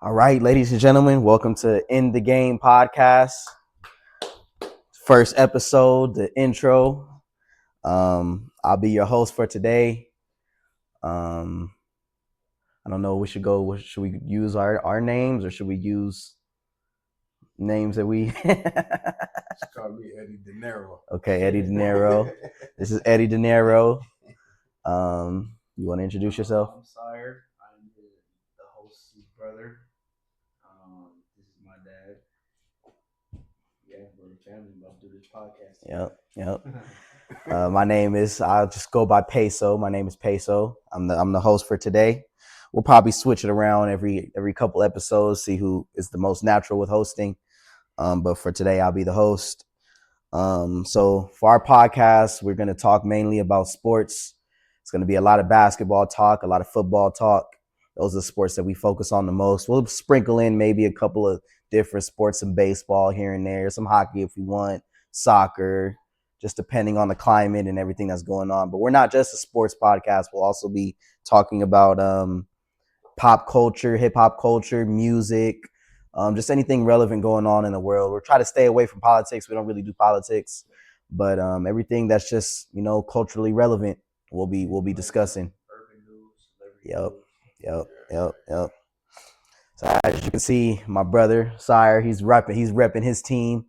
All right, ladies and gentlemen, welcome to In the Game podcast. First episode, the intro. I'll be your host for today. I don't know. Should we use our names or should we use names that we? Just call me Eddie De Niro. Okay, Eddie De Niro. This is Eddie De Niro. You want to introduce yourself? I'm Sire. I'm the host's brother. This is my dad. Yeah, we're a family. About to do this podcast. Yep. My name is. I'll just go by Peso. My name is Peso. I'm the host for today. We'll probably switch it around every couple episodes, see who is the most natural with hosting. But for today, I'll be the host. So for our podcast, we're going to talk mainly about sports. It's going to be a lot of basketball talk, a lot of football talk. Those are the sports that we focus on the most. We'll sprinkle in maybe a couple of different sports, some baseball here and there, some hockey if we want, soccer, just depending on the climate and everything that's going on. But we're not just a sports podcast. We'll also be talking about pop culture, hip hop culture, music, just anything relevant going on in the world. We're trying to stay away from politics. We don't really do politics, but everything that's just, culturally relevant, we'll be discussing. Urban news, Yep. So as you can see, my brother Sire, he's repping his team,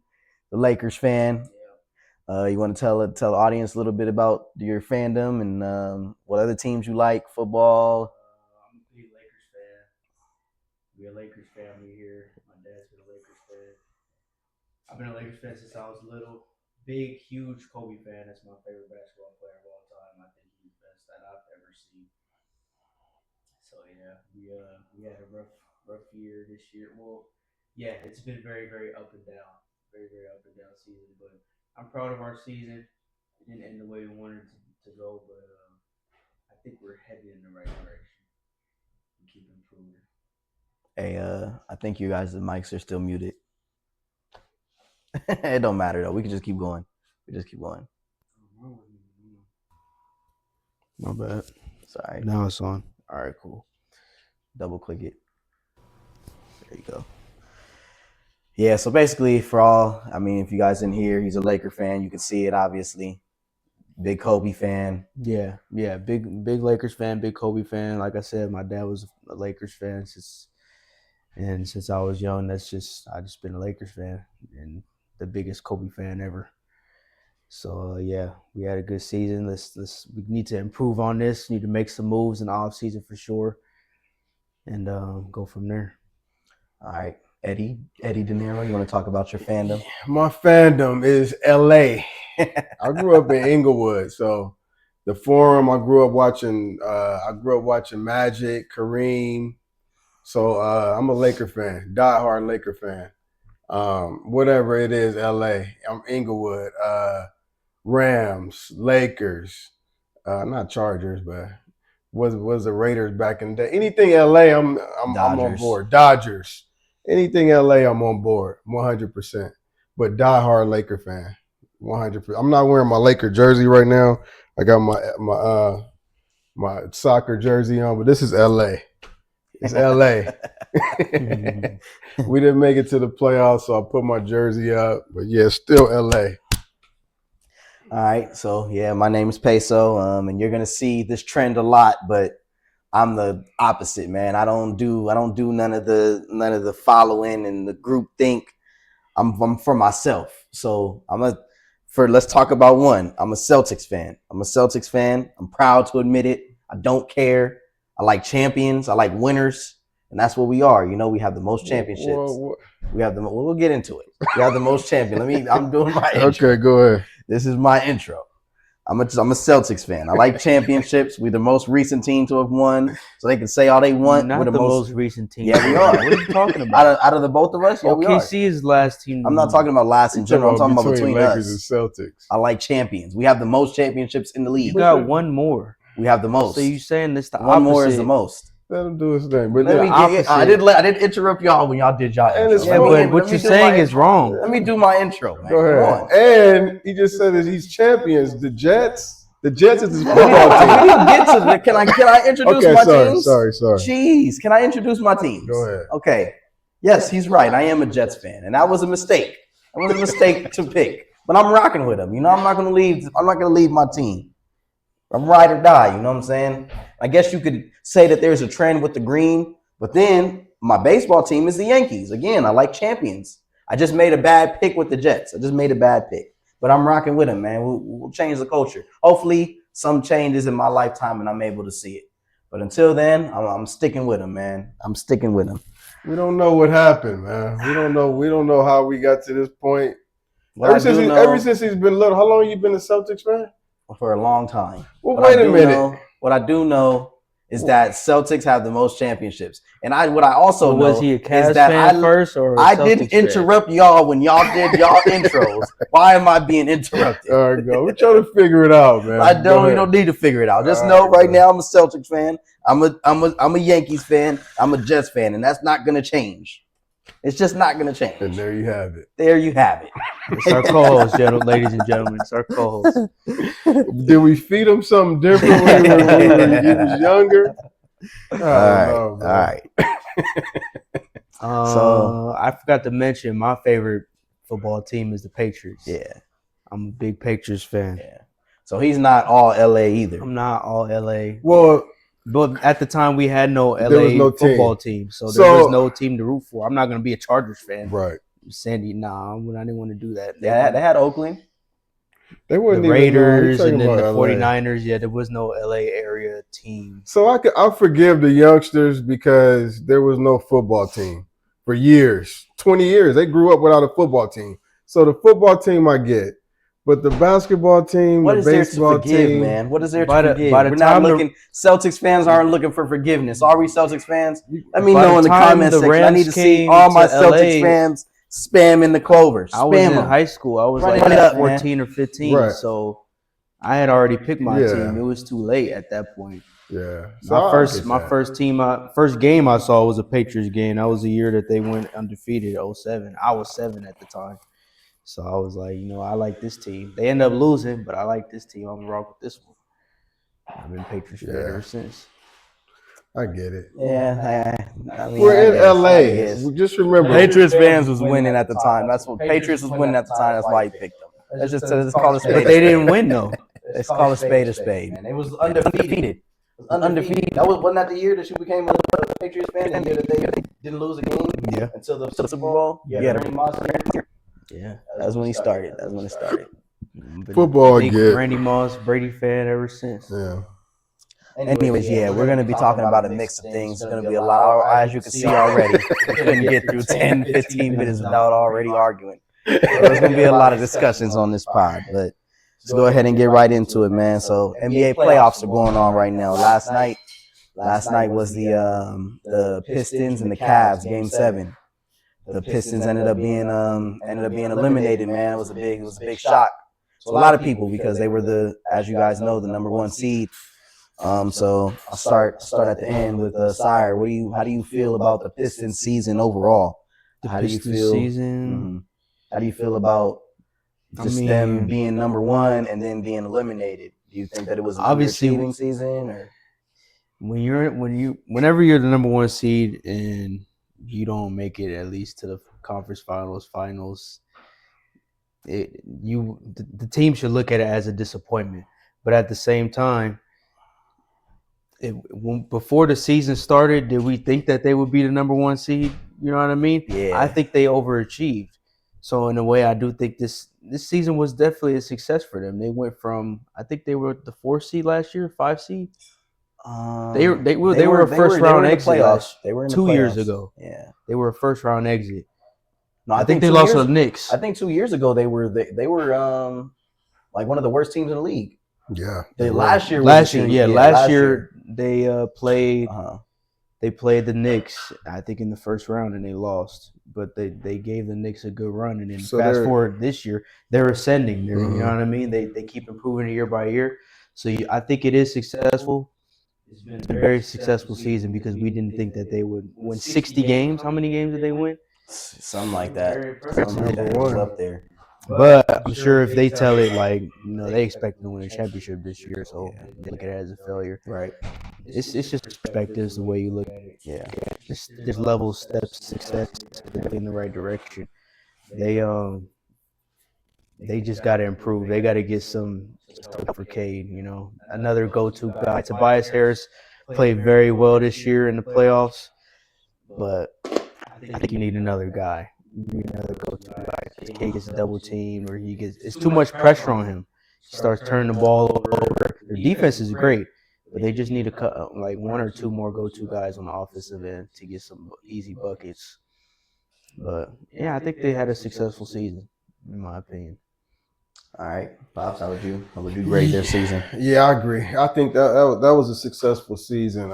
the Lakers fan. You want to tell the audience a little bit about your fandom and what other teams you like, football? I'm a big Lakers fan. We're a Lakers family here. My dad's been a Lakers fan. I've been a Lakers fan since I was little. Big, huge Kobe fan. That's my favorite basketball player of all time. I think he's the best that I've ever seen. So yeah, we had a rough year this year. Well, yeah, it's been very, very up and down. Very, very up and down season. But I'm proud of our season. It didn't end the way we wanted to go, but I think we're headed in the right direction. We keep improving. Hey, I think you guys' mics are still muted. It don't matter though. We can just keep going. My bad. Sorry. Now it's on. All right, cool. Double click it. There you go. Yeah, so basically if you guys didn't hear, he's a Laker fan. You can see it, obviously. Big Kobe fan. Yeah. Big Lakers fan, big Kobe fan. Like I said, my dad was a Lakers fan since I was young. I just been a Lakers fan and the biggest Kobe fan ever. So yeah, we had a good season. We need to improve on this. Need to make some moves in the off season for sure, and go from there. All right, Eddie De Niro, you want to talk about your fandom? My fandom is LA. I grew up in Inglewood, so the Forum. I grew up watching Magic, Kareem. So I'm a Laker fan, diehard Laker fan. Whatever it is, LA. I'm Inglewood. Rams, Lakers, not Chargers, but was the Raiders back in the day. Anything LA, I'm on board. Dodgers. Anything LA, I'm on board, 100%. But diehard Laker fan, 100%. I'm not wearing my Laker jersey right now. I got my soccer jersey on, but this is LA. It's LA. We didn't make it to the playoffs, so I put my jersey up. But yeah, still LA. All right, so yeah, my name is Peso, and you're gonna see this trend a lot, but I'm the opposite, man. I don't do none of the following and the group think. I'm for myself. So let's talk about one. I'm a Celtics fan. I'm proud to admit it. I don't care. I like champions. I like winners, and that's what we are. We have the most championships. We'll get into it. We have the most champions. I'm doing my intro. Okay, go ahead. This is my intro. I'm a Celtics fan. I like championships. We're the most recent team to have won, so they can say all they want. Not we're the most recent team. Yeah, we are. What are you talking about? Out of the both of us, yeah, we are. OKC is last team. I'm not talking about last in general. I'm talking about between Lakers us. and Celtics. I like champions. We have the most championships in the league. You got one more. We have the most. So you saying this the one opposite? more is the most. Let him do his thing. But I didn't interrupt y'all when y'all did y'all And intro. it's Yeah, but what you're saying is wrong. Let me do my intro, man. Go ahead. And he just said that he's champions. The Jets, The Jets is his We football team. didn't get to the. Can I introduce Okay, my sorry, teams? sorry. Jeez, can I introduce my teams? Go ahead. Okay. Yes, he's right. I am a Jets fan, and that was a mistake. That was a mistake to pick. But I'm rocking with him. You know, I'm not gonna leave my team. I'm ride or die. You know what I'm saying? I guess you could say that there's a trend with the green, but then my baseball team is the Yankees. Again, I like champions. I just made a bad pick with the Jets. I just made a bad pick. But I'm rocking with him, man. We'll change the culture. Hopefully, some changes in my lifetime and I'm able to see it. But until then, I'm sticking with him, man. I'm sticking with him. We don't know what happened, man. We don't know how we got to this point. What Ever I since do he, know- ever since he's been little. How long you been a Celtics fan? for a long time. Well, What I wait a do minute. know- what I do know is that Celtics have the most championships, and what I also So know was he a Cavs is that fan first or a I Celtics didn't fan? interrupt y'all when y'all did y'all intros. Why am I being interrupted? All right, go. We're trying to figure it out, man. I Go don't. You ahead. don't need to figure it out. Just All know right, right bro. now I'm a Celtics fan. I'm a Yankees fan. I'm a Jets fan, and that's not gonna change. It's just not gonna And change. there you have it. There you have it. It's our co-host, ladies and gentlemen. It's our co-host. Did we feed him something different when he was younger? All right. All right. I forgot to mention my favorite football team is the Patriots. Yeah. I'm a big Patriots fan. Yeah. So he's not all LA either. I'm not all LA. Well, But at the time, we had no LA There was no team. football team, so there So- was no team to root for. I'm not going to be a Chargers fan. right. Sandy, nah, I didn't want to do that. They had Oakland. They the wasn't Raiders even, and then the LA. 49ers. Yeah, there was no LA area team. So I forgive the youngsters because there was no football team for years, 20 years. They grew up without a football team. So the football team I get, but the basketball team, What the is there to baseball forgive, team, man? What is there By to the- forgive? by the We're not time the- looking. Celtics fans aren't looking for forgiveness. Are we Celtics fans? Let me By know the in the time comment the section. I Rams need to see came all my to Celtics LA, fans spam in the clover. I was Spam in them. high school. I was Run like it up, 14 or 15, Right. so I had already picked my Yeah. team. It was too late at that point. yeah. So My I first get that. first game I saw was a Patriots game. That was the year that they went undefeated, 07. I was 7 at the time. So I was like, I like this team. They end up losing, but I like this team. I'm gonna rock with this one. I've been Patriots fan Yeah. ever since. I get it. Yeah, I mean, We're I in guess, I LA. guess. Just remember, Patriots fans was winning at the time. That's what Patriots was winning at the time. That's why he picked them. Let's call it a spade. But they didn't win though. Let's call a spade a spade. Man, it was undefeated. Undefeated. Wasn't that the year that you became a Patriots fan? The year that they didn't lose a game Yeah. until the Super Bowl. Yeah, Randy Moss. Yeah. That's when he started. That's when it started. Been Football big get- Randy Moss, Brady fan ever since. yeah. Anyways, yeah, we're gonna be talking about a mix of things. It's gonna be a lot, as you can see already. We couldn't get through 10, 15 minutes without already arguing. So there's gonna be a lot of discussions on this pod, but let's go ahead and get right into it, man. So NBA playoffs are going on right now. Last night was the Pistons and the Cavs game 7. The Pistons ended up being eliminated, man. It was a big shock. So a lot of people, because they were as you guys know, the number 1 seed. So I'll start at the end with Sire. How do you feel about the Pistons season overall? How do you Pistons feel? season. Mhm. How do you feel about just them being number 1 and then being eliminated? Do you think that it was an Obviously- underachieving season, or Whenever you're the number 1 seed and you don't make it at least to the conference finals, the team should look at it as a disappointment. But at the same time, before the season started, did we think that they would be the number 1 seed? You know what I mean? Yeah. I think they overachieved. So in a way, I do think this season was definitely a success for them. They went from, I think they were the 4th seed last year, 5 seed. They were a first round exit. They were in the 2 years playoffs. ago. Yeah. They were a first round exit. No, I think they 2 lost to years- the Knicks. I think 2 years ago they were like one of the worst teams in the league. Yeah. Last year, Last year they played. Uh-huh. They played the Knicks, I think, in the first round, and they lost. But they gave the Knicks a good run, and then So fast they're- forward this year, they're ascending. You Mhm. know what I mean? They keep improving year by year. So I think it is successful. It's been a very successful season because we didn't think that they would win 60 games. How many games did they win? Something like that. Very impressive. Something like that. It was up there. But I'm sure if they tell it like, they expect to win a championship this year, so they look at it as a failure. Right. It's just perspective, is the way you look at it. Yeah. There's levels, steps, success in the right direction. They just got to improve. They got to get some stuff for Cade, another go-to guy. Tobias Harris played very well this year in the playoffs, but I think you need another guy. You need another go-to guy. Cade gets double teamed, or it's too much pressure on him. He starts turning the ball over. Their defense is great, but they just need to cut like one or two more go-to guys on the offensive end to get some easy buckets. But yeah, I think they had a successful season, in my opinion. All right, Pops, how would you grade their season? Yeah, I agree. I think that was a successful season.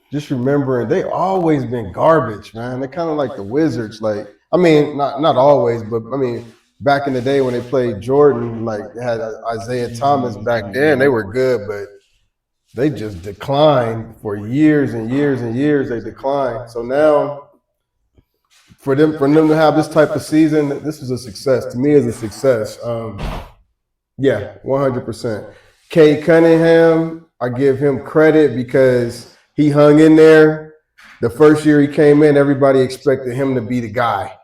Just remembering they always been garbage, man. They're kind of like the Wizards. Like, I mean, not always, but I mean, back in the day when they played Jordan, like they had Isaiah Thomas back then, they were good, but they just declined for years and years and years. They declined. So now, for them to have this type of season, this is a success. To me, is a success. Yeah, 100%. Cade Cunningham, I give him credit because he hung in there. The first year he came in, everybody expected him to be the guy.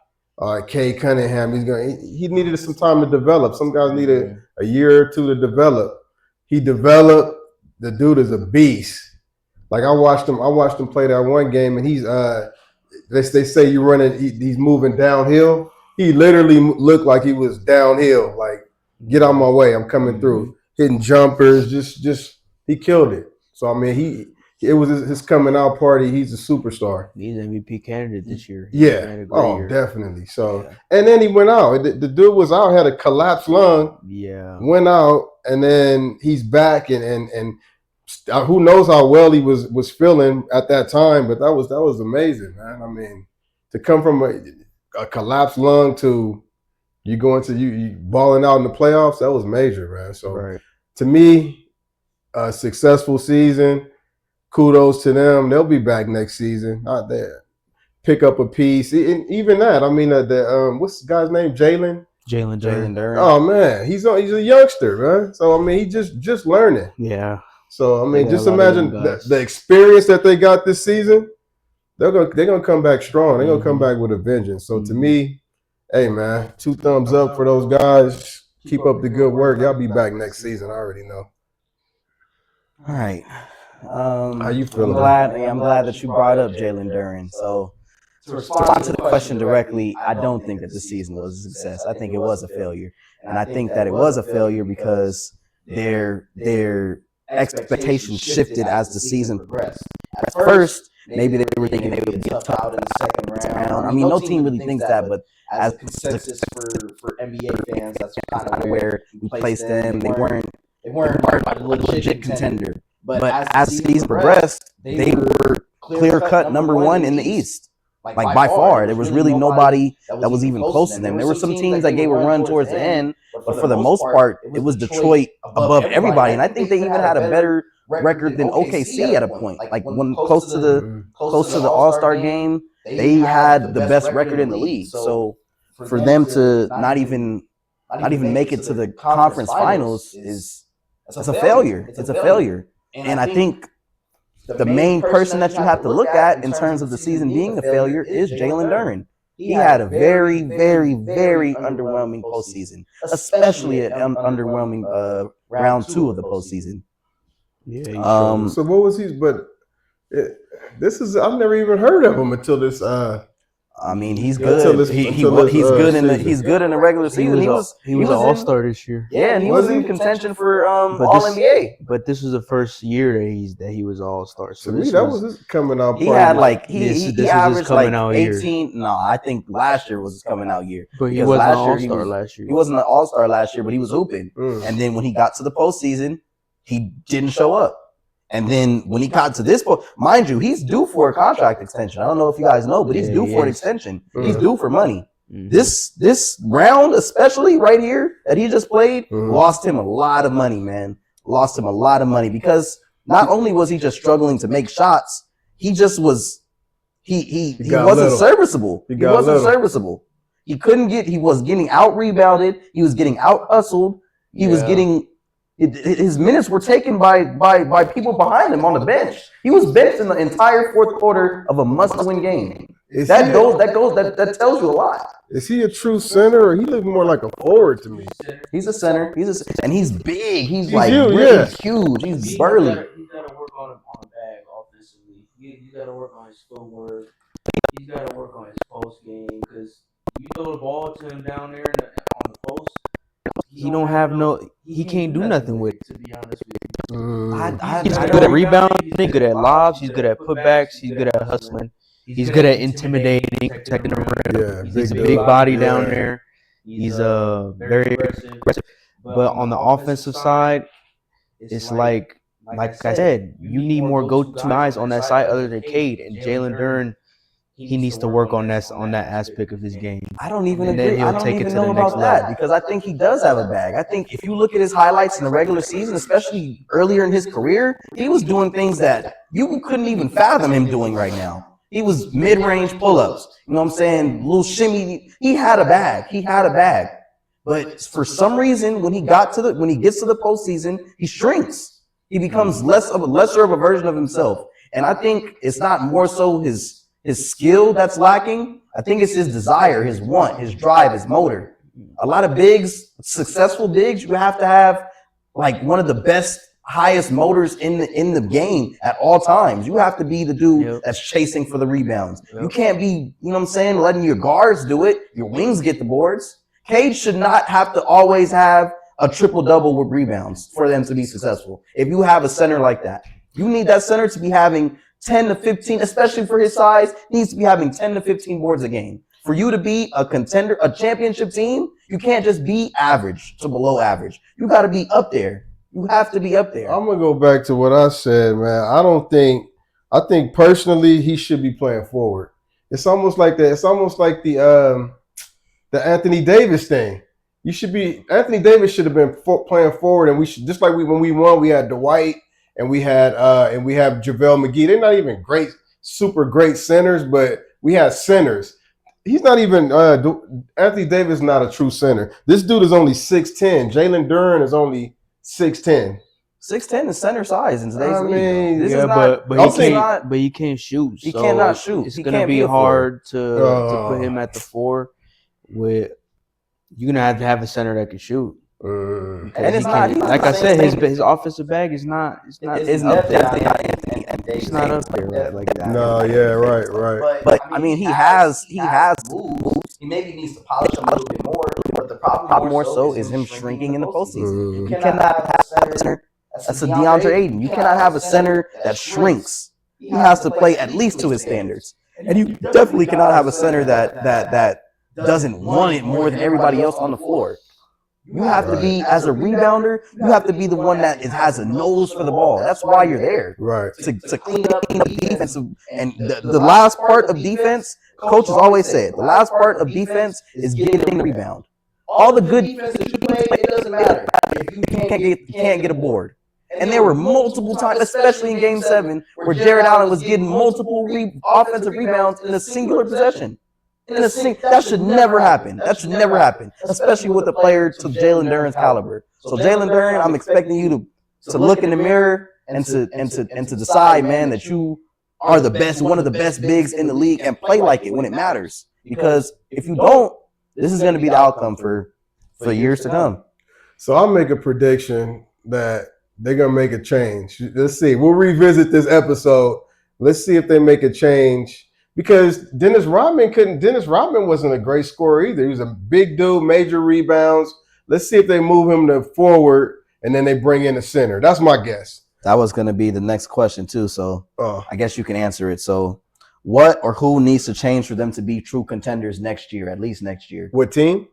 Cade Cunningham, he needed some time to develop. Some guys needed a year or two to develop. He developed. The dude is a beast. Like I watched him play that one game, and he's they say he's moving downhill. He literally looked like he was downhill. Like, get out my way, I'm coming through. Hitting jumpers, just he killed it. So I mean, it was his coming out party. He's a superstar. He's MVP candidate this year. Yeah. Oh, definitely. So, and then he went out. The dude was out, had a collapsed lung. Yeah. Went out, and then he's back, and who knows how well he was feeling at that time. But that was amazing, man. I mean, to come from a collapsed lung to you going to you balling out in the playoffs, that was major, man. So to me, a successful season. Kudos to them. They'll be back next season. Not there. Pick up a piece. And even that, I mean, what's the guy's name? Jalen Duren. Oh man, he's a youngster, man. So I mean, he just learning. Yeah. So I mean, just imagine the experience that they got this season. They're gonna come back strong. They're gonna come back with a vengeance. So to me, hey man, 2 thumbs up for those guys. Keep up the good work. Y'all be back next season. I already know. All right. How you feeling? I'm glad that you brought up Jalen Duren. So to respond to the question directly, I don't think that the season was a success. I think it was a failure, and I think that it was a failure because their expectations shifted as the season progressed. At first, maybe they were thinking they would be tough out in the second round. I mean, no team really thinks that, but as consensus for NBA fans, that's kind of where we placed them. They weren't a legit contender. But as the season progressed, they were clear-cut number one in the East. Like by far, there was really nobody that was even close to them. There were some teams that gave a run towards the end, but for the most part, it was Detroit above everybody. And I think they even had a better record than OKC at a point. Like when close to the All-Star game, they had the best record in the league. So for them to not even make it to the conference finals it's a failure. It's a failure. And I think the main person that you have to look at in terms of the season being a failure is Jalen Duren. He had a very, very, very underwhelming postseason, especially an underwhelming round 2 of the postseason. Yeah. So what was he? But I've never even heard of him until this. I mean, he's good. He's good in the regular season. He was an All-Star this year. Yeah, and he was in contention for All-NBA. But this was the first year that he was All-Star. So to me, that was his coming out. He had like he averaged like out 18. Year. No, I think last year was his coming out year. But he wasn't an All-Star last year. He wasn't an All-Star last year, but he was hooping. And then when he got to the postseason, he didn't show up. And then when he got to this point, mind you, he's due for a contract extension. I don't know if you guys know, but he's due for an extension. He's due for money. This round, especially right here that he just played, lost him a lot of money, man. Lost him a lot of money because not only was he just struggling to make shots, he just was he wasn't serviceable. He wasn't serviceable. He couldn't get. He was getting out rebounded. He was getting out hustled. He was getting. His minutes were taken by people behind him on the bench. He was benched in the entire fourth quarter of a must-win game. That tells you a lot. Is he a true center, or he looks more like a forward to me? He's a center. And he's big. He's He's like huge, really yeah. huge. He's burly. He's got to work on the bag offensively. He's got to work on his footwork. He's got to work on his post game because you throw the ball to him down there on the post. He don't have no. He can't do nothing with it. To be honest with you, He's good at rebounding. He's good at lobs. He's good at putbacks. He's good at hustling. He's good at intimidating, protecting the rim. Yeah, He's a big big dude. body Yeah. down there. He's very aggressive. But on the offensive side, it's like I said, you need more go-to guys on that side other than Cade and Jalen Duren. He needs to work on that aspect of his game. I don't even And then agree. he'll I don't take it even to the know next about that level. because I think he does have a bag. I think if you look at his highlights in the regular season, especially earlier in his career, he was doing things that you couldn't even fathom him doing right now. He was mid-range pull-ups. You know what I'm saying? Little shimmy. He had a bag. But for some reason, when he gets to the postseason, he shrinks. He becomes lesser of a version of himself. And I think it's not more so his skill that's lacking. I think it's his desire, his want, his drive, his motor. A lot of bigs, successful bigs, you have to have like one of the best, highest motors in the game at all times. You have to be the dude that's chasing for the rebounds. You can't be, you know what I'm saying, letting your guards do it. Your wings get the boards. Cade should not have to always have a triple-double with rebounds for them to be successful. If you have a center like that, you need that center to be having 10 to 15, especially for his size, needs to be having 10 to 15 boards a game. For you to be a contender, a championship team, you can't just be average to below average. You got to be up there. You have to be up there. I'm gonna go back to what I said, man. I think personally he should be playing forward. It's almost like that. It's almost like the Anthony Davis thing. Anthony Davis should have been playing forward, and we should, just like when we won, we had Dwight and we have JaVale McGee. They're not even super great centers, but we had centers. He's not even Anthony Davis is not a true center. This dude is only 6'10". Jalen Duren is only 6'10". 6'10" is center size in today's I league. mean, This yeah, is not, but this he is can't. not- But he can't shoot. He so cannot shoot. It's He gonna can't be be a hard to Oh. put him at the 4. With you're gonna have to have a center that can shoot. And He it's not. can't- like I said, his offensive bag is not. It's not. It's definitely not Anthony and It's not up there like that. No, yeah, right. But I mean, he has moves. He maybe needs to polish them a little bit more. But the problem more so is him shrinking in the postseason. You cannot have a center that's a DeAndre Ayton. You cannot have a center that shrinks. He has to play at least to his standards. And you definitely cannot have a center that doesn't want it more than everybody else on the floor. You have to be, as a rebounder, you have to be the one that has a nose for the ball. That's why you're there. Right. To clean up defense. And the last part of defense, coaches always say it, the last part of defense is getting the rebound. All the good defense that you play, it doesn't matter if you can't get a board. And there were multiple times, especially in Game 7, where Jared Allen was getting multiple offensive rebounds in a singular possession. That should never happen. That should never happen, especially with a player to Jalen Duren's caliber. So Jalen Duren, I'm expecting you to look in the mirror and to decide, man, that you are the best, one of the best bigs in the league, and play like it when it matters. Because if you don't, this is going to be the outcome for years to come. So I'll make a prediction that they're gonna make a change. Let's see. We'll revisit this episode. Let's see if they make a change. Because Dennis Rodman wasn't a great scorer either. He was a big dude, major rebounds. Let's see if they move him to forward and then they bring in a center. That's my guess. That was going to be the next question too. So I guess you can answer it. So what or who needs to change for them to be true contenders next year, at least next year? What team?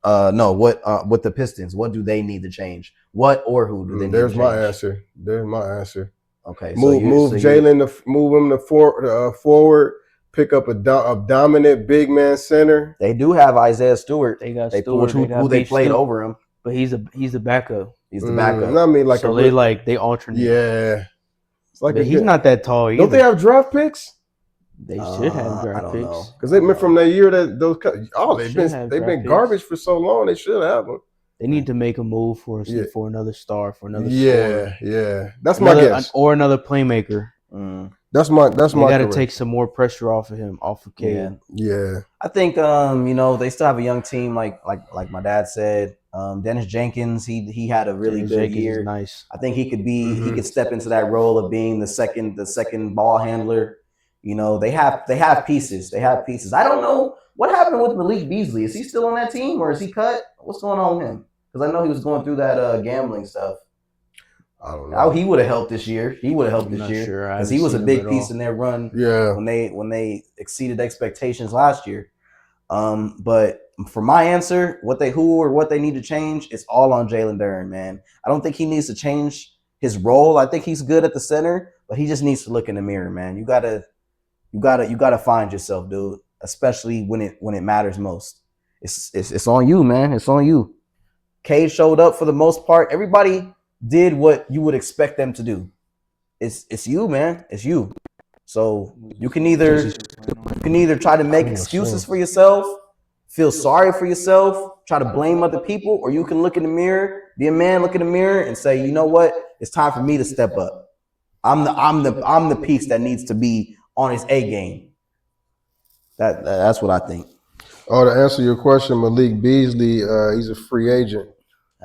No, with the Pistons, what do they need to change? What or who do they need to change? There's my answer. Okay. Move him to forward. Pick up a dominant big man center. They do have Isaiah Stewart. They got They Stewart. who they played over him. But he's a backup. He's the backup. I mean, like So they alternate. yeah. It's like But he's not that tall either. Don't they have draft picks? They should have I draft don't picks. know. Because they've been from the year that Should have they've draft been picks. garbage for so long. They should have them. They need to make a move for Yeah. for another star, for another scorer. Yeah. That's my Another, guess. or another playmaker. That's my They got to correct. take some more pressure off of him, off of Cade. Yeah. Yeah. I think they still have a young team, like my dad said. Dennis Jenkins, he had a really Dennis good Jenkins is year. nice. I think he could be he Mhm. could step into that role of being the second ball handler. They have pieces. They have pieces. I don't know what happened with Malik Beasley. Is he still on that team or is he cut? What's going on with him? Because I know he was going through that gambling stuff. I don't know. Oh, he would have helped this year. He would have helped I'm this not year sure. I because he haven't was a seen him big at piece all. in their run Yeah. when they exceeded expectations last year. But for my answer, what they need to change, it's all on Jalen Duren, man. I don't think he needs to change his role. I think he's good at the center, but he just needs to look in the mirror, man. You gotta find yourself, dude. Especially when it matters most. It's on you, man. It's on you. Cade showed up for the most part. Everybody did what you would expect them to do. It's you, man. It's you. So you can either try to make excuses for yourself, feel sorry for yourself, try to blame other people, or you can look in the mirror, be a man, look in the mirror, and say, you know what? It's time for me to step up. I'm the piece that needs to be on his A game. That's what I think. Oh, to answer your question, Malik Beasley, he's a free agent.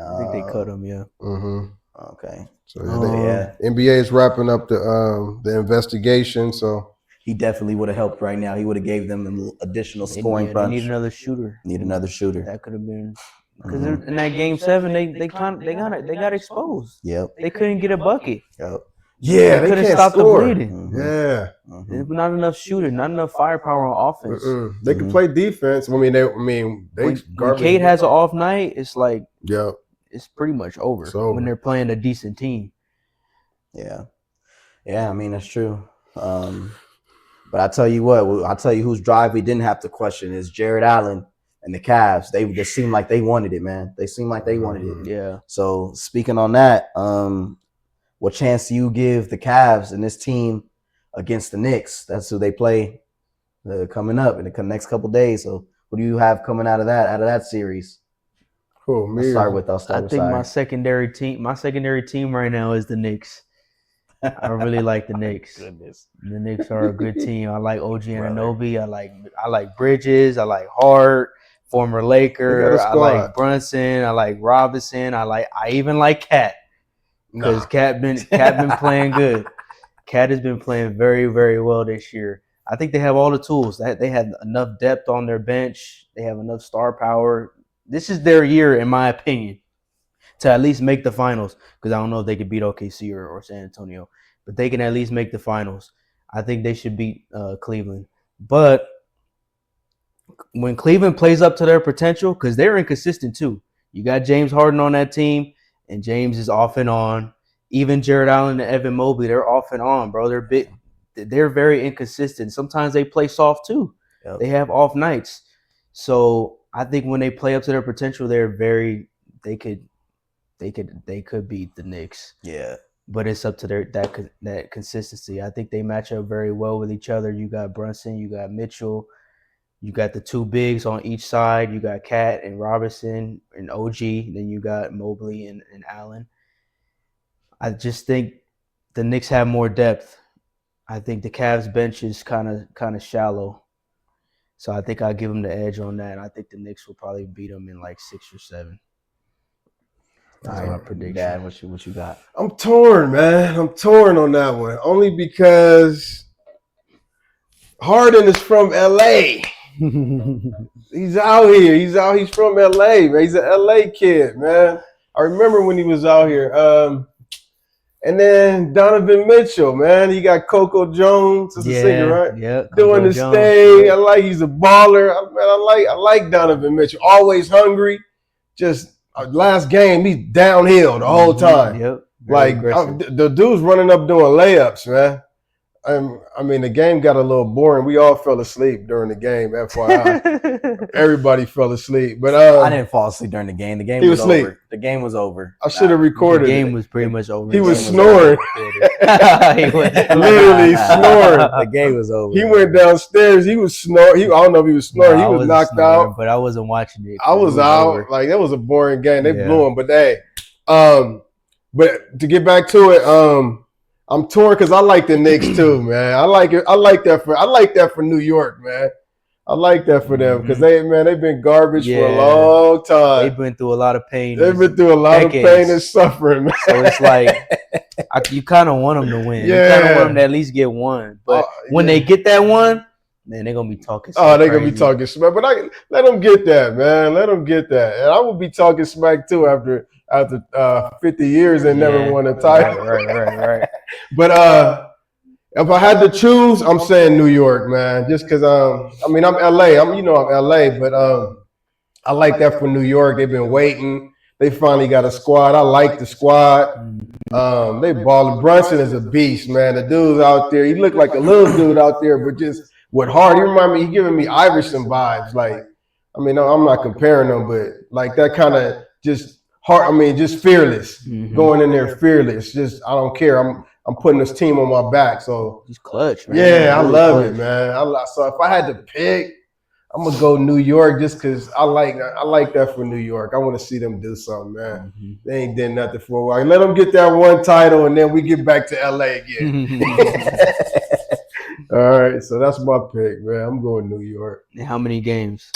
I think they cut him, yeah. Mm-hmm. Okay. So Yeah. NBA is wrapping up the investigation. So He definitely would have helped right now. He would have gave them an additional They scoring need punch. another shooter. Need another shooter. That could have been because in that game 7, they got exposed. Yep. They couldn't get a bucket. Yep. yeah, They they couldn't can't stop score. the bleeding. Mhm. Yeah, Mhm. There's not enough shooting, not enough firepower on offense. They can play defense. They When garbage. Cade has an off night, it's like Yeah, it's pretty much over, It's over. when they're playing a decent team. Yeah. I mean, that's true. But I tell you what, whose drive we didn't have to question is Jared Allen and the Cavs. They just seemed like they wanted it, man. They seemed like they wanted it. Yeah. So speaking on that, what chance do you give the Cavs and this team against the Knicks? That's who they play coming up in the next couple days. So what do you have coming out of that series? cool. Me, I'll start with I think Sai. my secondary team right now is the Knicks. I really like the Knicks. Goodness. The Knicks are a good team. I like OG Brother. Anunoby. I like Bridges. I like Hart, former Laker. They got a I squad. like Brunson. I like Robinson. I even like Cat because Nah. Cat been playing good. Cat has been playing very, very well this year. I think they have all the tools. They have enough depth on their bench. They have enough star power. This is their year, in my opinion, to at least make the finals, because I don't know if they could beat OKC or San Antonio, but they can at least make the finals. I think they should beat Cleveland. But when Cleveland plays up to their potential, because they're inconsistent too. You got James Harden on that team, and James is off and on. Even Jared Allen and Evan Mobley, they're off and on, bro. They're very inconsistent. Sometimes they play soft too. Yep. They have off nights. So I think when they play up to their potential, they could beat the Knicks. Yeah. But it's up to that consistency. I think they match up very well with each other. You got Brunson, you got Mitchell, you got the two bigs on each side. You got Cat and Robinson and OG. Then you got Mobley and Allen. I just think the Knicks have more depth. I think the Cavs bench is kind of shallow. So I think I'll give them the edge on that. And I think the Knicks will probably beat them in like 6 or 7. That's my prediction. Dad, what you got? I'm torn, man. I'm torn on that one. Only because Harden is from LA. He's out here. He's from LA, man. He's an LA kid, man. I remember when he was out here. And then Donovan Mitchell, man. You got Coco Jones as a singer, right? Yeah. Doing his thing. He's a baller. I like Donovan Mitchell. Always hungry. Just last game, he's downhill the whole time. Yep. Like the dude's running up doing layups, man. I mean, the game got a little boring. We all fell asleep during the game. FYI, everybody fell asleep. But I didn't fall asleep during the game. The game He was was asleep. over. The game was over. I should have The recorded game it. was pretty much over. He The was game snoring. He was Literally snoring. The game was over. He went downstairs. He was snoring. I don't know if he was snoring. No, I he was wasn't knocked snoring, out. but I wasn't watching it. I was It out. over. Like that was a boring game. They Yeah. blew him. But hey, but to get back to it, I'm torn because I like the Knicks too, man. I like it. I like that for New York, man. I like that for them because they've been garbage for a Yeah. long time. They've been through a lot of pain. They've been through a lot of decades. pain and suffering, man. So it's like you kind of want them to win. You kind Yeah. of want them to at least get one. But when yeah. they get that one, man, they're gonna be talking. Oh, they're gonna crazy. be talking smack, but let them get that, man. Let them get that, and I will be talking smack too after 50 years and never Yeah. won a title. Right. But if I had to choose, I'm saying New York, man. Just because I'm LA. I'm LA, but I like that for New York. They've been waiting. They finally got a squad. I like the squad. They balling. Brunson is a beast, man. The dude's out there. He looked like a little dude out there, but just with heart. He remind me. He giving me Iverson vibes. Like, I mean, I'm not comparing them, but like that kind of just heart. I mean, just fearless. Going in there fearless. Just I don't care. I'm putting this team on my back. So He's clutch, man. yeah, I Really love clutch. it, man. So if I had to pick, I'm gonna go New York just because I like that for New York. I want to see them do something, man. They ain't did nothing for a while. Let them get that one title, and then we get back to LA again. All right, so that's my pick, man. I'm going New York. How many games?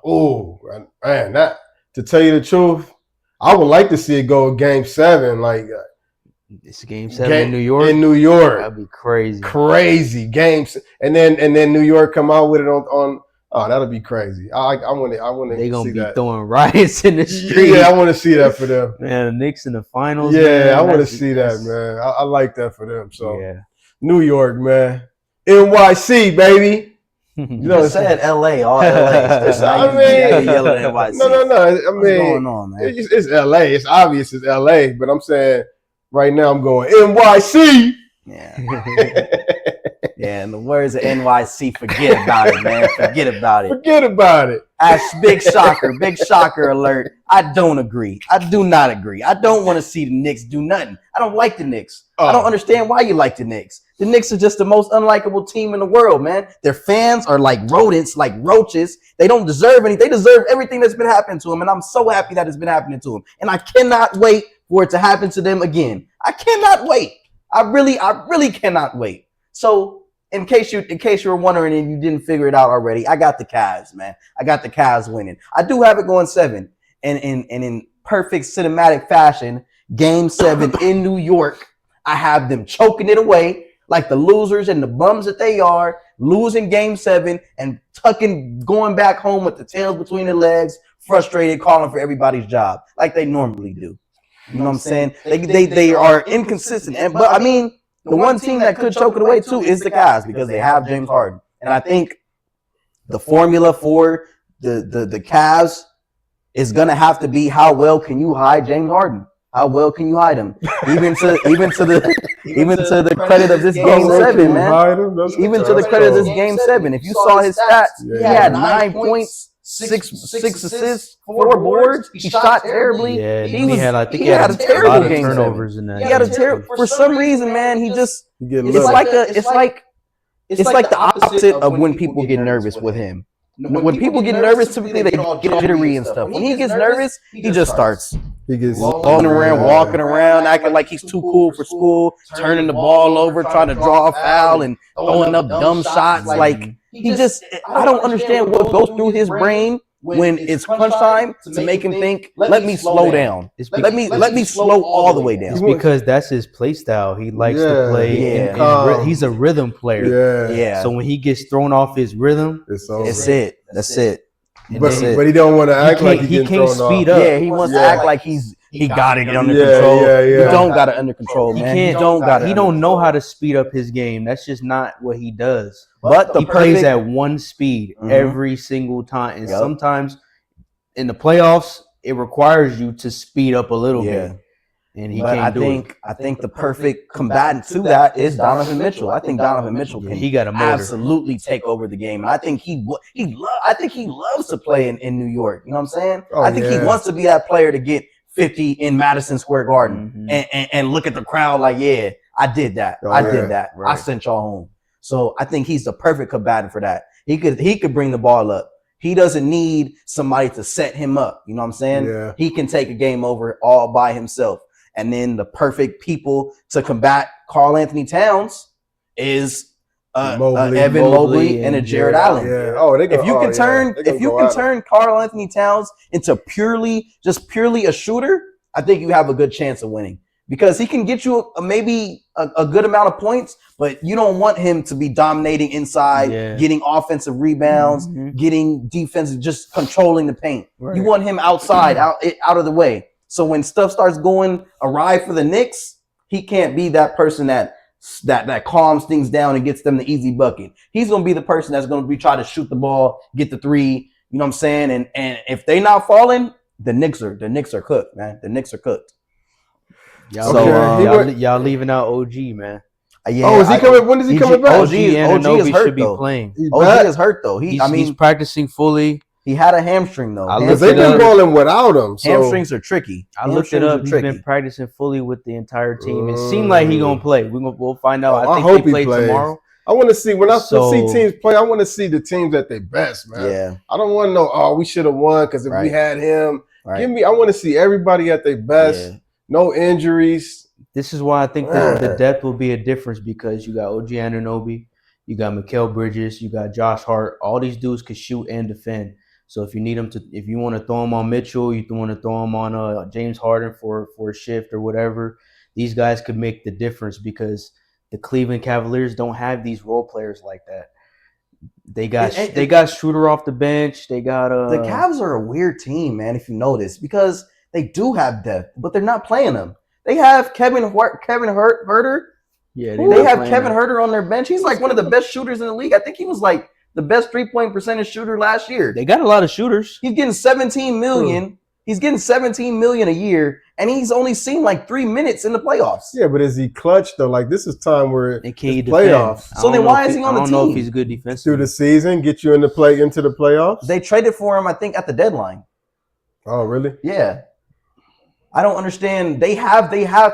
Oh man, that to tell you the truth, I would like to see it go Game 7, like It's Game 7 in New York. In New York, That'd be crazy. crazy games, and then New York come out with it on. Oh, that'll be crazy. I want to. They gonna see be that. throwing riots in the street. Yeah, I want to see that for them. Man, the Knicks in the finals. Yeah, man, I want to that's- see that, man. I like that for them. So Yeah. New York, man, NYC, baby. You know, You said LA, all LA. I mean- yelling at NYC. No. I What's mean, going on, man? it's LA. It's obvious it's LA, but I'm saying right now I'm going NYC. Yeah. Yeah, in the words of NYC, forget about it, man. Forget about it. Forget about it. Big shocker alert. I don't agree. I do not agree. I don't want to see the Knicks do nothing. I don't like the Knicks. I don't understand why you like the Knicks. The Knicks are just the most unlikable team in the world, man. Their fans are like rodents, like roaches. They don't deserve anything. They deserve everything that's been happening to them, and I'm so happy that it's been happening to them. And I cannot wait for it to happen to them again. I cannot wait. I really cannot wait. So in case you were wondering and you didn't figure it out already, I got the Cavs, man. I got the Cavs winning. I do have it going 7. And in perfect cinematic fashion, Game 7 in New York, I have them choking it away like the losers and the bums that they are, losing Game 7 and going back home with the tails between their legs, frustrated, calling for everybody's job like they normally do. You know what I'm saying? They are inconsistent. But I mean, the one team that could choke it away too is the Cavs because they have James Harden. And I think the formula for the Cavs is gonna have to be how well can you hide James Harden? How well can you hide him? Even to the credit of this Game 7, man. Even to the credit of this Game 7. If you saw his stats, he had 9 points, six assists, 4 boards. He shot terribly. Yeah, he was. had, I think he had a lot terrible of game. turnovers in that. He had a game. terrible. For some reason, man, he just. You get It's little. like the opposite of when people get nervous with him. When people get nervous, typically they get jittery and stuff. When he gets nervous, he just starts He gets walking around, acting like he's too cool for school, turning the ball over, trying to draw a foul, and throwing up dumb shots. Like I don't understand what goes through his brain when it's crunch time to make him think, let me slow down. It's Let me slow all the way It's down. because that's his play style. He likes Yeah. to play. Yeah. He's a rhythm player. Yeah. So when he gets thrown off his rhythm, It's over. That's it. That's it. and But, then but he don't want to act like he getting can't thrown speed off. up. Yeah, he wants to act like he got it under Yeah, control. yeah, yeah. You don't got it under control, he man. can't. You don't got it. He don't know how to speed up his game. That's just not what he does. But the He plays perfect. at one speed Mhm. every single time, and Yup. sometimes in the playoffs it requires you to speed up a little Yeah. bit. and he But can't do I think the perfect combatant to that is Donovan Mitchell. I think Donovan Mitchell it. can He got a motor. absolutely take over the game. And I think I think he loves to play in New York. You know what I'm saying? Oh, I think he yeah. wants to be that player to get 50 in Madison Square Garden Mhm. and look at the crowd like, yeah, I did that. Oh, I yeah. did that. I Right. sent y'all home. So I think he's the perfect combatant for that. He could bring the ball up. He doesn't need somebody to set him up. You know what I'm saying? Yeah. He can take a game over all by himself. And then the perfect people to combat Karl Anthony Towns is Mobley. Evan Mobley and a and Jared Jared Allen. Yeah. Oh, they go, If you can turn Karl Anthony Towns into purely a shooter, I think you have a good chance of winning because he can get you maybe a good amount of points, but you don't want him to be dominating inside, Yeah. getting offensive rebounds, Mhm. getting defensive, just controlling the paint. Right. You want him outside, out of the way. So when stuff starts going awry for the Knicks, he can't be that person that calms things down and gets them the easy bucket. He's gonna be the person that's gonna be trying to shoot the ball, get the three. You know what I'm saying? And if they not falling, the Knicks are cooked, man. The Knicks are cooked. Y'all, So, y'all leaving out OG, man. Yeah, Oh, is he coming? When is he coming back? OG is Anunoby hurt, should be though. playing. He's OG back? is hurt though. He's practicing fully. He had a hamstring though. Because they've been balling without him. So. Hamstrings are tricky. I looked it Hamstrings up. are He's tricky. been practicing fully with the entire team. It seemed like he gonna play. We'll find out. Oh, I I think hope they he play plays. tomorrow. I want to see when I So- see teams play. I want to see the teams at their best, man. Yeah, I don't want to know. Oh, we should have won because if we Right. had him, right. I want to see everybody at their best. Yeah. No injuries. This is why I think the depth will be a difference because you got OG Anunoby, you got Mikal Bridges, you got Josh Hart. All these dudes can shoot and defend. So if you need them to, if you want to throw them on Mitchell, you want to throw them on James Harden for a shift or whatever, these guys could make the difference because the Cleveland Cavaliers don't have these role players like that. They got Schroeder off the bench. They got The Cavs are a weird team, man, if you notice, because they do have depth, but they're not playing them. They have Kevin Huerter. Yeah, They have Kevin Huerter on their bench. He's like one of the best shooters in the league. I think he was like the best 3-point percentage shooter last year. They got a lot of shooters. He's getting 17 million. He's getting 17 million a year, and he's only seen like 3 minutes in the playoffs. Yeah, but is he clutch though? Like this is time where They can't it's defend. playoffs. So then why is he on the I don't know team? if he's good through defensively. the season, get you into the playoffs. They traded for him, I think, at the deadline. Oh, really? Yeah. I don't understand. They have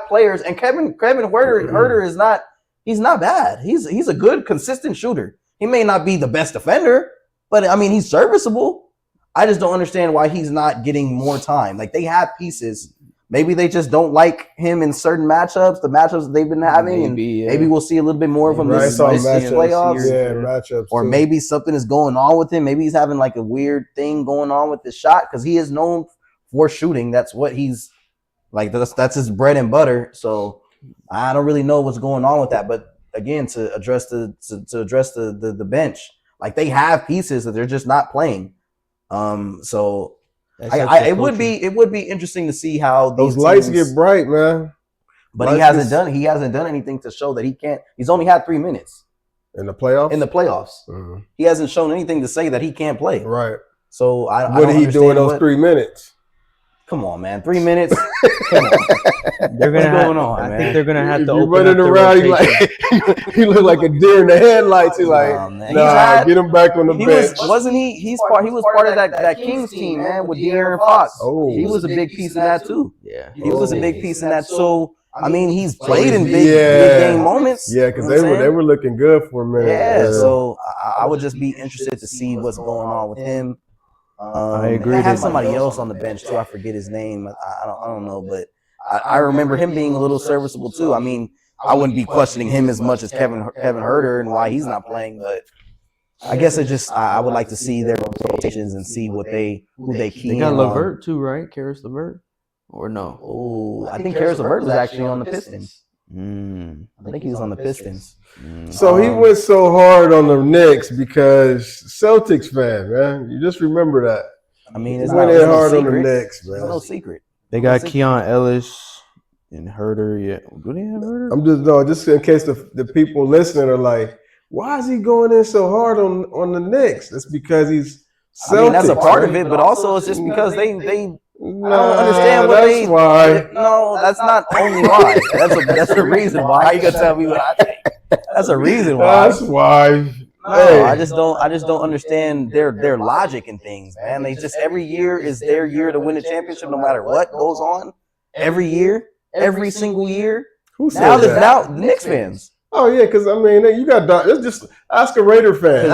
players, and Kevin Huerter is not. He's not bad. He's a good, consistent shooter. He may not be the best defender, but I mean he's serviceable. I just don't understand why he's not getting more time. Like they have pieces. Maybe they just don't like him in certain matchups. The matchups that they've been having, maybe we'll see a little bit more of him Right, this saw playoffs. Yeah, matchups. Or too. maybe something is going on with him. Maybe he's having like a weird thing going on with his shot because he is known for shooting. That's what he's like. That's his bread and butter. So I don't really know what's going on with that. But again, to address the bench, like they have pieces that they're just not playing. So it would be interesting to see how those these lights teams, get bright, man. but lights he hasn't done anything to show that he can't. He's only had 3 minutes In the playoffs. in the playoffs. Mhm. He hasn't shown anything to say that he can't play. Right. So I What don't did he do in understand those 3 minutes? Come on, man, 3 minutes. Come on. They're gonna What's have, going on, I man? think they're gonna have If to you open running up the around, he rotation. like he look like a deer in the headlights. He like, Nah, man. nah, get him back on the He bench. wasn't he? He was part of that Kings team, man, with De'Aaron Fox. Oh. He was a big piece of that too. Yeah, He was a big piece in that. So I mean, he's played played in Yeah. big game moments. Yeah, because You know what I'm they saying? were looking good for a minute. Yeah, so I would just be interested to see what's going on with him. I agree. They have somebody else on the bench too. I forget his name. I don't know, but I remember him being a little serviceable too. I mean, I wouldn't be questioning him as much as Kevin Huerter and why he's not playing, but I guess it just I would like to see their rotations and see who they keep. they got Levert too, right? Karis Levert, or no? Oh, I think Karis LeVert was actually on the Pistons. I think he was on the Pistons. So he went so hard on the Knicks because Celtics fan, man. You just remember that. I mean, He it's went not in hard on the secret. Knicks, There's man. no secret. They got Keon Ellis and Herter. Yeah, do they have Herter? I'm just in case the people listening are like, why is he going in so hard on the Knicks? It's because he's Celtics. I mean, that's a part of it, but also it's just because they I don't understand what that's why. No, that's not only why. That's a reason why. How you gonna tell me what I think? That's a reason why. That's why. No, I just don't understand their logic and things, man. They just every year is their year to win a championship, no matter what goes on. Every year, every single year. Who said Now that? the Knicks fans. Oh yeah, because I mean, you got it's just ask a Raider fan.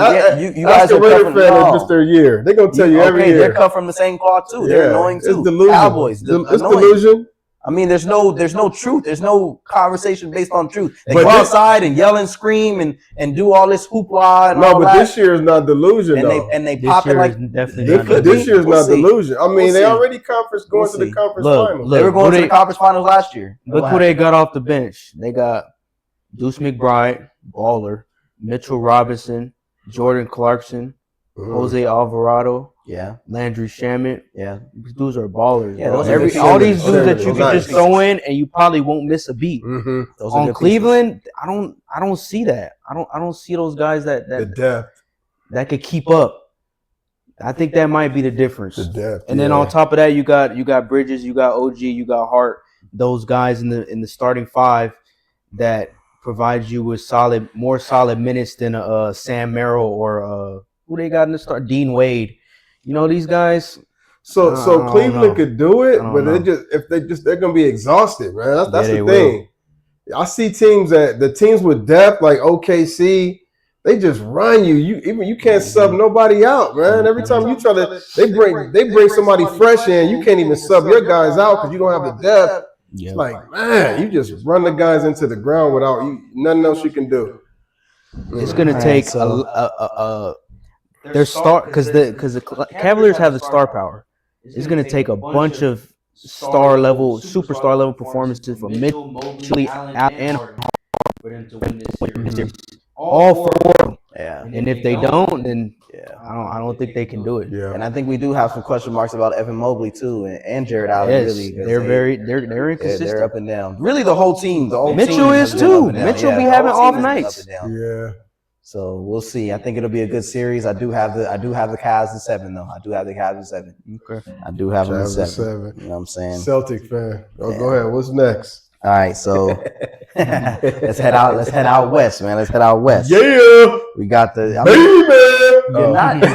You guys Ask a are Raider cut fan. from, It's just their year. They're gonna tell you every okay, year. they're cut from the same cloth too. They're annoying too. It's delusion. Cowboys, It's annoying. delusion. I mean, there's no truth. There's no conversation based on truth. They But go this- outside and yell and scream and do all this hoopla and No, all but that. this year is not delusion and though. they This pop it year like is definitely They not could This be. year's We'll not see. delusion. I mean, We'll they see. already going We'll to the see. conference Look, finals. they were going Who to they- the conference finals last year. Look who they got off the bench. They got Deuce McBride, baller, Mitchell Robinson, Jordan Clarkson, Jose Alvarado, Yeah, Landry Shamet. yeah. These dudes are ballers. Yeah, bro. those are good All pieces. these dudes that you Those can are just good throw in and you probably won't miss a beat. Mm-hmm. Those are On good Cleveland, I don't see that. I don't see those guys The that depth, could keep up. I think that might be the difference. the depth. And then on top of that, you got Bridges, you got OG, you got Hart. Those guys in the starting five that provide you with more solid minutes than Sam Merrill or who they got in the start, Dean Wade. You know these guys. So I don't Cleveland know. could do it, I don't but know. they're gonna be exhausted, man. That's Yeah, the they thing. I see the teams with depth like OKC, they just run you. You can't sub nobody out, man. Every time you try to, they bring somebody fresh in, you can't even sub your guys out because you don't have the depth. Yeah. It's like, man, you just run the guys into the ground without nothing else you can do. It's gonna Alright, take so- their star because the Cavaliers have the star power. It's gonna take a bunch of superstar level performances from Mitchell, Allen, and Harden for them to win this series. All four of them. Yeah, And if they don't, then yeah. I don't think they can do it. Yeah. And I think we do have some question marks about Evan Mobley too, and Jared Allen. Yes, Really, 'cause they're they're inconsistent. up and down. Really, the whole team. The whole Mitchell team is has been too. up and down. Mitchell be the having whole team off has been nights. up and down. Yeah. So we'll see. I think it'll be a good series. I do have the Cavs in 7 though. I do have the Cavs in 7. Okay. I do have them in Cavs in 7. 7. You know what I'm saying? Celtic fan. Oh, go ahead. What's next? All right, so let's head out. Let's head out west, man. Let's head out west. Yeah, We got the. I baby. mean, you're not even.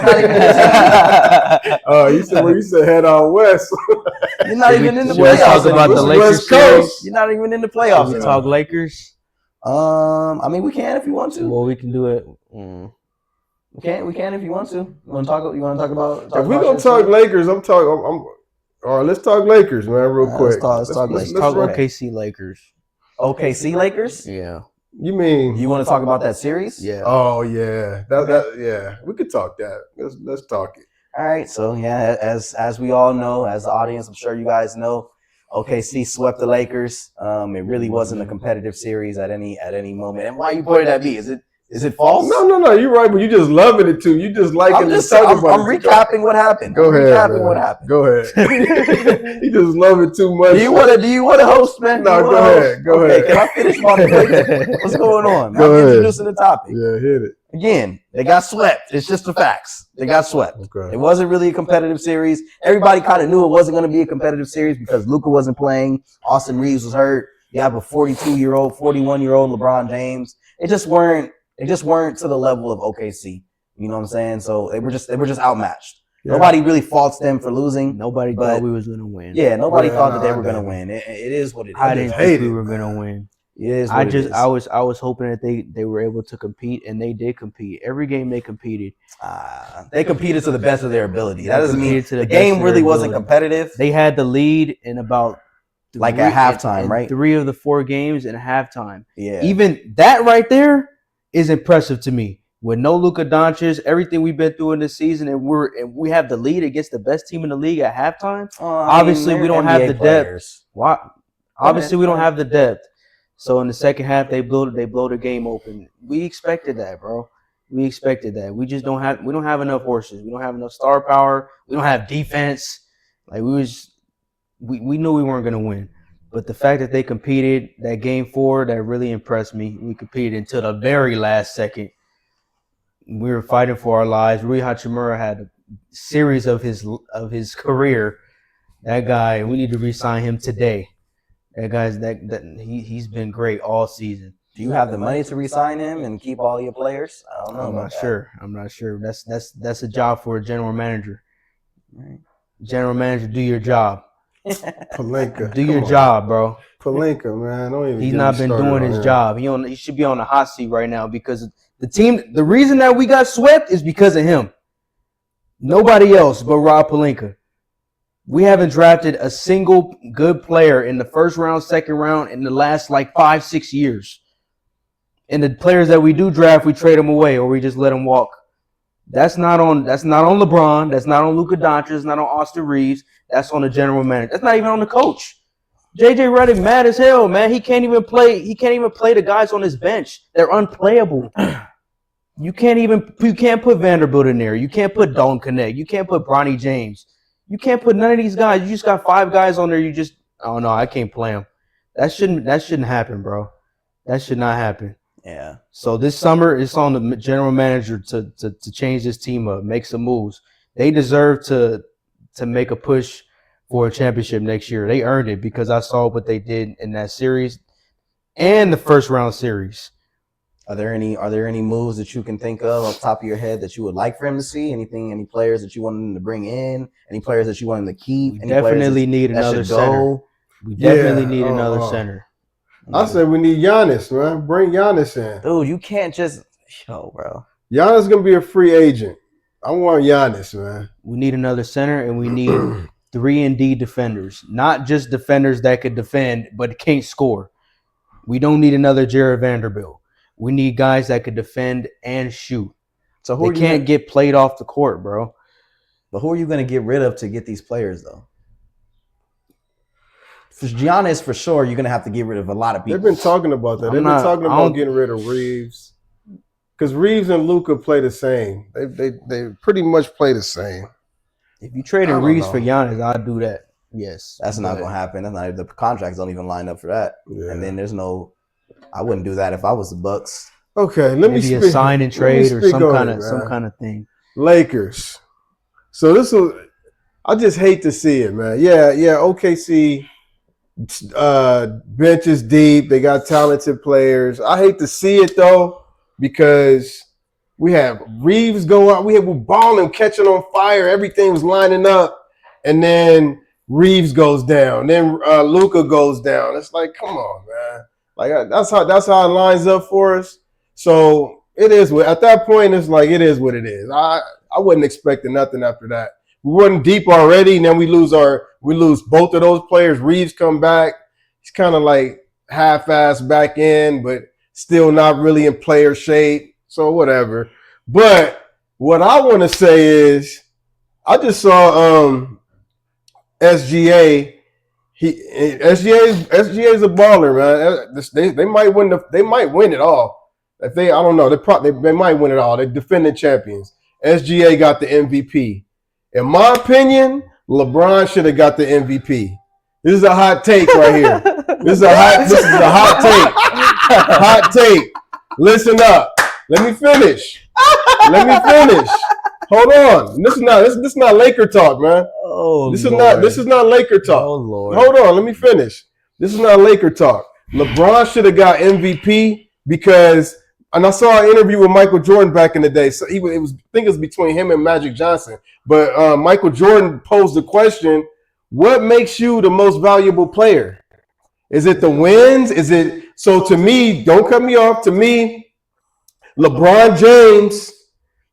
You said head out west. You're not even in the Should we talk playoffs. about the anymore. Lakers West Coast. You're not even in the Should playoffs. we anymore. talk Lakers? I mean, we can if you want to. Well, we can do it. We can if you want to. You want to talk? You want to talk about? If we're gonna talk Lakers, I'm all right, let's talk Lakers, man, real Let's quick. talk Let's Let's talk run. OKC Lakers. OKC Lakers. Yeah. You mean? You want to talk about that series? Yeah. Oh yeah, yeah. We could talk that. Let's talk it. All right. So yeah, as we all know, as the audience, I'm sure you guys know, OKC swept the Lakers. It really wasn't a competitive series at any moment. And why you pointed at me? Is it false? No. You're right, but you just loving it too. You just liking I'm to just talk I'm, about I'm it. recapping what happened. Go I'm ahead. Recapping Man. what happened. Go ahead. You just love it too much. Do you want to host, man? No, Do you go wanna ahead, host? go Okay, ahead. can I finish my point? What's going on? Go I'm ahead. introducing the topic. Yeah, hit it. Again, they got swept. It's just the facts. They got swept. Okay. It wasn't really a competitive series. Everybody kind of knew it wasn't going to be a competitive series because Luka wasn't playing. Austin Reeves was hurt. You have a 42-year-old, 41-year-old LeBron James. They just weren't to the level of OKC. You know what I'm saying? So they were just outmatched. Yeah. Nobody really faults them for losing. Nobody But- thought we was gonna win. Yeah, nobody Yeah, thought no, that they I were going to didn't. win. It is what it is. I didn't hate think we it, were man. gonna win. It is what I it is. was hoping that they were able to compete, and they did compete. Every game they competed. They competed to the best of their ability. That doesn't mean Competed to the the best game of really their wasn't ability. competitive. They had the lead in about Like at halftime, in right? 3 of the 4 games in halftime. Yeah. Even that right there is impressive to me. With no Luka Doncic, everything we've been through in this season, and we have the lead against the best team in the league at halftime. Obviously, we don't have the depth. Why? Obviously, we don't have the depth. So in the second half, they blow the game open. We expected that, bro. We expected that. We just don't have enough horses. We don't have enough star power. We don't have defense. Like we knew we weren't gonna win. But the fact that they competed that game 4, that really impressed me. We competed until the very last second. We were fighting for our lives. Rui Hachimura had a series of his career That guy, we need to re-sign him today. That guy's he's been great all season. Do you have the money to re-sign him and keep all your players? I don't know. I'm not sure. I'm not sure. That's a job for a general manager. Right. General manager, do your job. Palenka. Do your job, bro. Palenka, man. Don't even He's get not me been started doing on his him. job. He should be on the hot seat right now because the reason that we got swept is because of him. Nobody else but Rob Palenka. We haven't drafted a single good player in the first round, second round in the last like 5-6 years. And the players that we do draft, we trade them away or we just let them walk. That's not on LeBron. That's not on Luka Doncic. That's not on Austin Reeves. That's on the general manager. That's not even on the coach. JJ Redick mad as hell, man. He can't even play the guys on his bench. They're unplayable. You can't put Vanderbilt in there. You can't put Dalton Connect. You can't put Bronny James. You can't put none of these guys. You just got 5 guys on there. Oh no, I can't play them. That shouldn't happen, bro. That should not happen. Yeah. So this summer, it's on the general manager to change this team up, make some moves. They deserve to make a push for a championship next year. They earned it because I saw what they did in that series and the first round series. Are there any moves that you can think of off the top of your head that you would like for him to see? Any players that you want him to bring in? Any players that you want him to keep? We definitely need another center. We definitely need another center. I said we need Giannis, man. Bring Giannis in. Dude, you can't just bro. Giannis gonna be a free agent. I want Giannis, man. We need another center, and we need 3-and-D defenders, not just defenders that could defend but can't score. We don't need another Jared Vanderbilt. We need guys that could defend and shoot. So They can't get played off the court, bro. But who are you going to get rid of to get these players, though? For Giannis, for sure, you're going to have to get rid of a lot of people. They've been talking about that. They've been talking about getting rid of Reeves. Because Reeves and Luka play the same. They pretty much play the same. If you traded Reeves for Giannis, I'd do that. Yes. That's not going to happen. That's not, the contracts don't even line up for that. Yeah. And then I wouldn't do that if I was the Bucks. Okay, let me speak. Maybe a sign and trade or some kind of thing. Lakers. So I just hate to see it, man. Yeah, OKC bench is deep. They got talented players. I hate to see it though, because we have Reeves go out. We have balling, catching on fire. Everything was lining up, and then Reeves goes down. Then Luka goes down. It's like, come on, man. Like that's how it lines up for us. So it is. At that point, it's like it is what it is. I wasn't expecting nothing after that. We weren't deep already, and then we lose both of those players. Reeves come back. He's kind of like half-assed back in, but still not really in player shape. So whatever. But what I want to say is, I just saw SGA. SGA is a baller, man. They might win they might win it all. I don't know. They might win it all. They're defending champions. SGA got the MVP. In my opinion, LeBron should have got the MVP. This is a hot take right here. This is a hot take. Hot take. Listen up. Let me finish. Hold on. This is not Laker talk, man. Oh, this is not Laker talk. Oh, Lord. Hold on, let me finish. This is not Laker talk. LeBron should have got MVP because, and I saw an interview with Michael Jordan back in the day. So I think it was between him and Magic Johnson. But Michael Jordan posed the question: what makes you the most valuable player? Is it the wins? So to me, don't cut me off. To me, LeBron James,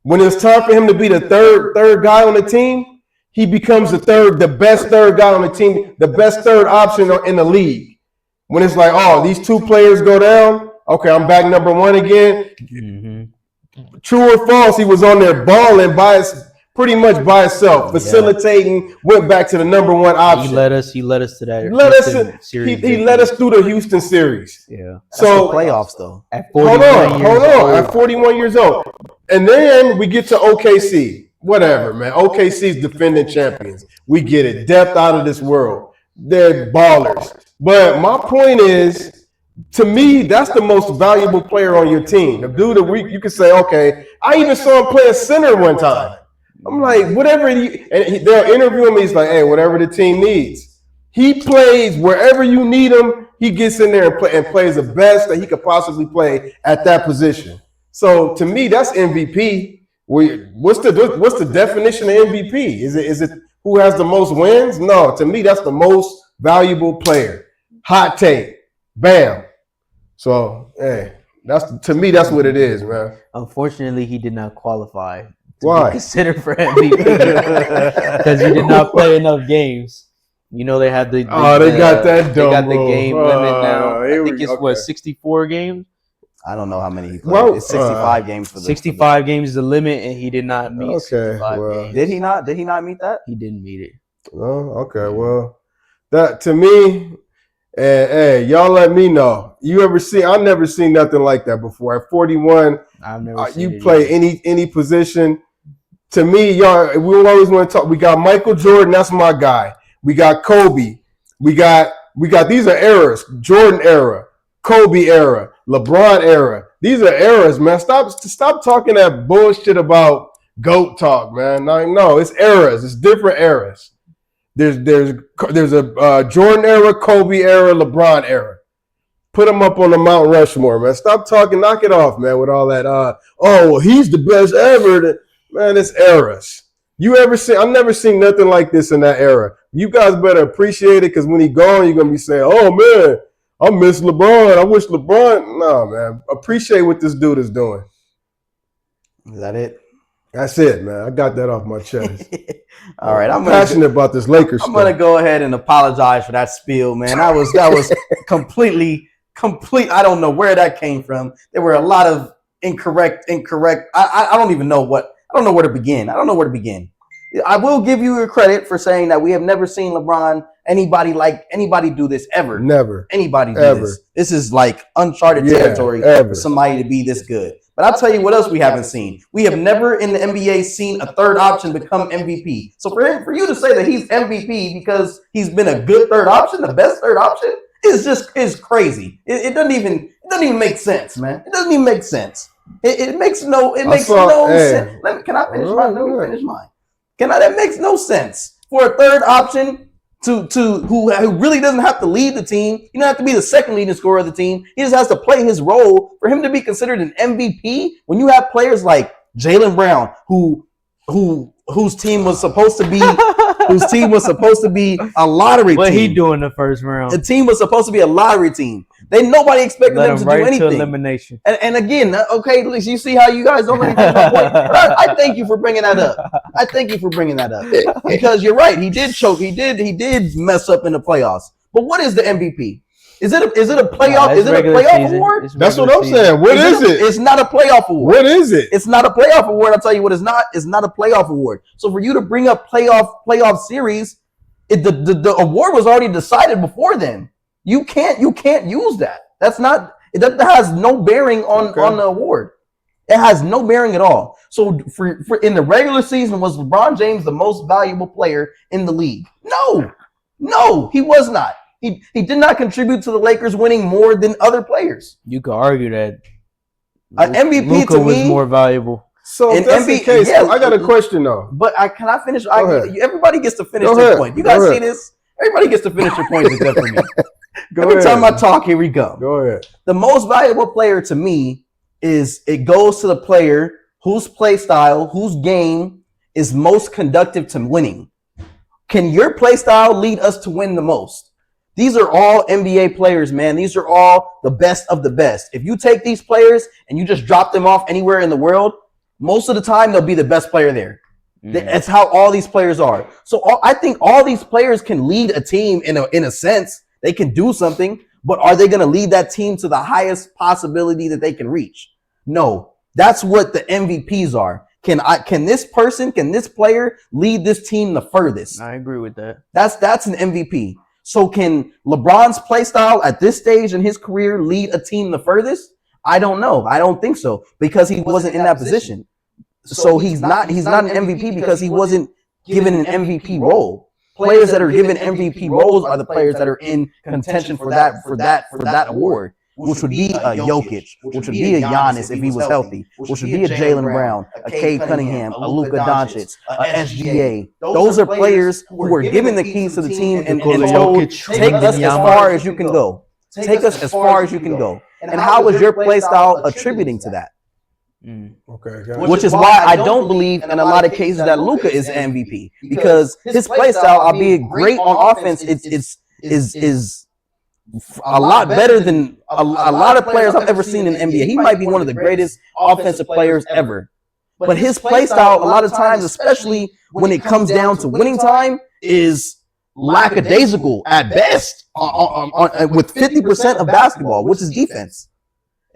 when it's time for him to be the third guy on the team, he becomes the best third guy on the team, the best third option in the league. When it's like, oh, these two players go down, okay, I'm back number one again. Mm-hmm. True or false, he was on there balling pretty much by himself, facilitating, went back to the number one option. He led us to that. He led us through the Houston series. Yeah. So the playoffs though. Hold on. At 41 years old. And then we get to OKC. Whatever, man. OKC's defending champions. We get it. Depth out of this world. They're ballers. But my point is, to me, that's the most valuable player on your team. The dude that you can say, okay, I even saw him play a center one time. I'm like, whatever. They'll interview him. He's like, hey, whatever the team needs. He plays wherever you need him. He gets in there and plays the best that he could possibly play at that position. So to me, that's MVP. What's the definition of MVP? Is it who has the most wins? No, to me, that's the most valuable player. Hot take, bam. So, hey, to me, that's what it is, man. Unfortunately, he did not qualify to Why? be considered for MVP because he did not play enough games. You know, they had the they got that. They got the game limit now. I think it's okay. 64 games. I don't know how many he played. Well, it's 65 games for the 65 games is the limit, and he did not meet 65 games. Did he not? Did he not meet that? He didn't meet it. Oh, okay. Well, that to me, hey, y'all let me know. You ever see? I've never seen nothing like that before. At 41, I've never seen you it play either. any position. To me, y'all, we always want to talk. We got Michael Jordan. That's my guy. We got Kobe. We got. These are eras. Jordan era, Kobe era, LeBron era. These are eras, man. Stop talking that bullshit about GOAT talk, man. No, it's eras. It's different eras. There's a Jordan era, Kobe era, LeBron era. Put them up on the Mount Rushmore, man. Stop talking. Knock it off, man. With all that. Well, he's the best ever. Man, it's eras. You ever seen? I've never seen nothing like this in that era. You guys better appreciate it because when he gone, you're gonna be saying, "Oh man, I miss LeBron. I wish LeBron." No, man. Appreciate what this dude is doing. Is that it? That's it, man. I got that off my chest. All right, I'm passionate about this Lakers. I'm gonna go ahead and apologize for that spiel, man. That was complete. I don't know where that came from. There were a lot of incorrect. I don't even know what. I don't know where to begin. I will give you your credit for saying that we have never seen LeBron anybody do this ever. Never. Anybody do Ever. this. This is like uncharted territory for somebody to be this good. But I'll tell you what else we haven't seen. We have never in the NBA seen a third option become MVP. So for you to say that he's MVP because he's been a good third option, the best third option, is crazy. It doesn't even make sense, man. It doesn't even make sense. It makes no sense. Can I finish mine? Let me finish mine. That makes no sense for a third option to who really doesn't have to lead the team. You don't have to be the second leading scorer of the team. He just has to play his role for him to be considered an MVP. When you have players like Jaylen Brown, whose team was supposed to be a lottery team. What he do in the first round? The team was supposed to be a lottery team. Nobody expected them to do anything. To elimination. And again, okay, you see how you guys don't really think my point. I thank you for bringing that up. Because you're right. He did choke. He did mess up in the playoffs. But what is the MVP? Is it a playoff? Is it a playoff award? That's what I'm saying. What is it? It's not a playoff award. What is it? It's not a playoff award. I'll tell you what it's not. It's not a playoff award. So for you to bring up playoff series, the award was already decided before then. You can't use that. That has no bearing on the award. It has no bearing at all. So for in the regular season, was LeBron James the most valuable player in the league? No, he was not. He did not contribute to the Lakers winning more than other players. You could argue that MVP Luka to was me more valuable. So if that's the case, yeah, I got a question though. But can I finish? Everybody gets to finish their point. You guys see this? Everybody gets to finish their points except for me. Every time I talk, here we go. Go ahead. The most valuable player to me is it goes to the player whose play style, whose game is most conducive to winning. Can your play style lead us to win the most? These are all NBA players, man. These are all the best of the best. If you take these players and you just drop them off anywhere in the world, most of the time they'll be the best player there. That's how all these players are. So I think all these players can lead a team in a sense. They can do something, but are they going to lead that team to the highest possibility that they can reach? No. That's what the MVPs are. Can this player lead this team the furthest? I agree with that. That's an MVP. So can LeBron's play style at this stage in his career lead a team the furthest? I don't know. I don't think so because he wasn't in that position. So he's not an MVP because he wasn't given an MVP role. Players that are given MVP roles are the players that are in contention for that award. which would be a Jokic, which would be a Giannis if he was healthy, which would be a Jalen Brown, a Cade Cunningham, a Luka Doncic, a SGA. Those are players who are given the keys to the team and told, take us as far as you can go. Take us as far as you can go. And how is your play style attributing to that? Okay. Which is why I don't believe in a lot of cases that Luka is MVP, because his play style, albeit great on offense, is a lot better than a lot of players I've ever seen in the NBA. He might be one of the greatest offensive players ever. But his play style, a lot of times, especially when it comes down to winning time, is lackadaisical at best with 50% of basketball, which is defense.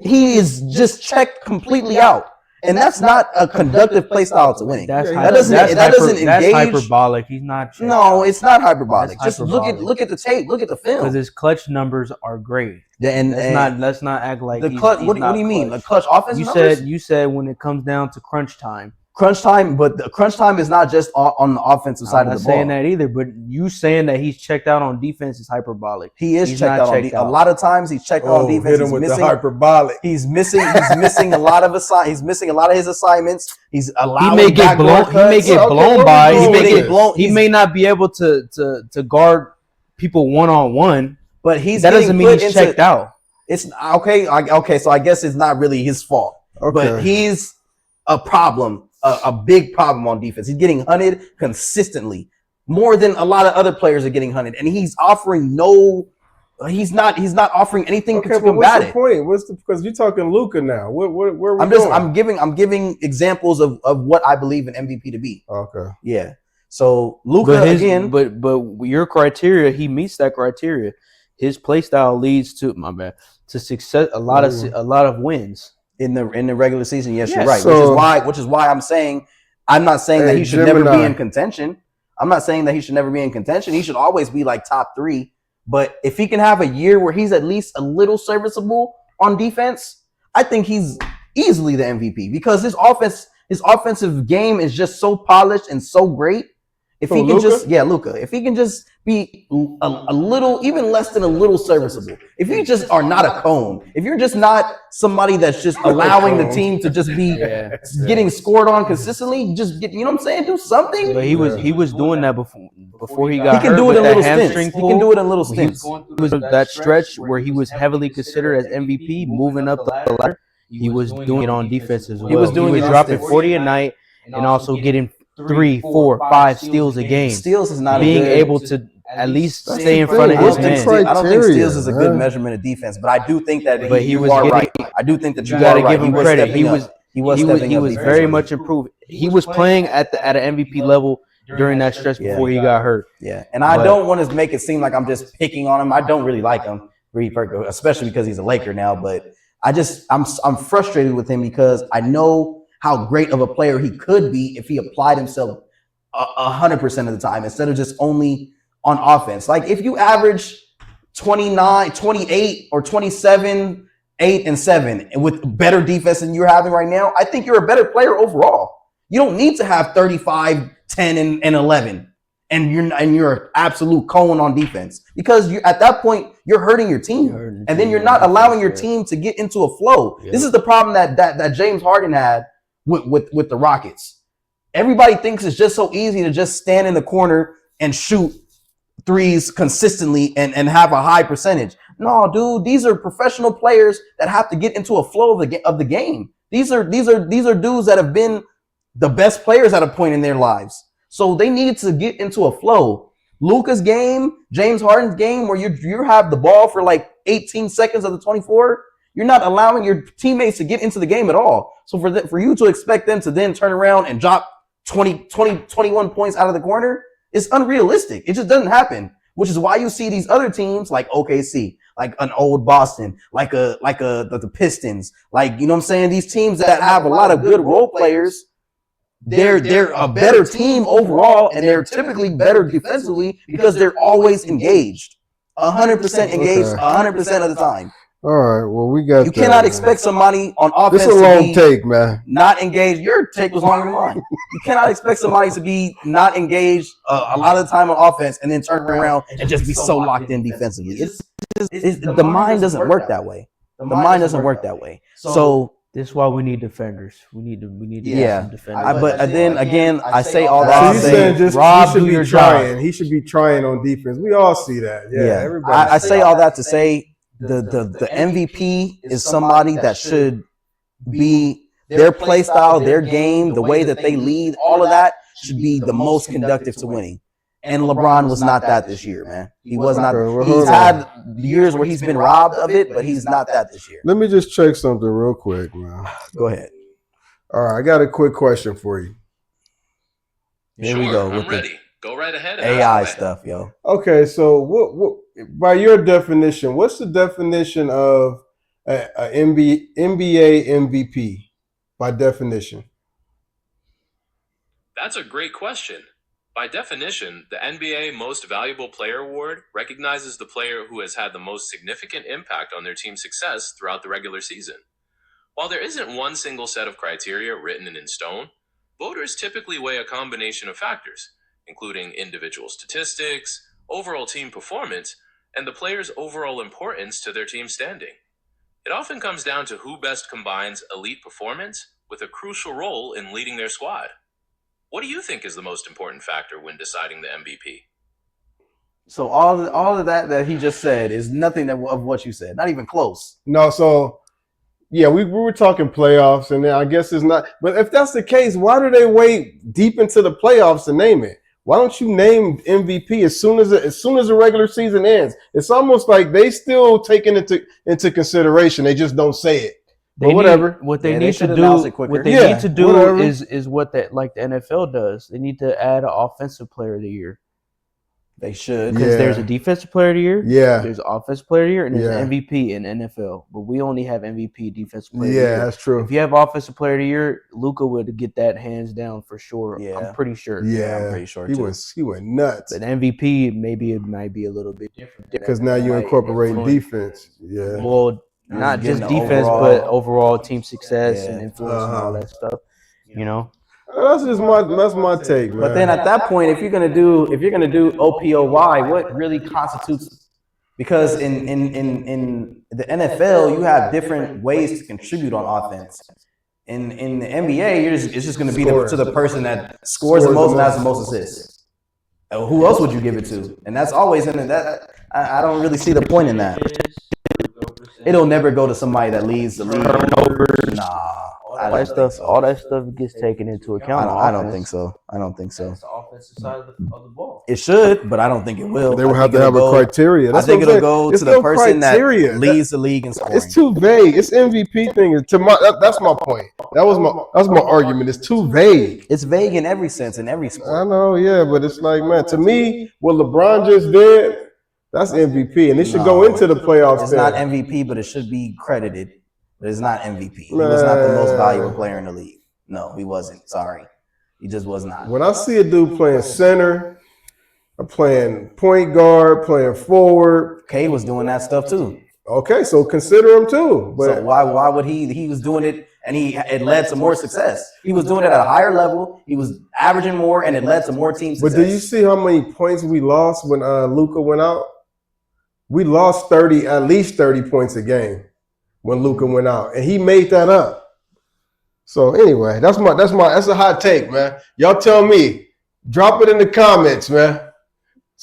He is just checked completely out. And that's not a conductive play style to winning. That doesn't engage. That's hyperbolic. He's not. No, it's not hyperbolic. Just hyperbolic. look at the tape. Look at the film. Because his clutch numbers are great. And Let's not act like the clutch. What do you mean? The clutch offense? You said when it comes down to crunch time. Crunch time, but the crunch time is not just on the offensive side of the ball. I'm not saying that either, but you saying that he's checked out on defense is hyperbolic. He is checked out on defense. A lot of times he's checked out on defense. Hit him with the hyperbolic. He's missing a lot of He's missing a lot of his assignments. He's allowing. He may get blown. He may not be able to guard people one-on-one, but that doesn't mean he's checked out. It's okay. Okay, so I guess it's not really his fault, but he's a problem. A big problem on defense. He's getting hunted consistently, more than a lot of other players are getting hunted, and he's offering no. He's not offering anything to combat it. What's the point? Because you're talking Luka now. Where are we going? I'm giving examples of what I believe an MVP to be. Okay. Yeah. So Luka again, but your criteria, he meets that criteria. His play style leads to success. A lot of wins. In the regular season, yes, you're right. So, which is why I'm saying I'm not saying that he should never be in contention. I'm not saying that he should never be in contention. He should always be like top 3. But if he can have a year where he's at least a little serviceable on defense, I think he's easily the MVP because his offensive game is just so polished and so great. If he can Luka. If he can just be a little, even less than a little serviceable. If you just are not a cone, if you're just not somebody that's just allowing the team to just be getting scored on consistently, just get, you know what I'm saying? Do something. But he was doing that before he got hurt. He can do it in little stints. He can do it in little stints. It was that stretch where he was heavily considered as MVP, moving up the ladder. He was doing it on defense as well. He was dropping 40 a night and also getting 3, 4, 5 steals a game. Steals is not being able to at least stay in front of his man. I don't think steals is a good measurement of defense, but I do think that he was right. I do think that you got to give him credit. He was very much improved. He was playing at an MVP level during that stretch before he got hurt. Yeah, and I don't want to make it seem like I'm just picking on him. I don't really like him, especially because he's a Laker now. But I'm frustrated with him because I know how great of a player he could be if he applied himself 100% of the time instead of just only on offense. Like if you average 29, 28 or 27, 8 and 7 and with better defense than you're having right now, I think you're a better player overall. You don't need to have 35, 10 and 11 and you're an absolute cone on defense because you at that point you're hurting your team and then you're not allowing your team to get into a flow. Yeah. This is the problem that James Harden had with the Rockets. Everybody thinks it's just so easy to just stand in the corner and shoot threes consistently and have a high percentage. No, dude, these are professional players that have to get into a flow of the game. These are dudes that have been the best players at a point in their lives. So they need to get into a flow. Luka's game, James Harden's game, where you have the ball for like 18 seconds of the 24, you're not allowing your teammates to get into the game at all. So for you to expect them to then turn around and drop 21 points out of the corner is unrealistic. It just doesn't happen, which is why you see these other teams like OKC, like an old Boston, like the Pistons, like, you know what I'm saying? These teams that have a lot of good role players, they're a better team overall, and they're typically better defensively because they're always engaged, 100% engaged, 100% of the time. All right, well, we got. You cannot expect somebody on offense. This is a long take, man. Not engaged. Your take was longer than mine. You cannot expect somebody to be not engaged a lot of the time on offense and then turn around and just be so locked in defensively. The mind doesn't work that way. The mind doesn't work that way. So This is why we need defenders. We need to Yeah. get some defenders. but then again, I say all So that. you to say- saying just Rob, he should do be your trying. job. He should be trying on defense. We all see that. Yeah, Yeah, everybody. I say all that to say the MVP is somebody that should be their play style, their game, the way that they lead, all of that should be the most conductive to winning. And LeBron was not that this year, man. He was not. Okay, well, He's hold had years where he's been robbed of it, but he's not that this year. Let me just check something real quick, man. Go ahead. All right, I got a quick question for you. Here we go I'm with the ready. Go right ahead. and AI ask away. stuff, yo. Okay, so what by your definition, what's the definition of a NBA MVP by definition? That's a great question. By definition, the NBA Most Valuable Player Award recognizes the player who has had the most significant impact on their team's success throughout the regular season. While there isn't one single set of criteria written in stone, voters typically weigh a combination of factors, including individual statistics, overall team performance, and the player's overall importance to their team's standing. It often comes down to who best combines elite performance with a crucial role in leading their squad. What do you think is the most important factor when deciding the MVP? So all of that he just said is nothing of what you said. Not even close. No, so yeah, we were talking playoffs, and then I guess it's not. But if that's the case, why do they wait deep into the playoffs to name it? Why don't you name MVP as soon as the regular season ends? It's almost like they still taking it into consideration. They just don't say it. They But whatever. What they Yeah, they need to should do, announce it quicker. what they Yeah, need to do whatever. is what that like the NFL does. They need to add an offensive player of the year They should. Yeah. because there's a defensive player of the year, Yeah, there's offensive player of the year, and there's Yeah. an MVP in NFL. But we only have MVP defensive player of the yeah, year. that's true. If you have offensive player of the year, Luka would get that hands down for sure. Yeah. I'm pretty sure. Yeah, I'm pretty sure he too. went nuts But MVP, maybe it might be a little bit different because now you Might incorporate influence- defense. Yeah, Well, You're not getting just the defense, overall- but overall team success Yeah. and influence and all Uh-huh. that stuff. You know. that's my take, man. But then at that point, if you're gonna do OPOY, what really constitutes? Because in the NFL, you have different ways to contribute on offense. In the NBA, it's just gonna be to the person that scores the most and has the most assists. Who else would you give it to? And that's always in that. I don't really see the point in that. It'll never go to somebody that leads the league. Nah, I All don't that think stuff, so. all that stuff gets taken into account. I don't think so. I don't think so. That's the offensive side of the ball. It should, but I don't think it will. They will I have think to have it'll a go- criteria. I That's think what I'm it'll saying. go It's to the no person criteria. that leads the league in scoring. It's too vague. It's MVP thing. That's my point. That's my argument. It's too vague. It's vague in every sense, in every I sport. know, yeah, but it's like, man, to me, what LeBron just did, that's MVP, and it should go into the playoffs. It's then. not MVP, but it should be credited. But it's not MVP. He was not the most valuable player in the league. No, he wasn't. Sorry. He just was not. When I see a dude playing center, playing point guard, playing forward, Cade was doing that stuff too. okay, so consider him too. But So why would he was doing it and it led to more success. He was doing it at a higher level. He was averaging more and it led to more team But success. do you see how many points we lost when Luka went out? We lost at least 30 points a game when Luka went out, and he made that up. So anyway, that's a hot take, man. Y'all tell me. Drop it in the comments, man.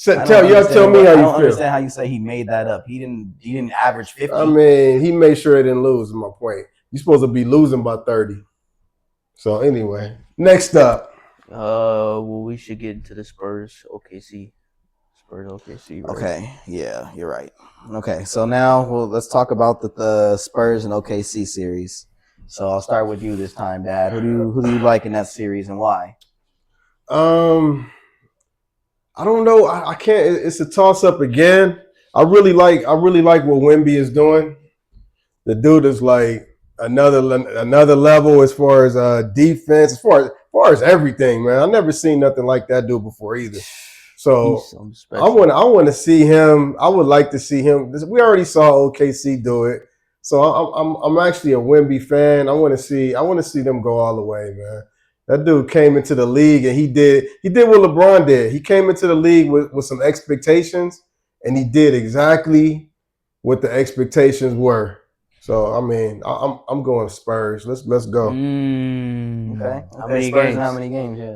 I don't Tell me understand- how I don't you feel. understand how you say he made that up. He didn't average 50. I mean, he made sure he didn't lose. Is my point. You're supposed to be losing by 30. So anyway, next up. Well, we should get into the Spurs OKC. Spurs OKC. Right? Okay, yeah, you're right. Okay, so now let's talk about the Spurs and OKC series. So I'll start with you this time, Dad. Who do you like in that series and why? I don't know. I can't. It's a toss up again. I really like what Wemby is doing. The dude is like another level as far as defense, as far as everything, man. I never seen nothing like that dude before either. So He's something I special. want to see him. I would like to see him. We already saw OKC do it, so I'm actually a Wemby fan. I want to see them go all the way, man. That dude came into the league and he did what LeBron did. He came into the league with some expectations, and he did exactly what the expectations were. So I mean, I'm going Spurs. Let's go. Okay. How Okay. many Spurs games? and how many games? Yeah.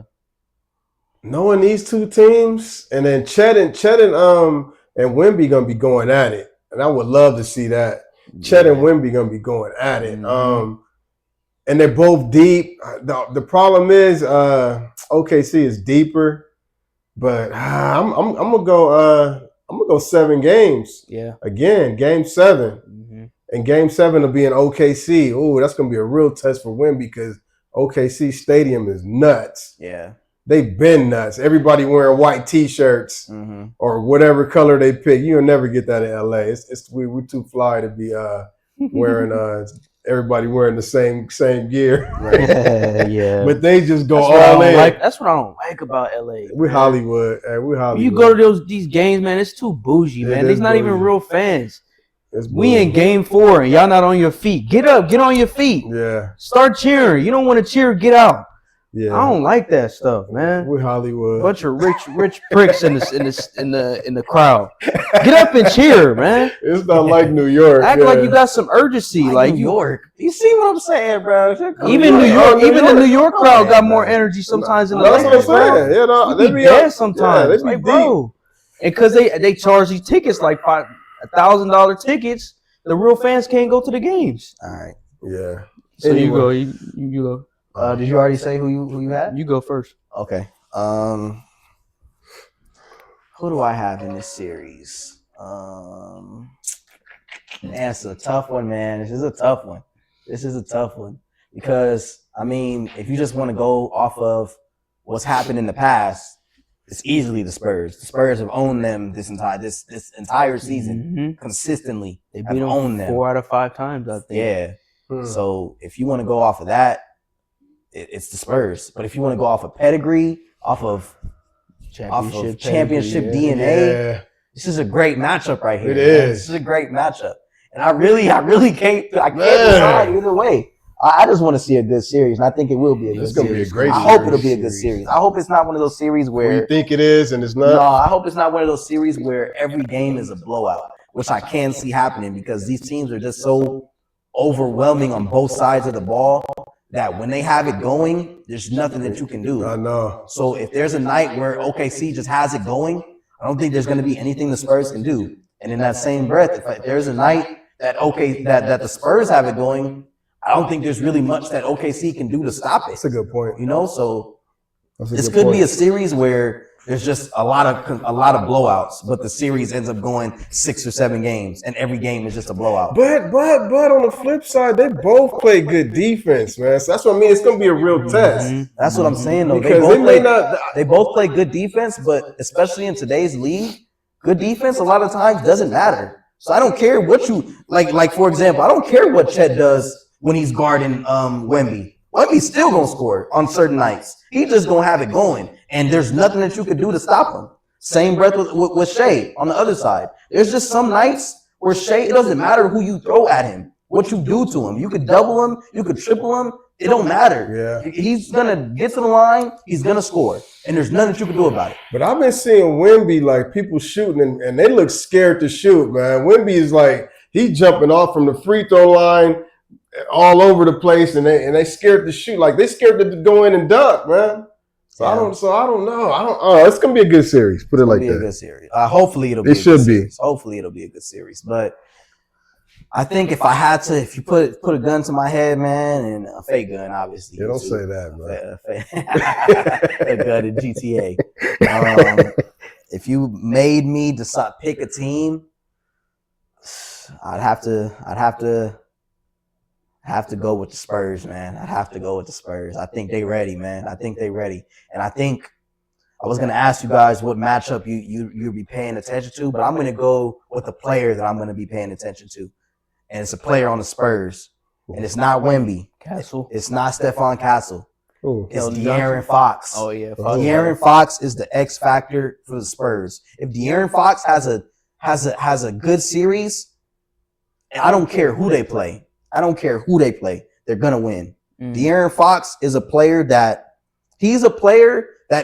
Knowing these two teams, and then Chet and Wemby gonna be going at it, and I would love to see that. Chet and Wemby gonna be going at it. Mhm. And they're both deep. The problem is OKC is deeper, but I'm gonna go 7 games Yeah. again. Game 7, Mhm. and Game 7 will be in OKC. Oh, that's gonna be a real test for Wemby because OKC Stadium is nuts. Yeah. They've been nuts. Everybody wearing white T-shirts Mm-hmm. or whatever color they pick. You'll never get that in LA. We're too fly to be wearing everybody wearing the same gear. Yeah. But they just go That's what I all don't in. like. That's what I don't like about LA. We're man. Hollywood. We're Hollywood. You go to these games, man. It's too bougie, It man. is These not even bougie. real fans. It's We in bougie. game 4 and y'all not on your feet. Get up, get on your feet. Yeah, Start cheering. You don't want to cheer, get out. yeah. I don't like that stuff, man. We're Hollywood. Bunch of rich pricks in the crowd. Get up and cheer, man. It's not like New York. Act like you got some urgency. Like New you, York. You see what I'm saying, bro? even New York, New even the York. New York crowd Yeah, got more bro. energy sometimes than the That's what I'm Lakers, bro. saying. Yeah, no, They be dead sometimes. Yeah, they be Like, bro. And because they charge these tickets like $1,000 tickets, the real fans can't go to the games. All right. deep. Yeah. So you go, Anyway. you go, Did you already say who you had? you go first. Okay. Who do I have in this series? Man, it's a tough one, man. This is a tough one. Because I mean, if you just want to go off of what's happened in the past, it's easily the Spurs. The Spurs have owned them this entire season Mhm. consistently. They Have beat them owned them. 4 out of 5 times, I think. Yeah. Hmm. So if you want to go off of that, it's the Spurs. But if you want to go off of pedigree, off of championship pedigree, yeah. DNA, Yeah. this is a great matchup right here. It man. is. This is a great matchup, and I really can't Man. decide either way. I just want to see a good series, and I think it will be a good It's gonna be a series. great I hope series. it'll be a good series. I hope it's not one of those series Where you where think it is and it's no, not. I hope it's not one of those series where every game is a blowout, which I can see happening because these teams are just so overwhelming on both sides of the ball that when they have it going, there's nothing that you can do. I know. So if there's a night where OKC just has it going, I don't think there's going to be anything the Spurs can do. And in that same breath, if there's a night that that the Spurs have it going, I don't think there's really much that OKC can do to stop it. That's a good point. You know, so That's a this good could point. be a series where there's just a lot of blowouts, but the series ends up going 6 or 7 games, and every game is just a blowout. But on the flip side, they both play good defense, man. So that's what I mean. It's gonna be a real test That's what I'm saying, though. because they may not. They both play good defense, but especially in today's league, good defense a lot of times doesn't matter. So I don't care what you like. For example, I don't care what Chet does when he's guarding Wemby. Wemby's still gonna score on certain nights. He's just gonna have it going, and there's nothing that you could do to stop him. Same breath with Shea on the other side. There's just some nights where Shea, it doesn't matter who you throw at him, what you do to him. You could double him, you could triple him. It don't matter. Yeah. He's gonna get to the line. He's gonna score, and there's nothing that you can do about it. But I've been seeing Wemby like people shooting and they look scared to shoot, man. Wemby is like he jumping off from the free throw line all over the place, and they scared to shoot. Like they scared to go in and dunk, man. So Yeah. I don't know. It's gonna be a good series. Put it like It'll be a that. good series. Hopefully it'll be. It a should good be. series. Hopefully it'll be a good series. But I think if you put a gun to my head, man, and a fake gun, obviously. Yeah, don't say that, man. A gun in GTA. If you made me decide pick a team, I'd have to go with the Spurs, man. I'd have to go with the Spurs. I think they ready, man. I think they ready, and I think. I was going to ask you guys what matchup you'd be paying attention to, but I'm going to go with the player that I'm going to be paying attention to. And it's a player on the Spurs. And it's not Wemby. Castle. It's not Stephon Castle. Ooh. It's De'Aaron Fox. Oh yeah. De'Aaron Fox is the X factor for the Spurs. If De'Aaron Fox has a good series, I don't care who they play. They're going to win. De'Aaron Fox is a player that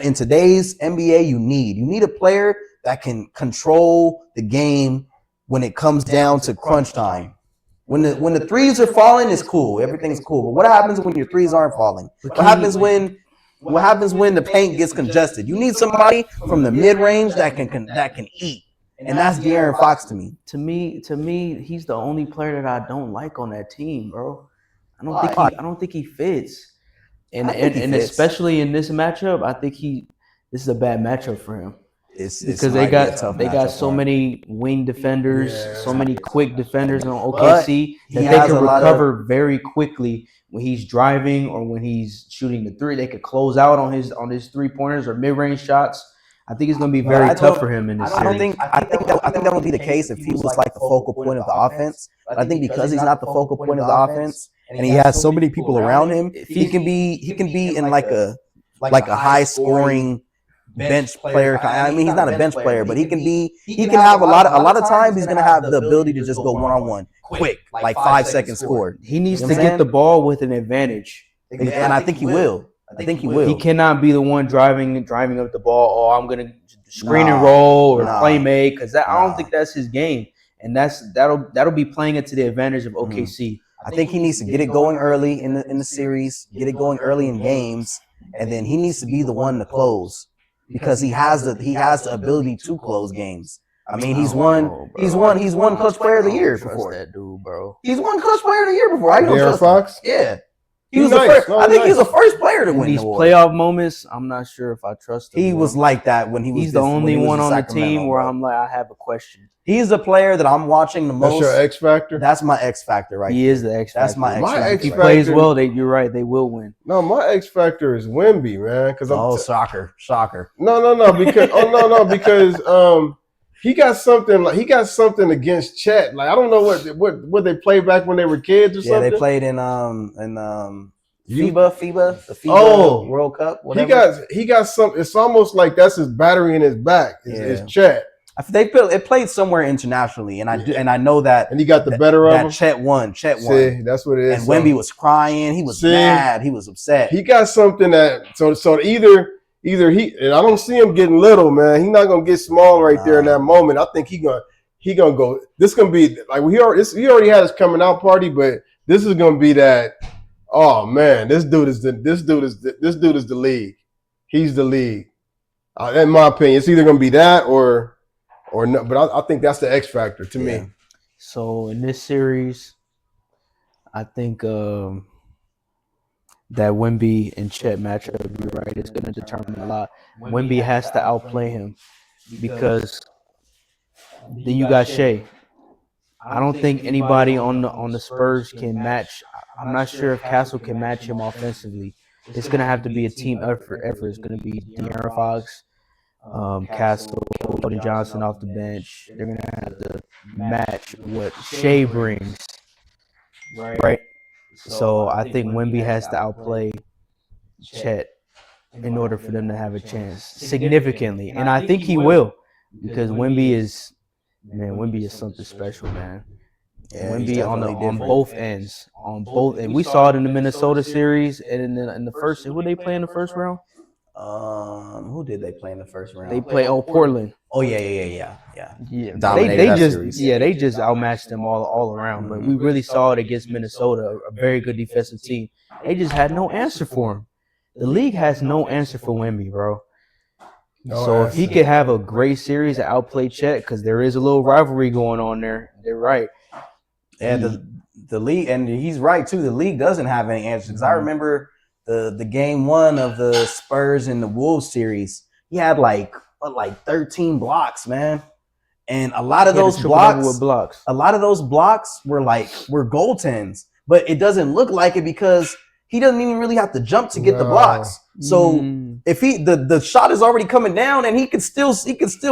in today's NBA you need. You need a player that can control the game when it comes down to crunch time. When the threes are falling, it's cool. Everything's cool. But what happens when your threes aren't falling? What happens when the paint gets congested? You need somebody from the mid range that can eat, and that's De'Aaron Fox to me. To me, he's the only player that I don't like on that team, bro. I don't think he fits. And fits. Especially in this matchup, I think this is a bad matchup for him. Because they got so many wing defenders, so many quick defenders on But OKC that he they has can a lot recover very quickly when he's driving or when he's shooting the three. They could close out on his 3-pointers or mid-range shots. I think it's going to be very tough for him in this series. I think that would be the case if he was like the focal point of the offense. But I think because he's not the focal point of the offense, and he has so many people around him, he can be in like a high scoring bench player. I mean, he's not a bench player, but he can have a lot of times he's gonna have the ability to just go 1-on-1 quick, like 5 seconds score. He needs to get the ball with an advantage. And I think he will. He cannot be the one driving up the ball. Oh, I'm gonna screen and roll or play make, because I don't think that's his game, and that'll be playing it to the advantage of OKC. I think he needs to get it going early in the series, get it going early in games, and then he needs to be the one to close because he has the ability to close games. I mean, he's won clutch player of the year before. That dude, bro. He's won clutch player of the year before. De'Aaron Fox? Yeah. He was the first. I think he was the first player to win these the award. playoff moments. I'm not sure if I trust him. He was like that when he was. He's the only one on the team where I'm like, I have a question. He's the player that I'm watching the most. That's your X factor. That's my X factor, right? He is the X factor. That's my X factor. My If X he factor. plays well, you're right. They will win. No, my X factor is Wemby, man. Because shocker. No, because he got something against Chet. Like I don't know what they played back when they were kids or something. Yeah, they played in FIBA, the FIBA World Cup. Whatever. He got something. It's almost like that's his battery in his back. It's Chet. It played somewhere internationally, and I know that. And he got the better of him. Chet won. See, that's what it is. And Wemby was crying. He was mad. He was upset. He got something that so either he, and I don't see him getting little, man. He's not gonna get small right there in that moment. I think he gonna go. This is gonna be like he already had his coming out party, but this is gonna be that. Oh man, this dude is the league. He's the league. In my opinion, it's either gonna be that or no. But I think that's the X factor to me. So in this series, I think that Wemby and Chet matchup, you're right, it's going to determine a lot. Wemby has to outplay him because then you got Shea. I don't think anybody on the Spurs can match. I'm not sure if Castle can match him offensively. It's going to have to be a team effort. It's going to be De'Aaron Fox, Castle, Cody Johnson off the bench. They're going to have to match what Shea brings. Right? So I think Wemby has to outplay Chet in order for them to have a chance significantly. And I think he will, because Wemby is something special, man. Yeah, Wemby on both ends. And we saw it in the Minnesota series and in the first. Who did they play in the first round? Who did they play in the first round? They play Portland. Oh yeah. They just outmatched them all around. But we really saw it against Minnesota, a very good defensive team. They just had no answer for him. The league has no answer for Wemby, bro. So if he could have a great series and outplay Chet, because there is a little rivalry going on there. They're right. Yeah, the league, and he's right too. The league doesn't have any answers. Because I remember the game one of the Spurs and the Wolves series. He had like 13 blocks, man. And a lot of those blocks were goaltends, but it doesn't look like it because he doesn't even really have to jump to get the blocks. So if the shot is already coming down and he can still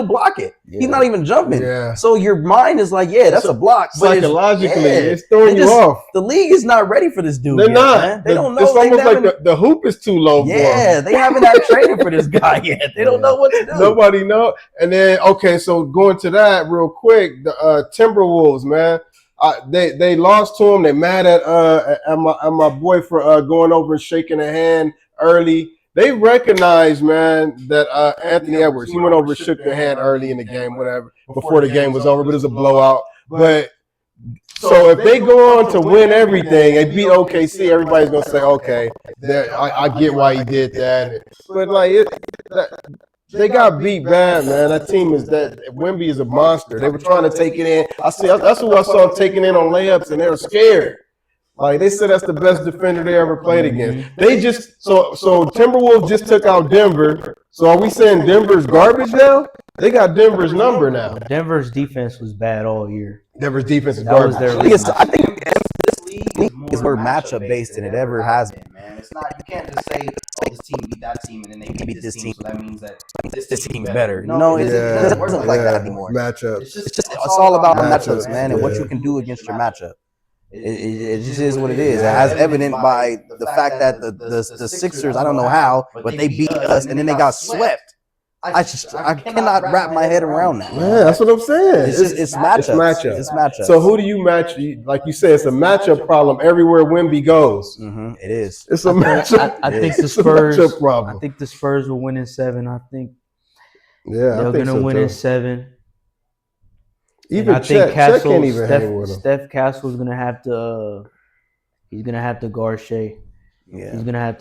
block it. Yeah. He's not even jumping. Yeah. So your mind is like, that's a block. Psychologically, it's throwing you off. The league is not ready for this dude. They're yet, not. Man. They don't know. It's almost like the hoop is too low. Yeah, they haven't had training for this guy yet. They don't know what to do. Nobody know. And then so going to that real quick, the Timberwolves, man. They lost to him. They mad at my boy for going over and shaking a hand early. They recognize, man, that Anthony Edwards, he went over and shook their hand early in the game, whatever, before the game was over, but it was a blowout. But So if they go on to win everything and beat OKC, everybody's gonna say, okay, I get why he did that. But like they got beat bad, man. That team is that Wemby is a monster. They were trying to take it in. That's who I saw taking in on layups, and they were scared. Like they said, that's the best defender they ever played against. They just so Timberwolves just took out Denver. So are we saying Denver's garbage now? They got Denver's number now. Denver's defense was bad all year. Denver's defense is That was garbage. their I think this league is more matchup based than it ever has been, man. It's not. You can't just say, "Oh, this team beat that team," and then they beat this team, so that means that this team's better. No, it doesn't work like that anymore. Matchup. It's all about Matchups, matchups, man, and what yeah. you can do against your matchup. It just is what it is. It has evident by the fact that the Sixers, I don't know how, but they beat us and then they got swept. I cannot wrap my head around that. Yeah, that's what I'm saying. It's matchups. matchup. It's matchups. So who do you match? Like you said, it's a matchup problem everywhere Wemby goes. It is. It's a matchup. I think the It's a Spurs. matchup problem. I think the Spurs will win in 7. I think Yeah, they're gonna win in 7. Even I think Chet can't even hang with him. Steph Castle's gonna have to. He's gonna have to guard Shea. Yeah. He's gonna have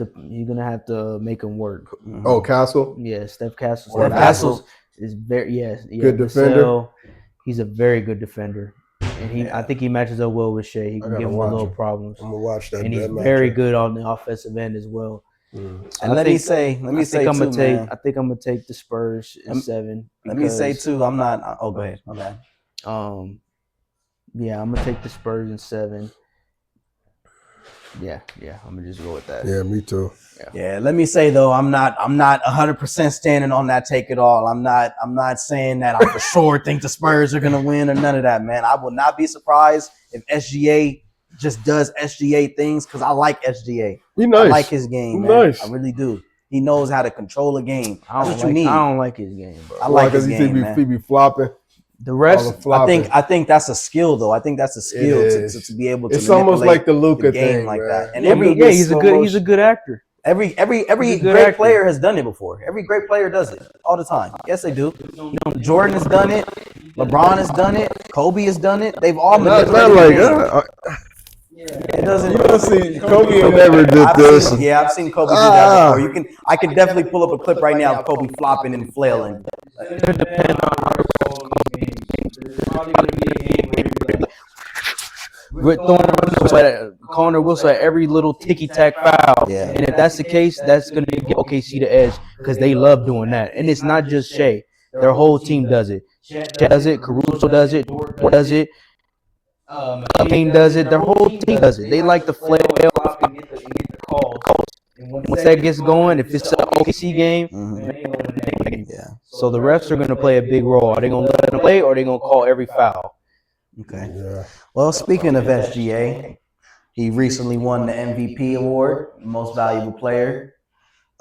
to make him work. Oh, Castle. Yeah, Steph Castle. Or Steph Castle is very Good defender. Vassell, he's a very good defender, and I think he matches up well with Shea. He can gotta give him a watch little him. problems, I'm gonna watch that. and he's that very matchup. good on the offensive end as well. Mm. And let me say too, man. I think I'm gonna take the Spurs in 7. Let me say because, too, I'm not. Oh, go ahead. My bad. Yeah, I'm gonna take the Spurs in 7. Yeah, I'm gonna just go with that. Yeah, me too. Yeah, let me say though, I'm not 100% standing on that take it all. I'm not saying that I for sure think the Spurs are gonna win or none of that, man. I will not be surprised if SGA just does SGA things because I like SGA. He nice. I like his game, He man. nice. I really do. He knows how to control a game. I That's don't what you need. I don't like his game, bro. I like his he game, be, man. he be flopping. The rest, I think that's a skill though. I think that's a skill It to is. be able to. It's almost like the Luka the game thing, like man. that. And he's a good actor. Every He's a great good actor. player has done it before. Every great player does it all the time. Yes, they do. You know, Jordan has done it. LeBron has done it. Kobe has done it. They've all Not manipulated like the game. It doesn't. you don't see Kobe ain't never did this. I've seen Kobe do that before. I can definitely pull up a clip right now of Kobe flopping and flailing. It's gonna depend on how the ball games. There's probably gonna be a game where you're like, With Connor Wilson at every little ticky tack foul. Yeah. And if that's the case, that's going to give OKC the edge because they love doing that. And it's not just Shea. Their whole team does it. Chet does it. Caruso does it. Dort does it. Kane does it. Their whole team does it. They like to flail. and get the calls. And Once that gets going, if it's an OKC game, Yeah. so the refs are going to play a big role. Are they going to let them play or are they going to call every foul? Okay. Yeah. Well, speaking of SGA, he recently won the MVP award, Most Valuable Player.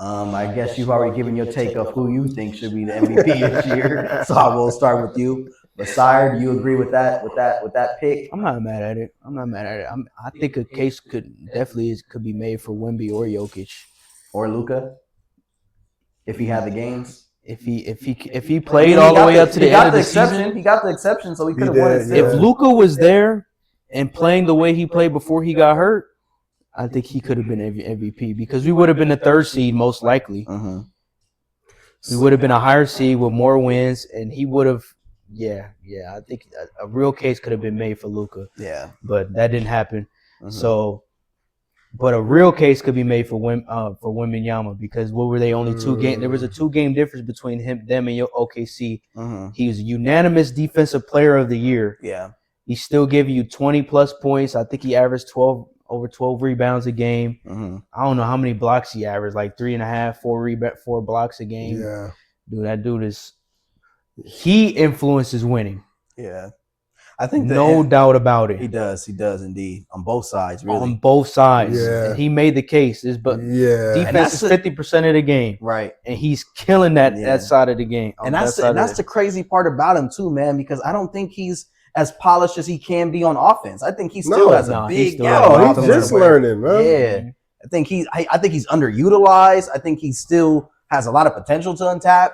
I guess you've already given your take of who you think should be the MVP this year. So I will start with you. But Sire, do you agree with that pick? I'm not mad at it. I think a case could be made for Wemby or Jokic. Or Luka? If he had the games? If he played all the way up to the end of the season. He got the exception, so he could have did, won it. yeah. still. If Luka was there and playing the way he played before he got hurt, I think he could have been MVP because we would have been the 3rd seed most likely. Mhm. We would have been a higher seed with more wins, and he would have. Yeah. I think a real case could have been made for Luka, Yeah. but that didn't happen. Mhm. So, but a real case could be made for Wembanyama because what were they only 2 games? There was a 2-game difference between them and OKC. Mhm. He was a unanimous defensive player of the year. Yeah. He's still giving you 20 plus points. I think he averaged over 12 rebounds a game. Mhm. I don't know how many blocks he averaged, like 3.5, 4 blocks a game. Yeah. Dude, that dude he influences winning. Yeah. I think No doubt about he it. does indeed. On both sides, really. On both sides. Yeah. And he made the case. But Yeah. defense is that's 50% of the game. Right. And he's killing that Yeah. that side of the game. And that's the crazy part about him too, man, because I don't think he's as polished as he can be on offense. I think he still has a No, he big still gap. has on Oh, he's offense just where- learning, man. Yeah. I think he's underutilized. I think he still has a lot of potential to untap.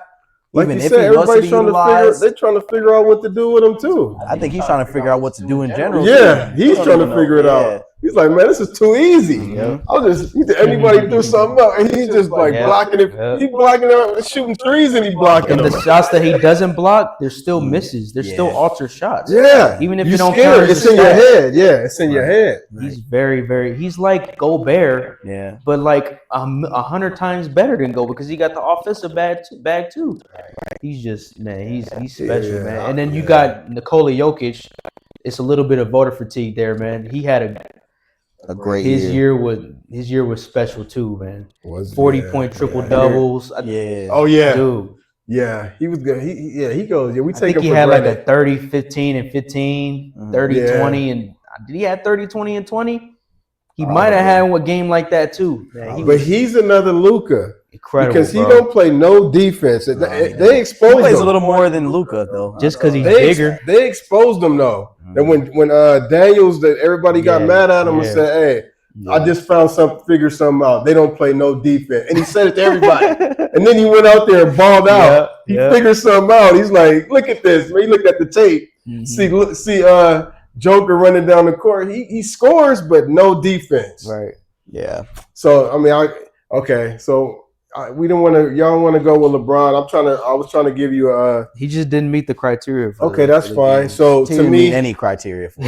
Like Even you if said, he was to everybody's be trying to utilized, they're trying to figure out what to do with him too. I think he's trying to figure out what to do in general. Yeah, too. he's I don't trying to even know. figure it Yeah. out. He's like, man, this is too easy. Yep. I'll just anybody do something up, and he's just like Yep. blocking it. Yep. He blocking it, shooting threes, and he blocking And the them. shots that he doesn't block, there's still misses. There's still Yeah. alter shots. Yeah, Even if you you don't scared, count it's his in your stats. head. Yeah, it's in your head. He's very, very. He's like Gobert, Yeah. but like 100 times better than Go because he got the offensive bag too. He's just man, he's special, Yeah, man. And then you yeah. got Nikola Jokic. It's a little bit of voter fatigue there, man. He had A great his year was special too, man. 40-point triple doubles. Yeah. Oh yeah, Dude, yeah. He was good. He goes. Yeah, we I take think him he for had like granted. a 30, 15, and 15, Mhm. 30, Yeah. 20, and did he have 30, 20, and 20? He might have had a game like that too. Man, he But was he's another Luka incredible because he bro. don't play no defense. he They He exposed plays him. a little more than Luca though. Just 'cause he's They bigger. They exposed him though. And when Daniels, that everybody got Yeah, mad at him and yeah. said, "Hey, I just figured something out. They don't play no defense." And he said it to everybody. And then he went out there and balled out. He figured something out. He's like, "Look at this." He looked at the tape. Mhm. See, Joker running down the court. He scores, but no defense. Right. Yeah. So I mean, we don't want to. Y'all want to go with LeBron? I was trying to give you a. He just didn't meet the criteria. For Okay, that's for the fine. game. So He to didn't meet me, any criteria for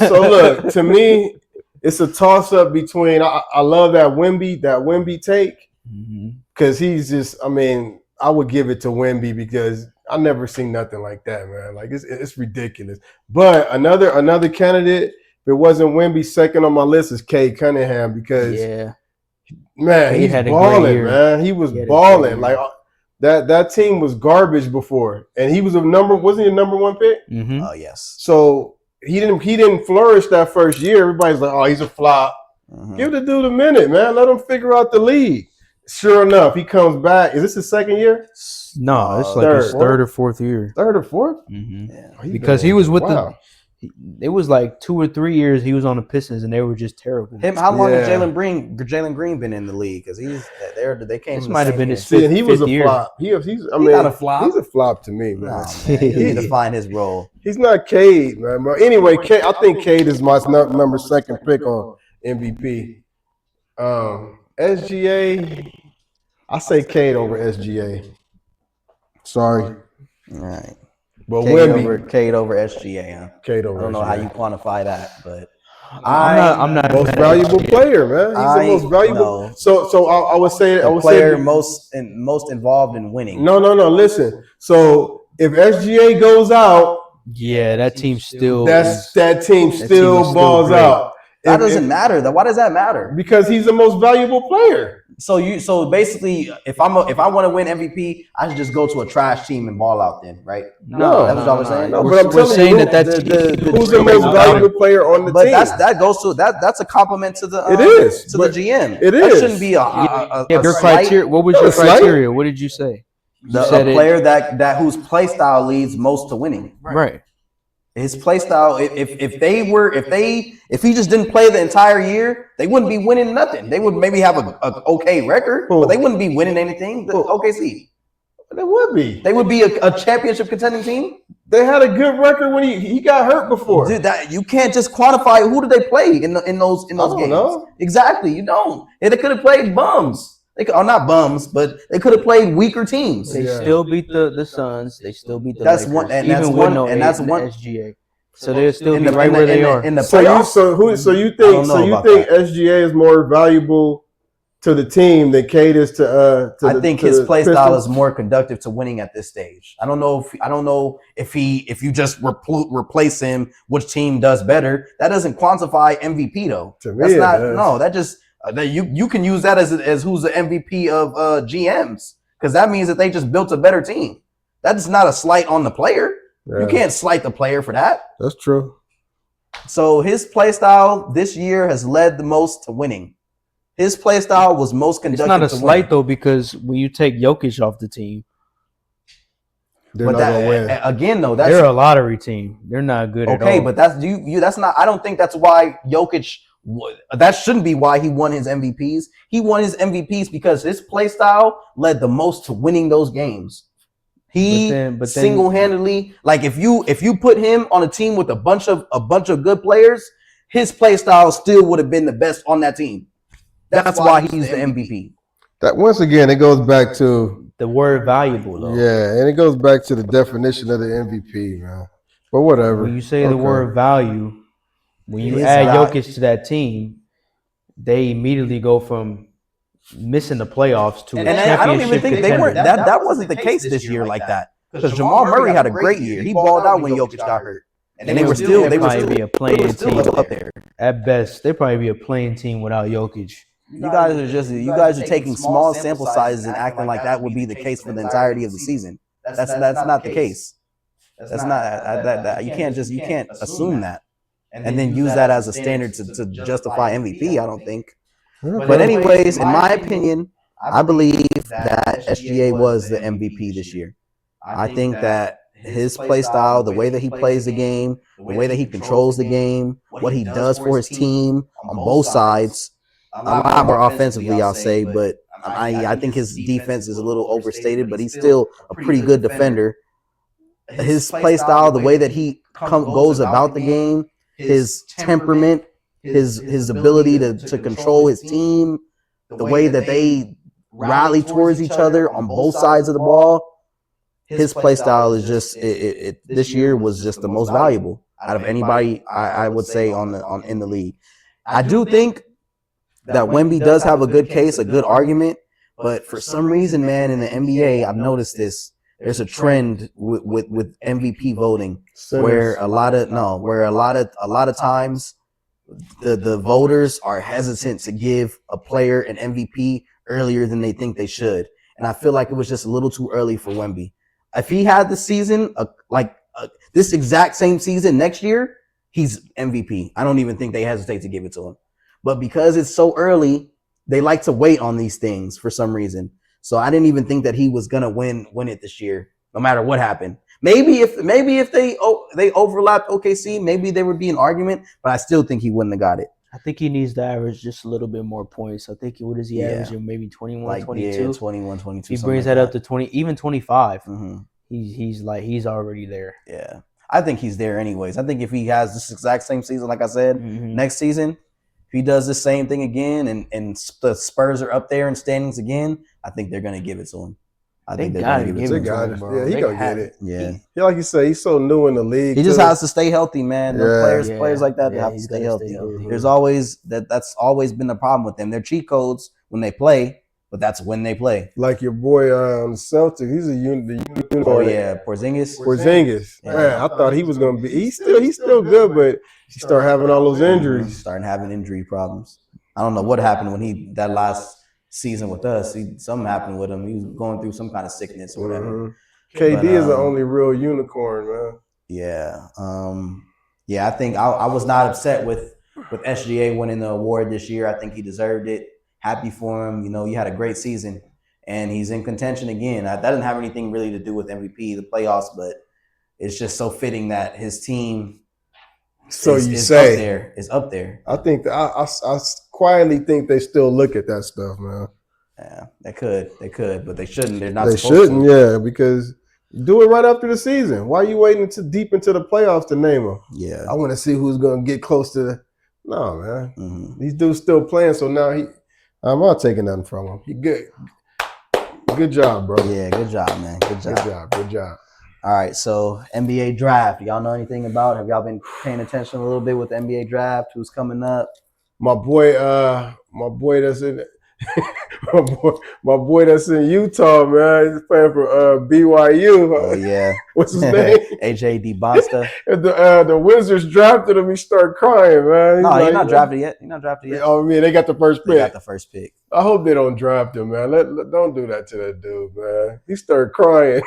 so look, to me, it's a toss up between. I love that Wemby take Mhm. because he's just. I mean, I would give it to Wemby because I never seen nothing like that, man. Like it's ridiculous. But another candidate, if it wasn't Wemby, second on my list is Cade Cunningham because Yeah. man, Cade he's had a great balling, year. man. He was He had a great balling. year. Like that team was garbage before, and he was wasn't he a number one pick? Mhm. Oh yes. So he didn't flourish that first year. Everybody's like, oh, he's a flop. Mhm. Give the dude a minute, man. Let him figure out the league. Sure enough, he comes back. Is this his second year? No, it's like his Third. third or fourth year. Third or fourth? Mhm. Yeah. Oh, Because he was with wow. it was like 2 or 3 years he was on the Pistons and they were just terrible. How long has Yeah. Jalen Green been in the league? Because they came. This in the might have same been year. his See, and he was a fifth year. flop. I mean, not a flop. He's a flop to me, man. Nah, man. He need to find his role. He's not Cade, man. But anyway, I think Cade is my number second pick on MVP. SGA, I say Cade over SGA. Sorry, All right. but Cade over SGA. Huh? Cade I over. don't know SGA. how you quantify that, but I'm not Most valuable player, man. He's the most valuable. No. So I would say the player most involved in winning. No. Listen. So if SGA goes out, Yeah, that team still that team is still still balls great. out. That doesn't matter. Why does that matter? Because he's the most valuable player. So basically, if I want to win MVP, I should just go to a trash team and ball out. Then, right? No, That's what I was saying. No, We're- but I'm we're telling saying you, that that's who's the most valuable player on the But team? that goes to that's a compliment to the It is, to the but GM. it That is. shouldn't be a Yeah, a your slight- criteria. What was No, your it's slight. criteria? What did you say? You a said it- player that whose play style leads most to winning. right. His play style, if he just didn't play the entire year, they wouldn't be winning nothing. They would maybe have a okay record, but they wouldn't be winning anything. The OKC, They would be. they would be a championship contending team. They had a good record when he got hurt before. Dude, that you can't just quantify who did they play in those don't games. know. Exactly, you don't. And they could have played bums. Not bums, but they could have played weaker teams. They Yeah. still beat the Suns. They still beat the That's Lakers, one- and even that's with one- no and that's A in one- the SGA. So they'll still In be the- right in the- where they in the- are. in the So playoffs. you I don't think know about SGA is more valuable to the team than Cade is to I think to his the play style Pistons? is more conductive to winning at this stage. I don't know if you just replace him, which team does better. That doesn't quantify MVP though. To me, That's it not does. no. That just that you can use that as who's the MVP of GMs because that means that they just built a better team. That's not a slight on the player. You Yeah, can't slight the player for that. That's true. So his play style this year has led the most to winning. His play style was most It's conducive not a to slight winning. though because when you take Jokic off the team, They're But not gonna win. again though, they're a lottery team. They're not good at all. okay, but that's you. That's not. I don't think that's why Jokic. That shouldn't be why he won his MVPs. He won his MVPs because his play style led the most to winning those games. He but then single-handedly, like if you put him on a team with a bunch of good players, his play style still would have been the best on that team. That's why he's the MVP. That once again, it goes back to the word valuable though. yeah, and it goes back to the definition of the MVP, man. But whatever. When you say the word value, when you His add value. Jokic to that team, they immediately go from missing the playoffs to And a I don't even championship think they contender. weren't. That wasn't the case this year like that. Because Jamal Murray had a great year. He balled out when Jokic got hurt, and they were still probably be a playing team up there. At best. They probably be a playing team without Jokic. You guys are taking small sample sizes and acting like that would be the case for the entirety of the season. That's not the case. That's not that you can't assume that and then use that as a standard to justify MVP. I don't think. But anyways, in my opinion, I believe that SGA was the MVP this year. I think that his play style, the way that he plays the game, the way that he controls the game, what he does for his team on both sides, a lot more offensively, I'll say, but I think his defense is a little overstated, but he's still a pretty good defender. His play style, the way that he goes about the game, his temperament, his ability to control his team, the way that they rally towards each other on both sides of the ball, his play style is just this year was just the most valuable out of anybody I would say in the league. I do think that Wemby does have a good case, a good argument, but for some reason, man, in the NBA, I've noticed this. There's a trend with MVP voting where a lot of times the voters are hesitant to give a player an MVP earlier than they think they should, and I feel like it was just a little too early for Wemby. If he had the season this exact same season next year, he's MVP. I don't even think they hesitate to give it to him. But because it's so early, they like to wait on these things for some reason. So I didn't even think that he was gonna win it this year, no matter what happened. Maybe if they overlapped OKC, maybe there would be an argument, but I still think he wouldn't have got it. I think he needs to average just a little bit more points. I think what is he averaging? Maybe 21, 22? 21, 22. He brings that up to 20, even 25. Mm-hmm. He's already there. Yeah. I think he's there anyways. I think if he has this exact same season, like I said, next season, if he does the same thing again and the Spurs are up there in standings again, I think they're going to give it to him. I think they're going to give it to him. Yeah, he going to get it. Yeah. Like you say, he's so new in the league. He just has to stay healthy, man. Players like that, they have to he's stay gotta healthy. stay healthy. There's always that's always been the problem with them. They're cheat codes when they play, but that's when they play. Like your boy on the Celtics, he's a unicorn. Oh yeah, Porzingis. Yeah. Man, I thought he was gonna be. He's still good, but he started having all those injuries. Starting having injury problems. I don't know what happened when that last season with us. Something happened with him. He was going through some kind of sickness or whatever. KD is the only real unicorn, man. Yeah. I think I was not upset with SGA winning the award this year. I think he deserved it. Happy for him. You know, he had a great season, and he's in contention again. That doesn't have anything really to do with MVP, the playoffs, but it's just so fitting that his team is up there. I think I quietly think they still look at that stuff, man. Yeah, they could, but they shouldn't. They're not. They shouldn't, yeah, because do it right after the season. Why are you waiting until deep into the playoffs to name them? Yeah, I want to see who's gonna get close to. No, man, Mm-hmm. these dudes still playing, so now I'm not taking nothing from him. He good. Good job, bro. Yeah, good job, man. Good job. All right, so NBA draft. Y'all know anything about it? Have y'all been paying attention a little bit with the NBA draft? Who's coming up? My boy that's in my boy that's in Utah, man. He's playing for BYU. Oh yeah. What's his name? AJ DeBonsta. The Wizards drafted him. He started crying, man. No, he's not drafted yet. He's not drafted yet. Oh man, they got the first pick. They got the first pick. I hope they don't draft him, man. Don't do that to that dude, man. He started crying.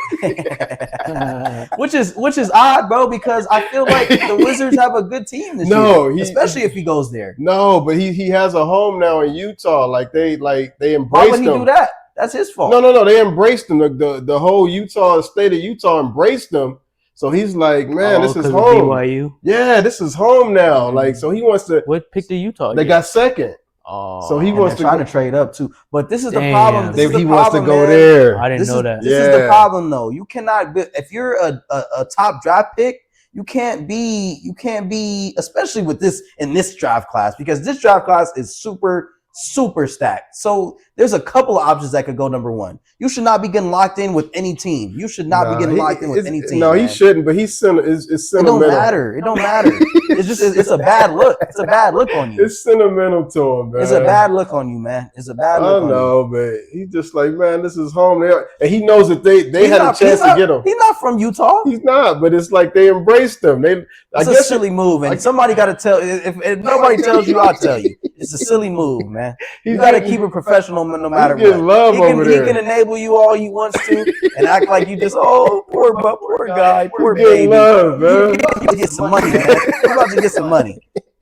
which is odd, bro, because I feel like the Wizards have a good team this year, especially if he goes there. No, but he has a home now in Utah. Like they embraced him. Why would he do that? That's his fault. No. They embraced him. The whole state of Utah embraced him. So he's like, man, this is home. BYU. Yeah, this is home now. Like, so he wants to. What picked the Utah? They got second. Oh, So he And wants they're to trying go, to trade up too. But this is the Damn. problem. This is the he wants to problem, go man. there. I didn't This know is that. this is the Yeah. problem though. You cannot be, if you're a top draft pick, you can't be especially with this in this draft class, because this draft class is super stacked. So there's a couple of options that could go number one. You should not be getting locked in with any team. You should not be getting locked in with any team. No, he man. shouldn't. But he's it's It sentimental. don't matter. It don't matter. It's just it's a bad look. It's a bad look on you. It's sentimental to him, man. It's a bad look on you, man. It's a bad I look on you. know, but he's just like, man, this is home. And he knows that they He's had a not- chance he's not- to get him. He's not from Utah. He's not, but it's like they embraced him. I It's a guess silly move, and somebody got to tell. If nobody tells you, I'll tell you. It's a silly move, man. You got to keep it professional, no matter he's getting what. love over He there. can enable you all he wants to, and act like you just poor guy, poor He's getting baby. love, man. You about to get some money, man. You about to get some money.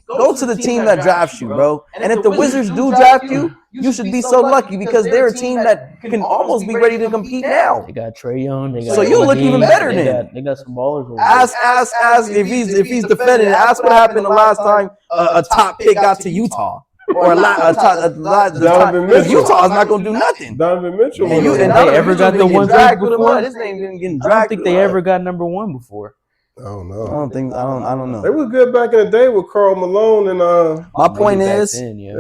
Go to the team that drafts you, bro. And if the Wizards do draft you, you should be so lucky, because they're a team that can almost be ready to compete now. They got Trae Young. They got So you look even better they then. They got some ballers. Over there. Ask if he's defending. Ask what happened the last time a top pick got to Utah, or Donovan because Mitchell. Utah's not gonna do nothing. Donovan Mitchell. And was and on they there. ever got the Mitchell one getting dragged pick through the before? mud. His name been getting I don't dragged. think through they the ever mud. got number one before. I don't I know. don't think. I don't know. They were good back in the day with Karl Malone and My point Maybe back is, then, yeah.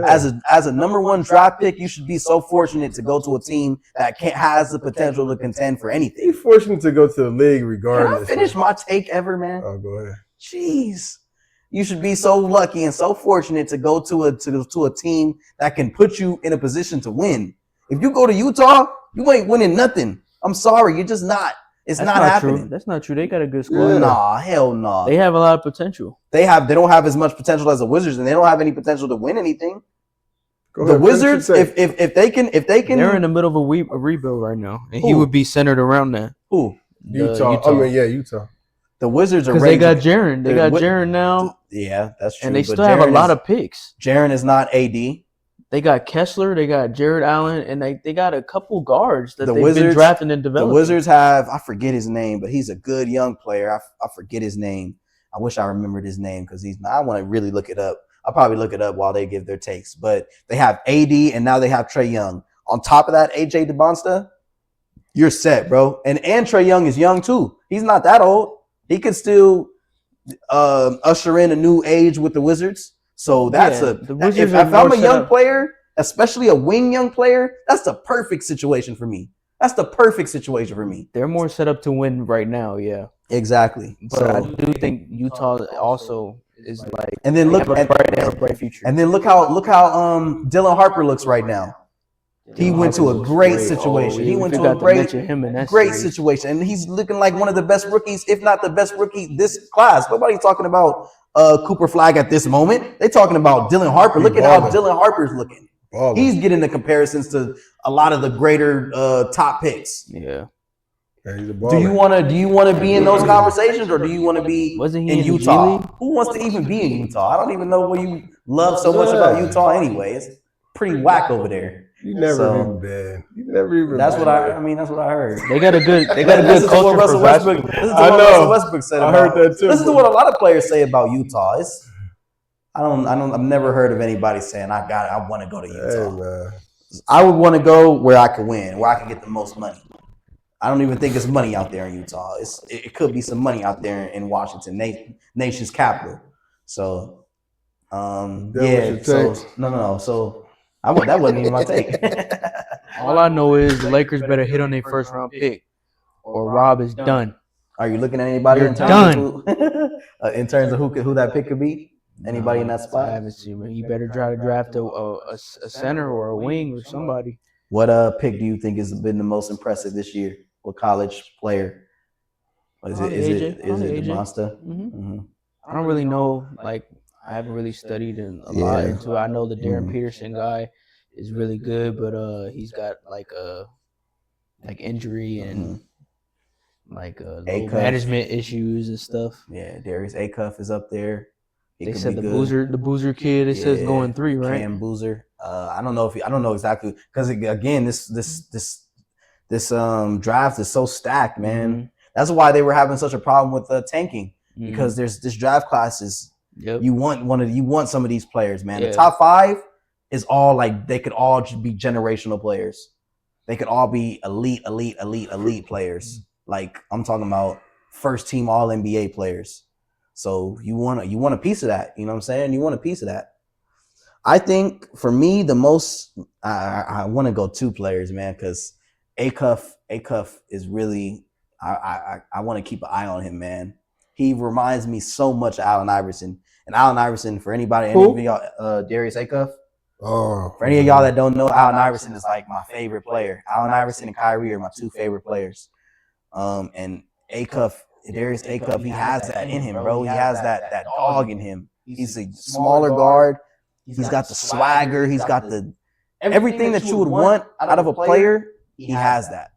as a number one draft pick, you should be so fortunate to go to a team that has the potential to contend for anything. he's fortunate to go to the league Can I regardless. finish my take ever, man? Oh, go ahead. Jeez. You should be so lucky and so fortunate to go to a team that can put you in a position to win. If you go to Utah, you ain't winning nothing. I'm sorry, you're just not. It's That's not happening. true. That's not true. They got a good squad. Yeah. Nah, hell no. They have a lot of potential. They don't have as much potential as the Wizards, and they don't have any potential to win anything. Go The ahead, finish your Wizards, take. if they can, They're in the middle of a rebuild right now, and he Who? would be centered around that. who? Utah. I mean, yeah, Utah. The Wizards are Because ready. they got Jaren. They got What- Jaren now, Yeah, that's true. and they but still have a Jaren lot is- of picks. Jaren is not AD. They got Kessler, they got Jared Allen, and they got a couple guards that The they've Wizards- been drafting and The developing. Wizards have, I forget his name, but he's a good young player. I forget his name. I wish I remembered his name, because I want to really look it up. I'll probably look it up while they give their takes. But they have AD, and now they have Trae Young. On top of that, AJ DeBonsta, you're set, bro. And Trae Young is young too. He's not that old. He could still usher in a new age with the Wizards. So that's Yeah, the Wizards if are I'm more a set young up- player, especially a wing young player, that's the perfect situation for me. That's the perfect situation for me. They're more set up to win right now, yeah. Exactly. But I do think Utah also is like And then they look have a bright future. and then look how Dylan Harper looks right now. He went to a great situation. He went to a great situation, and he's looking like one of the best rookies, if not the best rookie this class. Nobody's talking about Cooper Flag at this moment. They're talking about Dylan Harper. Look at how Dylan Harper's looking. Baller. He's getting the comparisons to a lot of the greater top picks. Yeah. Yeah, he's a Do baller. you want to be in those conversations, or do you want to be Wasn't he in in the G Utah? League? Who wants to even be in Utah? I don't even know what you love so much about Utah anyway. It's pretty whack over there. You never So- even been. You never even. That's been what there. I mean. That's what I heard. They got a good This culture is what Russell for Westbrook. basketball. This is I what know. Russell Westbrook said. I About, heard that too. This is what a lot of players say about Utah. I've never heard of anybody saying I want to go to Hey, Utah. man. I would want to go where I could win, where I could get the most money. I don't even think it's money out there in Utah. It could be some money out there in Washington, nation's capital. So, That yeah. was your So take? no. So that wasn't even my take. All I know is the Lakers better hit on their first round pick, or Rob is done. Are you looking at anybody You're in terms of who that pick could be? Anybody in that I spot? haven't seen him. You better try to draft a center or a wing or somebody. What pick do you think has been the most impressive this year? What college player? Is Probably it AJ. DeMonsta? hmm Mm-hmm. I don't really know. Like, I haven't really studied a lot Yeah. into it. I know the Darren Mhm. Peterson guy is really good, but he's got like injury and like load A-cuff. management issues and stuff. Yeah, Darius Acuff is up there. He They could said be the good. Boozer kid. It says Yeah, going 3, right? Cam Boozer. I don't know exactly, because again, this draft is so stacked, man. Mhm. That's why they were having such a problem with tanking, Mhm. because there's this draft class is Yep. you want some of these players, man. Yeah. The top 5, is all like they could all just be generational players. They could all be elite players. Like I'm talking about first team All NBA players. So you want a piece of that. You know what I'm saying? You want a piece of that. I think for me, the most I want to go 2 players, man, because Acuff is really I want to keep an eye on him, man. He reminds me so much of Allen Iverson. And Allen Iverson, for anybody, any of y'all, Darius Acuff. Oh, For any of y'all that don't know, Allen Iverson is like my favorite player. Allen Iverson and Kyrie are my 2 favorite players. And Darius Acuff, he has that in him, bro. He has that dog in him. He's a smaller guard. He's got the swagger. He's got the everything that you would want out of a player. He has that.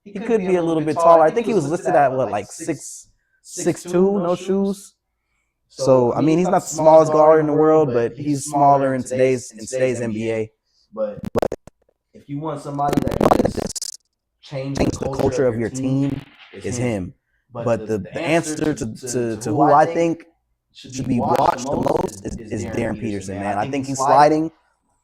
He could be a little bit taller. I think he was listed at what, like 6'2", no shoes. So I mean, he's not the smallest guard in the world, but he's smaller in today's NBA. But if you want somebody that can just change the culture of your team, is him. But the answer to who I think should be watched the most is Darren Peterson, man. I think he's sliding.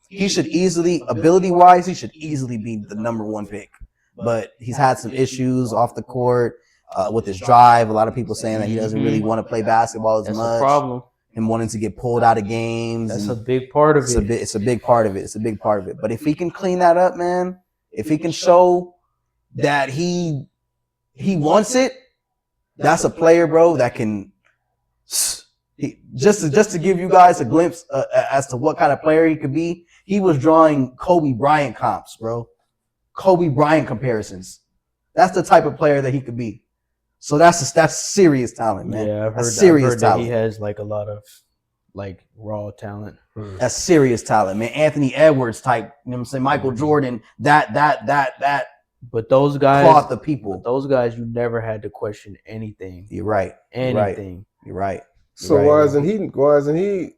He should easily, ability-wise, he should easily be the number 1 pick. But he's had some issues off the court with his drive. A lot of people saying that he doesn't really want to play basketball as much. That's a problem. Him wanting to get pulled out of games. That's a big part of it. It's a big part of it. It's a big part of it. But if he can clean that up, man, if he can show that he wants it, that's a player, bro, that can just to give you guys a glimpse as to what kind of player he could be. He was drawing Kobe Bryant comps, bro. Kobe Bryant comparisons. That's the type of player that he could be. So that's serious talent, man. Yeah, I've heard, serious that talent. he has like a lot of like raw talent. That's serious talent, man. Anthony Edwards type, you know what I'm saying? Michael Jordan, that But those guys, cloth the people. those guys, you never had to question anything. You're right. Anything. You're right. So right. why isn't he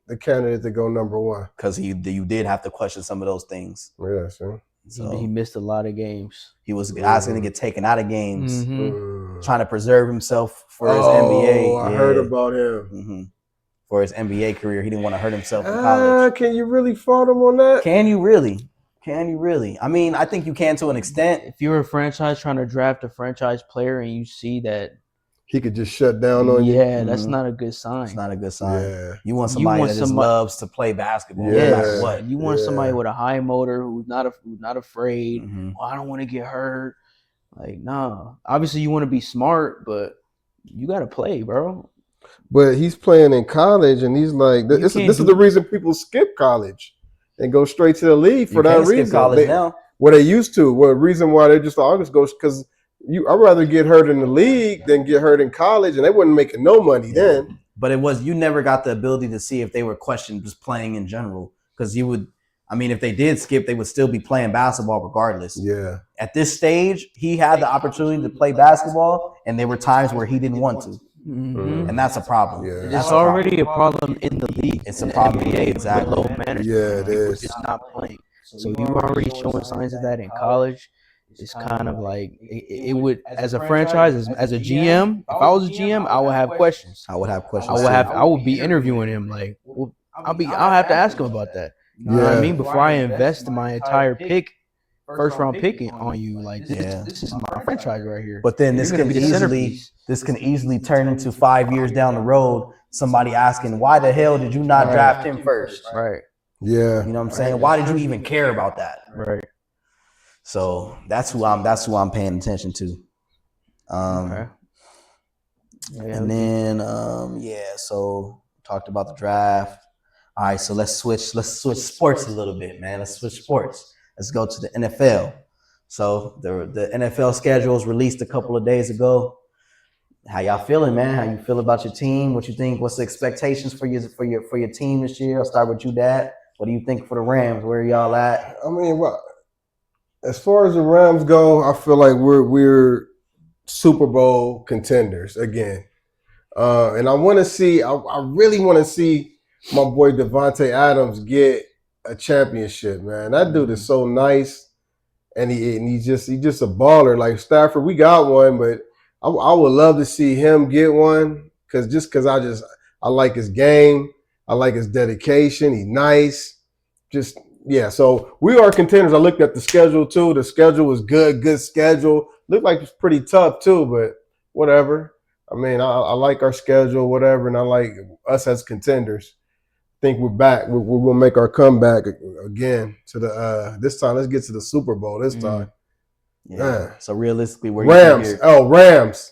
the candidate to go number 1? Because you did have to question some of those things. Yeah, see. So He missed a lot of games. he was asking to get taken out of games, Mm-hmm. trying to preserve himself for his Oh, NBA. I heard about him. Mm-hmm. For his NBA career, he didn't want to hurt himself in college. Can you really fault him on that? Can you really? I mean, I think you can to an extent. If you're a franchise trying to draft a franchise player and you see that, He could just shut down on you. yeah, that's Mhm. not a good sign. It's not a good sign. Yeah. You want somebody that just loves to play basketball. No Yeah. matter what. You want Yeah. somebody with a high motor who's not afraid. Mhm. Oh, I don't want to get hurt. Like, no. Obviously, you want to be smart, but you got to play, bro. But he's playing in college, and he's like, this can't is the reason people skip college and go straight to the league for You that can't skip reason. college now. What they used to. What reason why they just always go because I'd rather get hurt in the league than get hurt in college, and they wasn't making no money then. But you never got the ability to see if they were questioned just playing in general. Because if they did skip, they would still be playing basketball regardless. Yeah. At this stage, he had the opportunity to play basketball, and there were times where he didn't want to. Mm-hmm. And that's a problem. Yeah. That's It's a problem. already a problem in the league. It's a in the problem, NBA with exactly. low management. Yeah, it People is. just not playing. So you already showing signs of that in college. It's kind of like it would, as a franchise, as a GM. If I was a GM, I would have questions. I would have questions. I would be interviewing him. Like, well, I'll have to ask him about that. You know what I Yeah. mean? Before I invest in my entire first round pick on you, like this is my franchise right here. But then You're this gonna can be the centerpiece. easily turn into 5 years down the road. Somebody asking, why the hell did you not draft him first? Right, Yeah. You know what I'm saying? Why did you even care about that? right. So that's who I'm paying attention to. Okay. Yeah, And then so talked about the draft. All right, so let's switch sports a little bit, man. Let's switch sports. Let's go to the NFL. So the NFL schedule was released a couple of days ago. How y'all feeling, man? How you feel about your team? What you think? What's the expectations for your team this year? I'll start with you, Dad. What do you think for the Rams? Where are y'all at? I mean, as far as the Rams go, I feel like we're Super Bowl contenders again. And I want to see, I really want to see my boy Devontae Adams get a championship, man. That dude is so nice, and he's just a baller. Like Stafford, we got one, but I would love to see him get one because I like his game, I like his dedication. He's nice. Just Yeah, so we are contenders. I looked at the schedule too. The schedule was good schedule. Looked like it's pretty tough too, but whatever. I mean, I like our schedule, whatever, and I like us as contenders. I think we're back. We're gonna make our comeback again to the this time. Let's get to the Super Bowl this time. Yeah. So realistically, where Rams. you think Rams.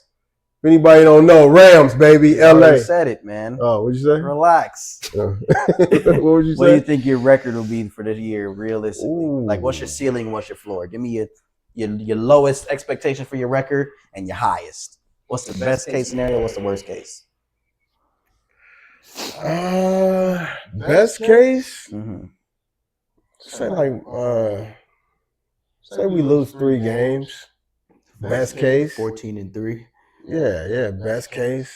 If anybody don't know, Rams, baby, you LA. already said it, man. Oh, what'd you say? Relax. What would you What do you say? think your record will be for this year, realistically? Ooh. Like, what's your ceiling? What's your floor? Give me your lowest expectation for your record and your highest. What's the best case scenario? What's the worst case? Best case, Mm-hmm. say we lose 3 games. Best case, 14-3. yeah, best case.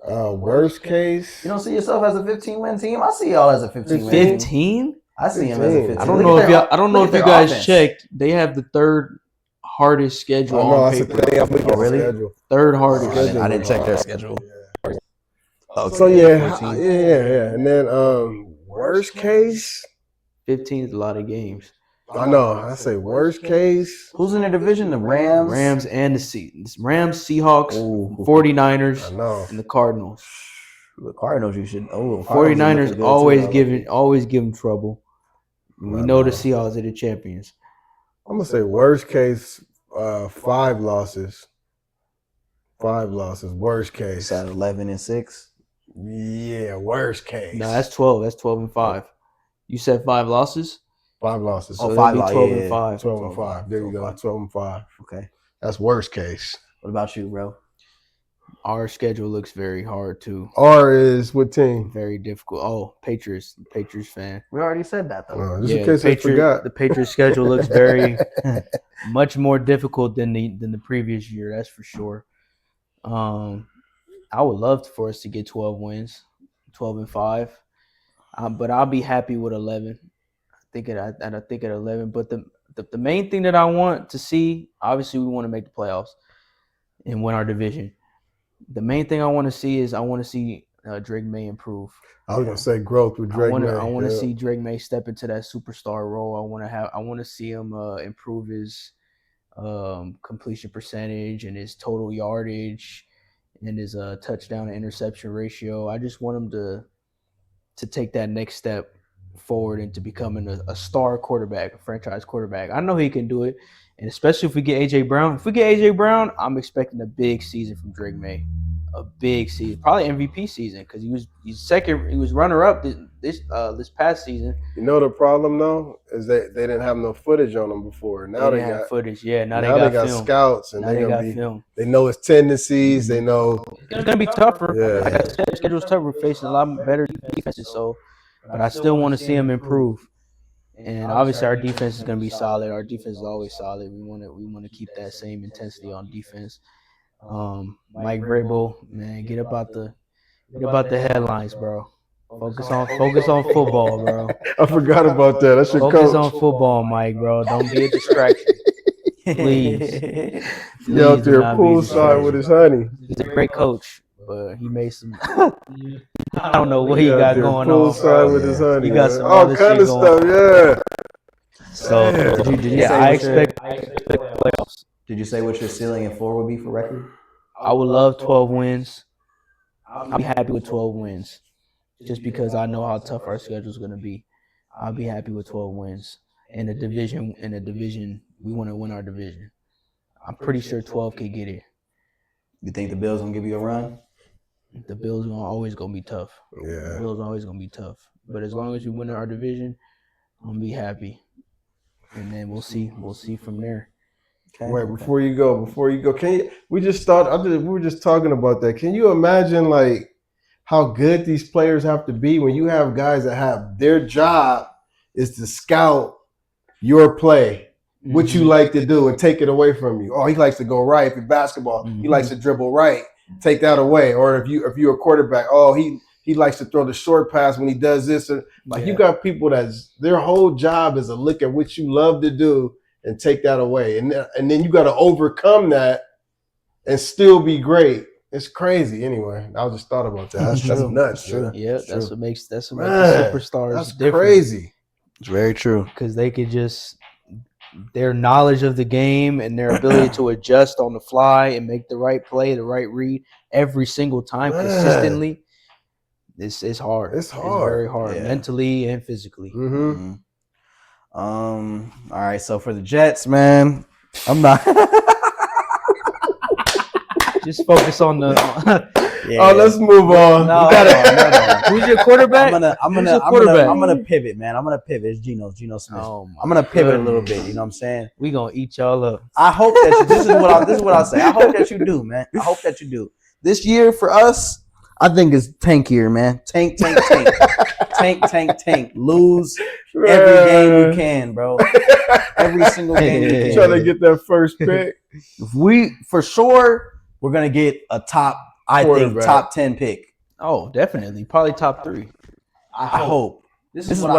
Worst case, You don't see yourself as a 15-win team? I see y'all as a 15-win team. 15? I see him as a 15. I don't know if y'all. I don't know if you guys checked. They have the third hardest schedule on paper. Really? Schedule. Third hardest. I didn't check their schedule. Okay. So yeah, and then worst case, 15 is a lot of games. I know. I say worst case. Who's in the division? The Rams. Rams and Rams, Seahawks, Ooh. 49ers, I know. and the Cardinals. The Cardinals, you should. Oh, 49ers always give them trouble. We know the Seahawks are the champions. I'm gonna say worst case, 5 losses. 5 losses. Worst case. It's at 11-6. Yeah, worst case. No, that's 12. That's 12-5. You said 5 losses. 5 losses. Oh, So five that'd be losses, 12 yeah. and 5. 12 and 5. There you go. 12 and 5. Okay. That's worst case. What about you, bro? Our schedule looks very hard too. R is what team? Very difficult. Oh, Patriots fan. We already said that though. Just in case I forgot. The Patriots schedule looks very much more difficult than the previous year. That's for sure. I would love for us to get 12 wins, 12 and 5, but I'll be happy with 11. I think at 11. But the main thing that I want to see, obviously, we want to make the playoffs and win our division. The main thing I want to see is Drake May improve. I was gonna say growth with Drake May. I want to see Drake May step into that superstar role. I want to see him improve his completion percentage and his total yardage and his touchdown to interception ratio. I just want him to take that next step forward into becoming a star quarterback, a franchise quarterback. I know he can do it, and especially if we get AJ Brown. If we get AJ Brown, I'm expecting a big season from Drake May, a big season, probably MVP season, because he's second. He was runner up this past season. You know the problem though is that they didn't have no footage on him before. Now they got footage. Yeah, now they got film. Scouts, and Now they got film. They know his tendencies. They know It's gonna be tougher. Yeah. Like I said, the schedule's tougher. We're facing a lot better defenses, but I still want to see him improve. And obviously, our defense is going to be solid. Our defense is always solid. We want to keep that same intensity on defense. Mike Vrabel, man, get about the headlines, bro. Focus on football, bro. I forgot about that. That's your Focus coach. on football, Mike, bro. Don't be a distraction. Please. He out there do not be a poolside distraction. with his honey. He's a great coach, but he made some. I don't know what he out got there going poolside on. with his honey. He got man. some all other kind shit of going stuff. Yeah. So Did you say I what your- expect playoffs. Did you say what your ceiling and floor would be for record? I would love 12 wins. I'll be happy with 12 wins, just because I know how tough our schedule is going to be. I'll be happy with 12 wins. In a division, we want to win our division. I'm pretty sure 12 can get it. You think the Bills gonna give you a run? The Bills are always going to be tough. The Yeah. Bills are always going to be tough. But as long as we win our division, I'm going to be happy. And then we'll see from there. Okay. Wait, before you go, can you? We were just talking about that. Can you imagine like how good these players have to be when you have guys that have their job is to scout your play, what you like to do, and take it away from you. Oh, he likes to go right. If it's basketball, he likes to dribble right. Take that away. Or if you're a quarterback, oh, he likes to throw the short pass when he does this. You got people that's their whole job is to look at what you love to do and take that away. And then you got to overcome that and still be great. It's crazy. Anyway, I just thought about that. That's nuts. True. Yeah, That's that's what makes the Man, superstars That's different. crazy. It's very true. because they could just their knowledge of the game and their ability to adjust on the fly and make the right play, the right read every single time Man. consistently. It's hard. It's It's hard. very hard, Yeah. mentally and physically. Mm-hmm. All right. So for the Jets, man, I'm not. Just focus on the. Yeah. Oh, let's move on. No, You gotta- no. Who's your quarterback? I'm Who's your quarterback? gonna pivot, man. I'm gonna pivot. It's Geno Smith. Oh my I'm gonna pivot a little goodness. bit. You know what I'm saying? We gonna eat y'all up. I hope that this is what I'll say. I hope that you do, man. I hope that you do. This year for us, I think is tank year, man. Tank. Lose every game you can, bro. Every single game you can. Trying to get that first pick. If we're gonna get a top, I think Quarterback. top 10 pick. Oh, definitely, probably top 3. I hope. This is an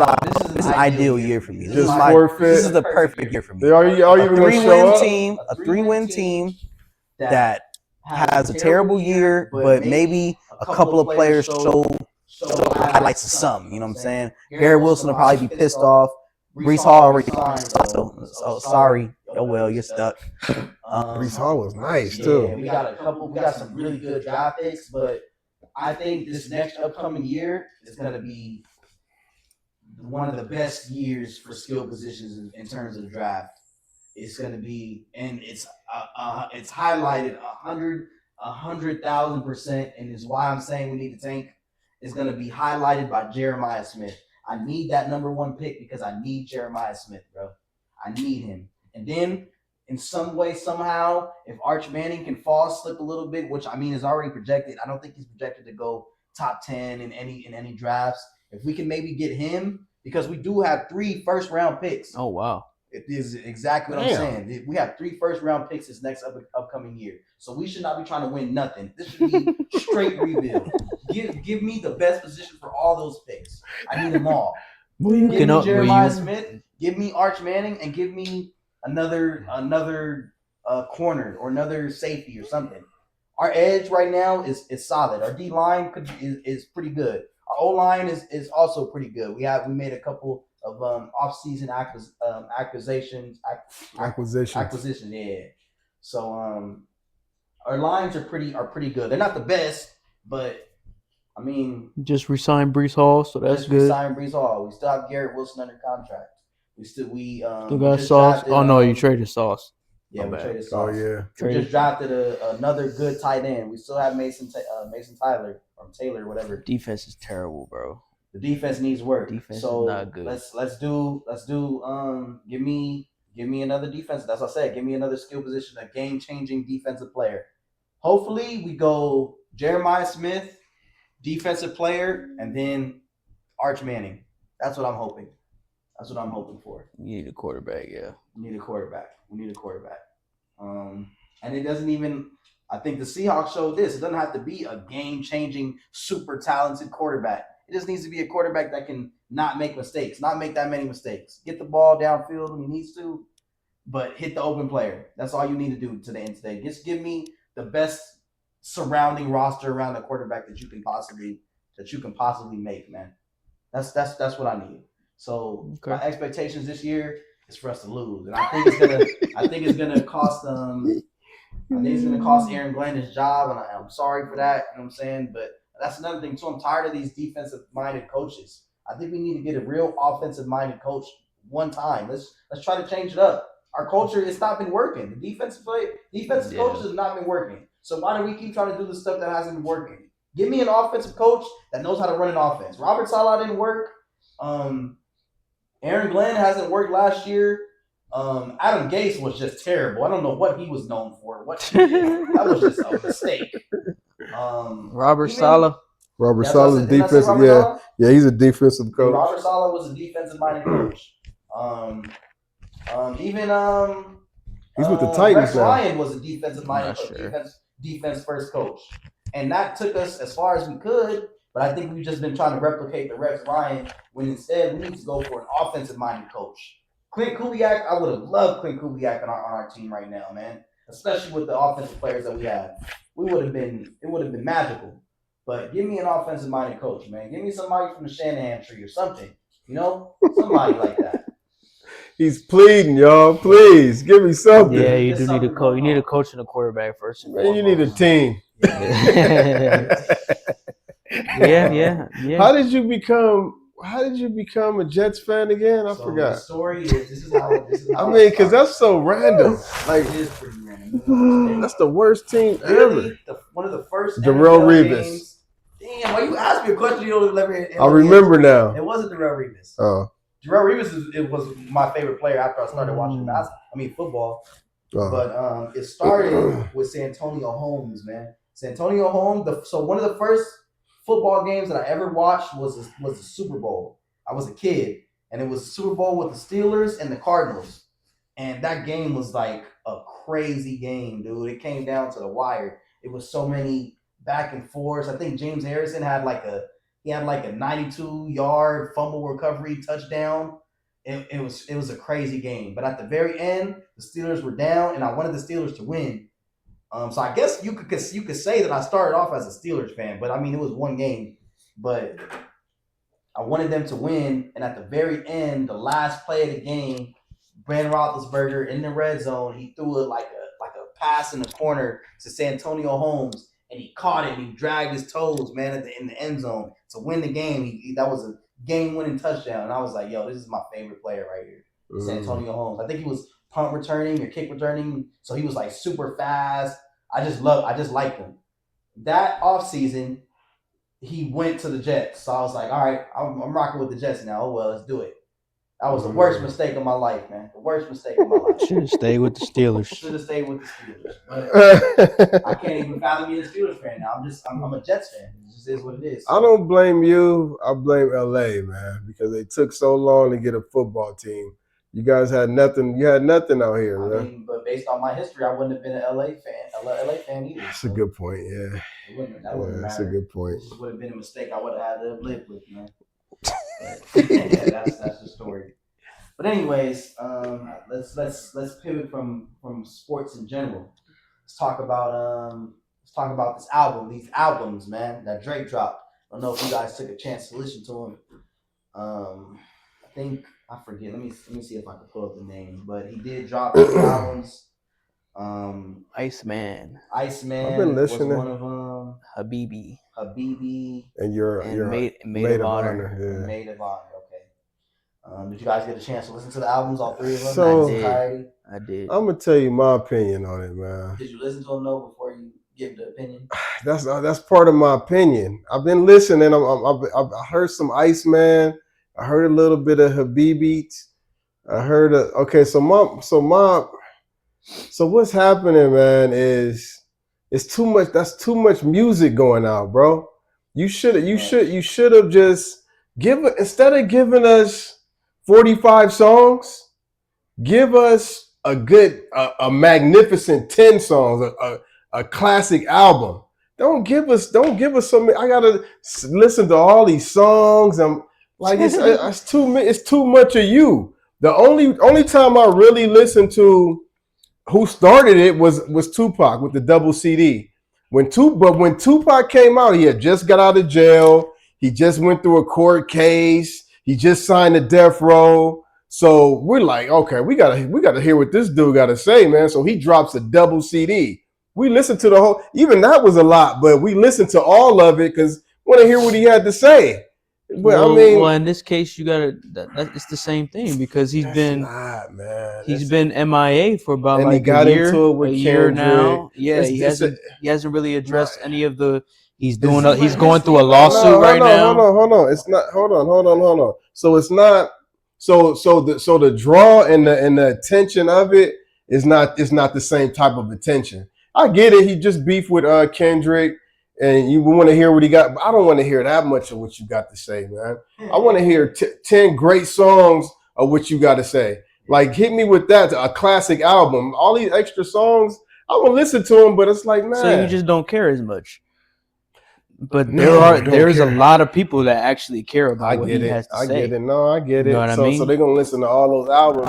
ideal year for me. Just forfeit. This is the perfect year for me. Are you even going to show up? A 3-win team that has a terrible year, but maybe a couple of players show highlights of something. You know what I'm saying? Garrett Wilson will probably be pissed off. Brees Hall already so sorry. Oh well, you're stuck. Brees Hall was nice Yeah, too. we got some really good draft picks, but I think this next upcoming year is going to be one of the best years for skill positions in terms of the draft. It's going to be, and it's highlighted 100,000%, and is why I'm saying we need to tank. It's going to be highlighted by Jeremiah Smith. I need that number 1 pick because I need Jeremiah Smith, bro. I need him. And then in some way, somehow, if Arch Manning can slip a little bit, which I mean is already projected. I don't think he's projected to go top 10 in any drafts. If we can maybe get him, because we do have 3 first-round picks. Oh wow. It is exactly what I'm saying. We have 3 first-round picks this next upcoming year. So we should not be trying to win nothing. This should be straight rebuild. Give me the best position for all those picks. I need them all. Give me Jeremiah Smith, give me Arch Manning, and give me another corner or another safety or something. Our edge right now is solid. Our D line is pretty good. Our O line is also pretty good. We made a couple of off-season acquisitions. Yeah. So our lines are pretty good. They're not the best, but I mean, Just re-signed Brees Hall, so that's just good. signed Brees Hall. We still have Garrett Wilson under contract. We Still we got just Sauce. drafted, Oh no, you traded Sauce. Yeah, My we bad. traded Oh Sauce. yeah. We just drafted another good tight end. We still have Mason Tyler or Taylor, whatever. Defense is terrible, bro. The defense needs work. Defense so is not good. Let's do. Give me another defense. That's what I said. Give me another skill position, a game changing defensive player. Hopefully, we go Jeremiah Smith, defensive player, and then Arch Manning. That's what I'm hoping. That's what I'm hoping for. You need a quarterback, yeah. We need a quarterback. And it doesn't even. I think the Seahawks showed this. It doesn't have to be a game-changing, super talented quarterback. It just needs to be a quarterback that can not make mistakes, not make that many mistakes. Get the ball downfield when he needs to, but hit the open player. That's all you need to do to the end today. Just give me the best surrounding roster around the quarterback that you can possibly make, man. That's what I need. So Okay. my expectations this year is for us to lose, and I think it's gonna cost Aaron Glenn his job, and I'm sorry for that. You know what I'm saying? But that's another thing too. I'm tired of these defensive-minded coaches. I think we need to get a real offensive-minded coach one time. Let's try to change it up. Our culture, it's not been working. The defensive coaches have not been working. So why do we keep trying to do the stuff that hasn't been working? Give me an offensive coach that knows how to run an offense. Robert Saleh didn't work. Aaron Glenn hasn't worked last year. Adam Gase was just terrible. I don't know what he was known for. That was just a mistake. Robert Saleh. Robert That's what I Saleh's said. Didn't I say defensive. Robert Yeah, Saleh? yeah, he's a defensive coach. Robert Saleh was a defensive-minded coach. He's with the Titans Rex now. Ryan was a defensive-minded Not coach, sure. defense first coach, and that took us as far as we could. But I think we've just been trying to replicate the Rex Ryan when instead we need to go for an offensive-minded coach. Clint Kubiak, I would have loved Clint Kubiak on our team right now, man. Especially with the offensive players that we have, it would have been magical. But give me an offensive-minded coach, man. Give me somebody from the Shanahan tree or something. You know, somebody like that. He's pleading, y'all. Please give me something. Yeah, you There's do need a something coach. You going need a on. coach and a quarterback first and Man, you need a foremost. team. Yeah. How did you become a Jets fan again? I So forgot. the story is this is how I mean, because it that's so random. Like, it is pretty random. that's the worst team Really, ever. one of the first Darrell NFL Revis. games. Damn, why you ask me a question you don't ever? I remember It now. wasn't Darrell Revis. Oh, Darrell Revis was my favorite player after I started watching football. oh. But it started with Santonio Holmes, man. Santonio Holmes. So one of the first football games that I ever watched was the Super Bowl. I was a kid, and it was the Super Bowl with the Steelers and the Cardinals, and that game was like a crazy game, dude. It came down to the wire. It was so many back and forths. I think James Harrison had like a 92-yard fumble recovery touchdown. It was a crazy game. But at the very end, the Steelers were down, and I wanted the Steelers to win. So I guess you could say that I started off as a Steelers fan, but I mean it was one game. But I wanted them to win, and at the very end, the last play of the game, Brandon Roethlisberger in the red zone, he threw it like a pass in the corner to Santonio Holmes, and he caught it and he dragged his toes, man, in the end zone to win the game. That was a game-winning touchdown, and I was like, yo, this is my favorite player right here, Santonio Holmes. I think he was punt returning or kick returning, so he was like super fast. I just liked him. That offseason, he went to the Jets, so I was like, all right, I'm rocking with the Jets now. Oh well, let's do it. That was the worst mistake of my life, man. The worst mistake of my life. Should have stayed with the Steelers. Should have stayed with the Steelers. But I can't even fathom being a Steelers fan now. I'm a Jets fan. It just is what it is. I don't blame you. I blame LA, man, because they took so long to get a football team. You guys had nothing. You had nothing out here, man. I mean, but based on my history, I wouldn't have been an LA fan either. That's a good point. Yeah, That wouldn't that's a matter. good point. This would have been a mistake I would have had to have lived with, man. Yeah, that's the story. But anyways, let's pivot from sports in general. Let's talk about this album, these albums, man, that Drake dropped. I don't know if you guys took a chance to listen to him. I forget. Let me see if I can pull up the name. But he did drop these albums. Iceman. I've been listening. Was one of them. Habibi. And you're Maid of Honor. Yeah. Maid of Honor. Okay. Did you guys get a chance to listen to the albums, all three of them? So- I did. I'm gonna tell you my opinion on it, man. Did you listen to them though before you give the opinion? That's part of my opinion. I've been listening. I heard some Iceman. I heard a little bit of Habibi. I heard so what's happening, man, is it's too much. That's too much music going out, bro. You should have just instead of giving us 45 songs, give us a magnificent 10 songs, a classic album. Don't give us so many. I gotta listen to all these songs. I'm like, it's too much of you. The only time I really listened to who started it was Tupac with the double CD. When Tupac came out, he had just got out of jail. He just went through a court case. He just signed a death row. So we're like, okay, we gotta hear what this dude gotta say, man. So he drops a double CD. We listened to the whole. Even that was a lot, but we listened to all of it because we want to hear what he had to say. But Well, in this case, you gotta. It's the same thing because he's been MIA for about and he like got a year, into it with a year now. Kendrick. Yeah, he hasn't really addressed any of the. He's going through a No, lawsuit right now. Hold on. It's not. Hold on. So it's not. So the draw and the attention of it is not the same type of attention. I get it. He just beefed with Kendrick, and you want to hear what he got. But I don't want to hear that much of what you got to say, man. I want to hear 10 great songs of what you got to say. Like, hit me with that, a classic album. All these extra songs, I will listen to them, but it's like, man. So you just don't care as much. But No, there's a lot of people that actually care about what he has to say. I get it. No, I get it. You know what I so mean? they're gonna listen to all those albums.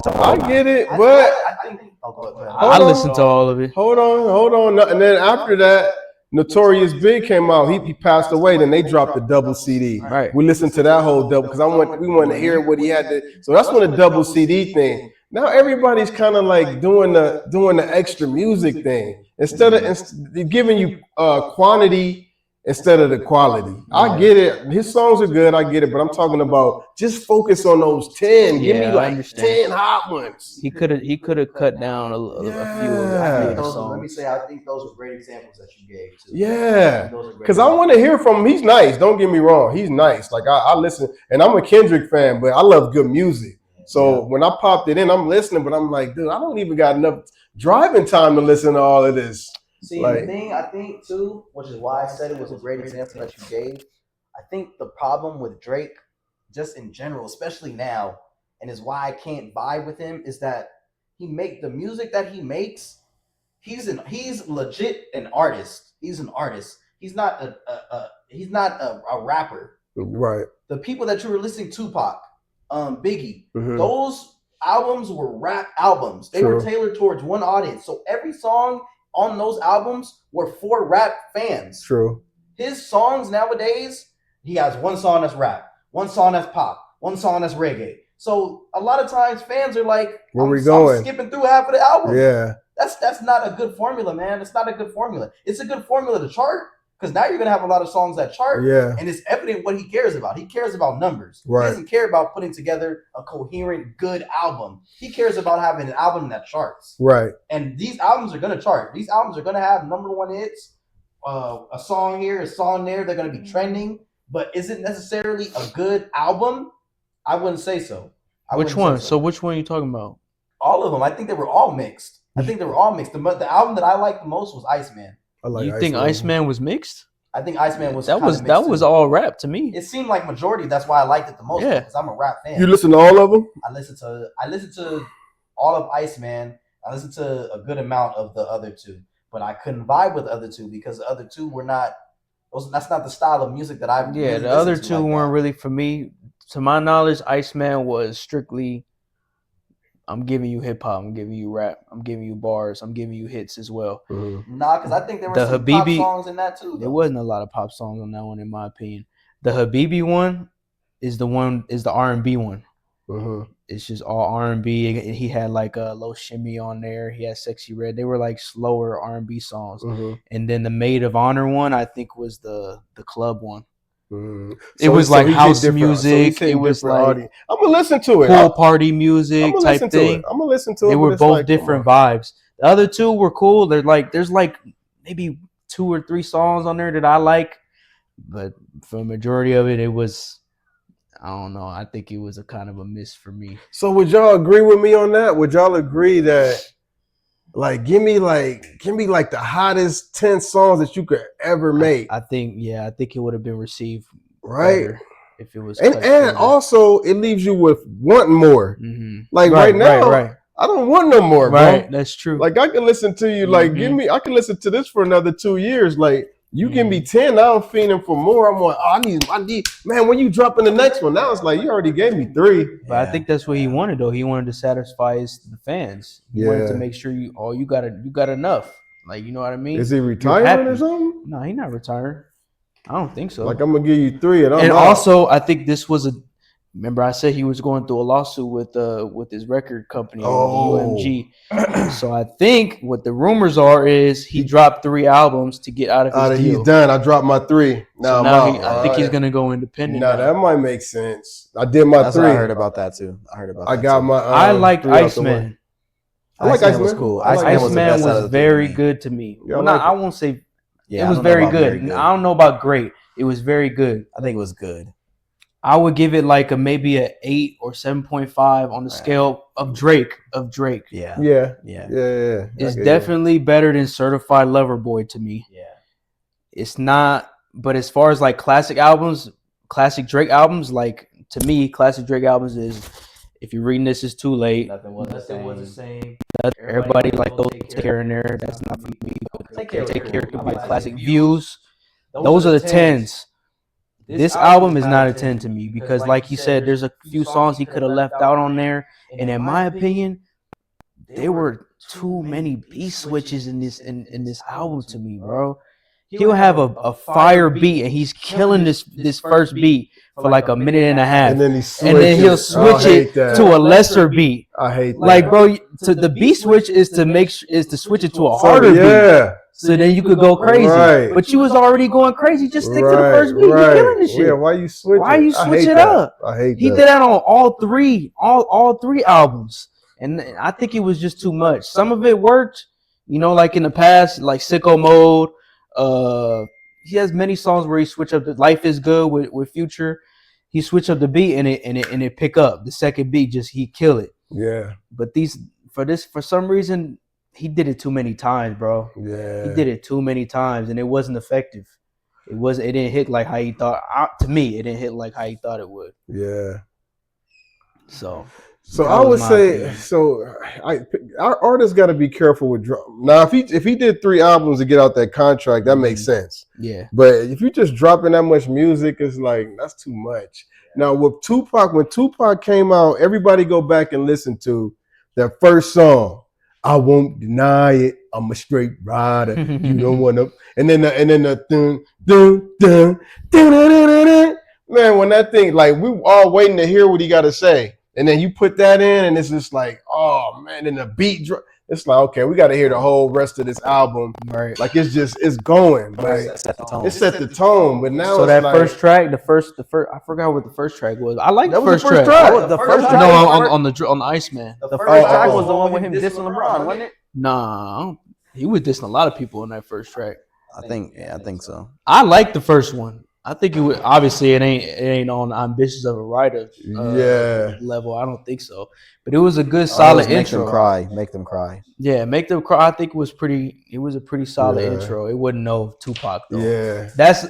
I get it, I but think. Oh, go ahead. I listened to all of it. hold on. And then after that, Notorious Big came out. He passed away. Then they dropped the double CD. Right. We listened to that whole double because we wanted to hear what he had to. So that's when the double CD thing. Now everybody's kind of like doing the extra music thing instead of giving you quantity instead of the quality. I get it. His songs are good. I get it. But I'm talking about just focus on those 10. Give me Yeah, I like understand. 10 hot ones. He could have cut down a few of Yeah. the Let me songs. say, I think those were great examples that you gave. Too. Yeah. Those are great Because I want to hear from him. He's nice. Don't get me wrong. He's nice. Like I listen, and I'm a Kendrick fan, but I love good music. So when I popped it in, I'm listening, but I'm like, dude, I don't even got enough driving time to listen to all of this. See, Like- the thing I think too, which is why I said it was a great example that you gave. I think the problem with Drake, just in general, especially now, and is why I can't vibe with him, is that he make the music that he makes. He's legit an artist. He's an artist. He's not a rapper. Right. The people that you were listening to, Tupac, Biggie, Mhm. those albums were rap albums. They were True. tailored towards one audience. So every song on those albums were for rap fans. True. His songs nowadays, he has one song that's rap, one song that's pop, one song that's reggae. So a lot of times fans are like, Where we I'm going? skipping through half of the album. Yeah. That's not a good formula, man. It's not a good formula. It's a good formula to chart because now you're gonna have a lot of songs that chart. Yeah. And it's evident what he cares about. He cares about numbers. Right. He doesn't care about putting together a coherent, good album. He cares about having an album that charts. Right. And these albums are going to chart. These albums are going to have #1 hits, a song here, a song there. They're going to be trending. But is it necessarily a good album? I wouldn't say so. Which one? So which one are you talking about? all of them. I think they were all mixed. The album that I liked the most was Iceman. I like You think Iceman was mixed? I think Iceman was That kinda was mixed too. all rap to me. It seemed like majority. That's why I liked it the most. Yeah. Because I'm a rap fan. You listen to all of them? I listened to all of Iceman. I listened to a good amount of the other two, but I couldn't vibe with the other two because the other two were not. That's not the style of music that I. Yeah, really the other listened to two like weren't that. really for me. To my knowledge, Iceman was strictly, I'm giving you hip hop, I'm giving you rap, I'm giving you bars, I'm giving you hits as well. Nah, because I think there were The some pop Habibi- songs in that too. There though. wasn't a lot of pop songs on that one, in my opinion. The Habibi one is the R&B one. It's just all R&B. He had like a Low Shimmy on there. He had Sexy Red. They were like slower R&B songs. And then the Maid of Honor one, I think, was the club one. It was like house music. It was like I'm gonna listen to it. pool party music I'm gonna type listen to thing. it. I'm gonna listen to it. They but were it's both like, come different on. vibes. The other two were cool. There's like maybe 2 or 3 songs on there that I like, but for a majority of it, it was, I don't know. I think it was a kind of a miss for me. So would y'all agree with me on that? Would y'all agree that like give me like the hottest 10 songs that you could ever make, I think it would have been received right? better if it was. And also it leaves you with wanting more. Mhm. Like right now, right, I don't want no more, right. bro. That's true. Like I can listen to you, like Mhm. I can listen to this for another 2 years. Like you give me 10, now I'm feeling for more. I'm like, I need, man. When you dropping the next one, now it's like you already gave me 3. But I think that's what he wanted, though. He wanted to satisfy the fans. He wanted to Yeah. make sure you got enough. Like, you know what I mean? Is he You're retiring happy. or something? No, he's not retiring. I don't think so. Like I'm gonna give you 3, and I'm And out. also, I think this was a. Remember, I said he was going through a lawsuit with his record company, UMG. So I think what the rumors is he dropped 3 albums to get out of his deal. He's done. I dropped my 3. Now So I'm now out. I think he's gonna go independent. Nah, now. that might make sense. I did my That's 3. what I heard about that too. I got my. I liked 3 out the way. Iceman. I like Iceman was Iceman. cool. I like Iceman was the Iceman best out of was the three very to me. good to me. Yeah, I Well, like I it. won't say Yeah, it I was don't know very about good. I don't know about great. It was very good. I think it was good. I would give it like maybe a 8 or 7.5 on the scale of Drake. Yeah. Yeah. Yeah. Yeah. It's definitely better than Certified Lover Boy to me. Yeah. It's not, but as far as like classic Drake albums, like to me, classic Drake albums is If You're Reading This Is Too Late. Nothing was the same. Everybody like those Take Care in there. That's not for me. But Take Care could be a classic. Views. Those are the 10s. This album is not a 10 to me because, like you said, there's a few songs he could have left out on there, and in my opinion, there were too many beat switches in this album to me, bro. he'll have a fire beat, and he's killing this first beat for like a minute and a half, And then he'll switch it to a lesser beat. I hate that. Like, bro, to the beat switch is to switch it to a So, harder beat. yeah. So then you could go crazy. Right. But you was already going crazy. Just stick to the first beat. You're killing this shit. Yeah, why you switch Why it? you I switch hate it that. up? I hate He that. did that on all three albums. And I think it was just too much. Some of it worked, like in the past, like Sicko Mode. He has many songs where he switched up the Life is Good with Future. He switched up the beat and it pick up. The second beat he kill it. Yeah. But for some reason, he did it too many times, bro. Yeah. He did it too many times, and it wasn't effective. It didn't hit like how he thought. To me, it didn't hit like how he thought it would. Yeah. So So that I was would my say, opinion. our artists got to be careful with now. If he did 3 albums to get out that contract, that makes sense. Yeah. But if you just dropping that much music, it's like that's too much. Now with Tupac, when Tupac came out, everybody go back and listen to that first song. I won't deny it. I'm a straight rider. You don't want to. And then the dun, dun, dun, dun, dun, dun, dun. Man, when that thing, like, we all waiting to hear what he got to say. And then you put that in, and it's just like, oh, man, and the beat drop. It's like, okay, we got to hear the whole rest of this album. Right. Like, it's going. But It set the tone. it set the tone. But now So it's that like, first track, the first, I forgot what the first track was. I like that the was first the first track. track. The first track. No, on the Iceman. The first Oh, track oh, was the one with him dissing LeBron, wasn't it? Nah, he was dissing a lot of people on that first track. I think so. I like the first one. I think it would obviously it ain't on Ambitious of a Writer Yeah. level. I don't think so. But it was a good solid Make intro. them cry. Make them cry. Yeah, Make Them Cry. I think it was a pretty solid Yeah. intro. It wasn't no Tupac though. Yeah. That's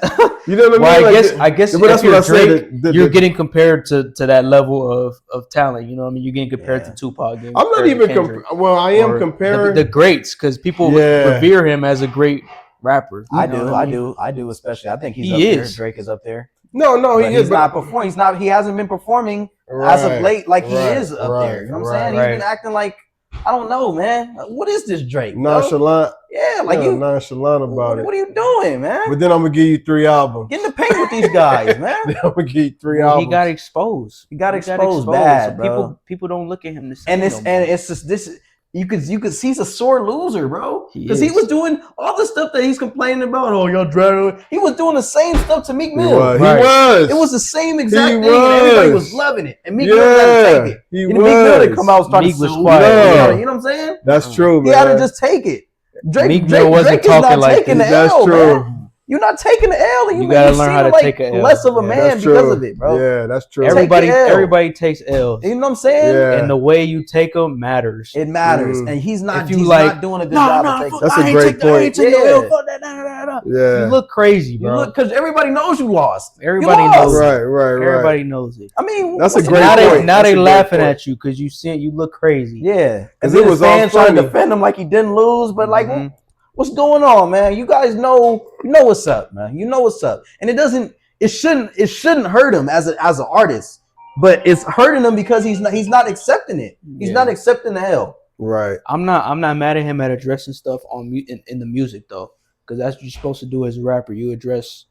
You know what I mean? well, Like, I guess but that's if you're what I Drake, said. you're getting compared to that level of talent. You know what I mean? You're getting compared Yeah. to Tupac. Getting I'm not compared to even. Kendrick, Well, I am or comparing. the greats because people Yeah. revere him as a great rapper. You I know do. what mean? I do. Especially, I think he's He up there. is. Drake is up there. no, But he he's is not performing. He's not. He hasn't been performing as of late like he is up there. You know what I'm saying? He's been acting like, I don't know, man. What is this Drake? bro? Nonchalant. Yeah, like you. nonchalant about What it. are you doing, man? But then I'm gonna give you 3 albums. Get in the paint with these guys, man. Then I'm gonna give you 3 Well, albums. he got exposed. He got exposed bad, So bro. people don't look at him the same. And it's just this. You could see he's a sore loser, bro. He Because he is. was doing all the stuff that he's complaining about. Oh, y'all dragging. He was doing the same stuff to Meek He Mill. was. Right. He was. It was the same exact He thing, and everybody was. was loving it. And Meek Mill had to take it. He And Meek Mill didn't was. come out and start Meek to was sue. quiet. Yeah. You know what I'm saying? That's true, He man. had to just take it. Meek Mill wasn't Drake is talking not like taking this. the That's L, true. man. You're not taking the L, and You you gotta you learn seem how to like take a L. less of a Yeah, man That's because true. of it, bro. Yeah, that's true. Take the L. Everybody takes L's, You know what I'm saying? Yeah. and the way you take them matters. It matters, Mm. and he's not. If you He's like, not doing a good job of taking. That's I a ain't great take the- I ain't point. take no L, Yeah. fuck that, nah, nah, nah. Yeah. You look crazy, You bro. look, because everybody knows you lost. Everybody You lost. knows. Right, right, right. Everybody knows it. I mean, That's a what's the great Now matter? they point. now That's they a great laughing point. at you because you see you look crazy. Yeah, 'Cause because it it was was all fans trying to funny. defend him like he didn't lose, but like, Mhm. what's going on, man? You guys know, what's up, man. You know what's up, and it shouldn't hurt him as an artist, but it's hurting him because he's not accepting it. He's Yeah. not accepting the hell. Right. I'm not mad at him at addressing stuff in the music though, because that's what you're supposed to do as a rapper. You address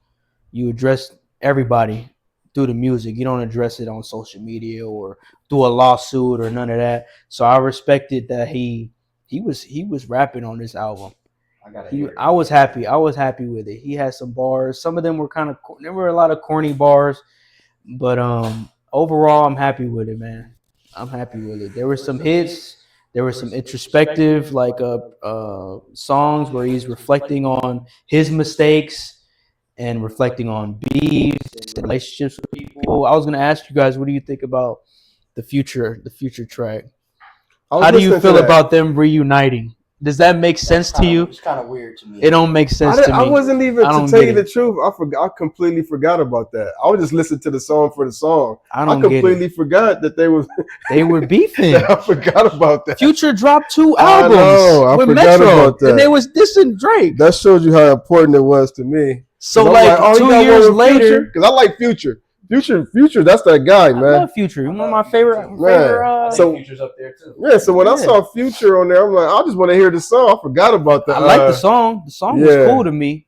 everybody through the music. You don't address it on social media or through a lawsuit or none of that. So I respected that he was rapping on this album. I was happy. I was happy with it. He had some bars. Some of them were there were a lot of corny bars, but overall I'm happy with it, man. I'm happy with it. There were some hits. There were some introspective like songs where he's reflecting on his mistakes and reflecting on beefs and relationships with people. I was gonna ask you guys, what do you think about the future track? I was How do you listening to feel that. about them reuniting? Does that make sense to you? It's kind of weird to me. It don't make sense to me. I wasn't even, I to don't tell get you the it. truth, I completely forgot about that. I was just listening to the song for the song. I I don't get completely it. forgot that they was. They were beefing. I forgot about that. Future dropped 2 I albums know, I with forgot Metro, about that. and they was dissing Drake. That shows you how important it was to me. So 'Cause I'm like oh, he 2 got one years with later, Future? Because I like Future. Future, that's that guy, I man. love Future. One of my favorite. So- Future's up there too. Yeah, so when I Yeah. saw Future on there, I'm like, I just want to hear the song. I forgot about that. I like the song. The song yeah. was cool to me,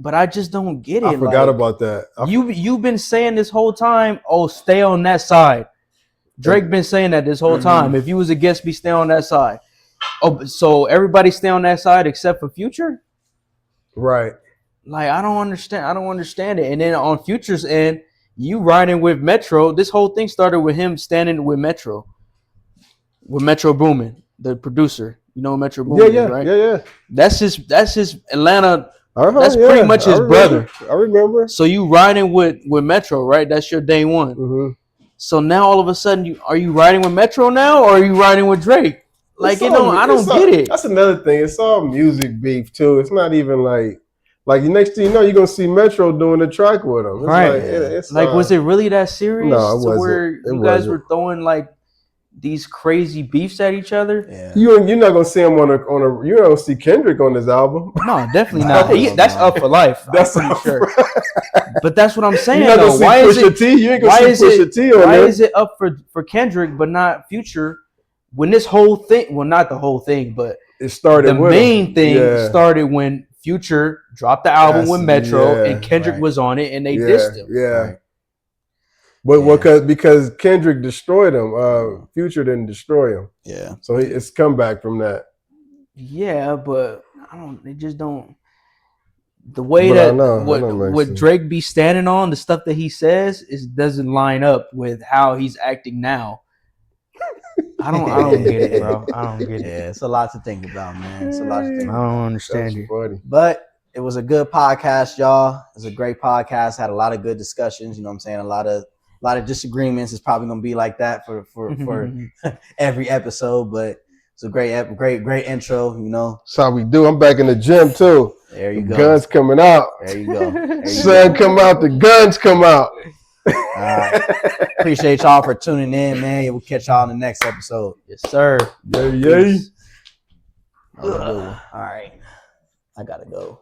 but I just don't get it. I forgot like, about that. you've been saying this whole time, oh, stay on that side. Drake been saying that this whole time. If you was against me, stay on that side. Oh, so everybody stay on that side except for Future? Right. Like, I don't understand it. And then on Future's end, you riding with Metro. This whole thing started with him standing with Metro Boomin, the producer. You know who Metro Boomin is, right? Yeah. That's his Atlanta. Uh-huh, That's pretty much his brother. I remember. So you riding with Metro, right? That's your day one. Mm-hmm. So now all of a sudden, are you riding with Metro now, or are you riding with Drake? Like, I don't get it. That's another thing. It's all music beef too. It's not even like the next thing you know, you're gonna see Metro doing the track with him. It's Right. It's Was it really that serious? No, it to wasn't. where It you guys wasn't. were throwing like these crazy beefs at each other? Yeah. you're not gonna see him on a you're not gonna see Kendrick on this album. No, definitely No, not. no, That's no. up for life. That's I'm pretty up sure. But that's what I'm saying. You're not Though. gonna see Why is Pusha it? T. You ain't Why gonna is see Pusha it? T on Why there. is it up for Kendrick but not Future? When this whole thing, well, not the whole thing, but It started the with main him. thing Yeah. started when Future dropped the album That's- with Metro yeah, and Kendrick right. was on it and they Yeah, dissed him. yeah. Right. But Yeah. because Kendrick destroyed him, Future didn't destroy him, Yeah. so it's come back from that. Yeah, but they just don't. The way But I that know what Maxine. Drake be standing on, the stuff that he says, doesn't line up with how he's acting now. I don't get it, bro. I don't get it. Yeah, it's a lot to think about, man. It's a lot to think I about. don't understand That's it. funny. But it was a good podcast, y'all. It was a great podcast. Had a lot of good discussions. You know what I'm saying? A lot of disagreements. It's probably gonna be like that for every episode. But it's a great intro. You know, That's how we do. I'm back in the gym too. there you go. Guns coming out. There you go. There you Sun go. come out. The guns come out. All right. Appreciate y'all for tuning in, man. We'll catch y'all in the next episode. Yes, sir. Yay. All right. I gotta go.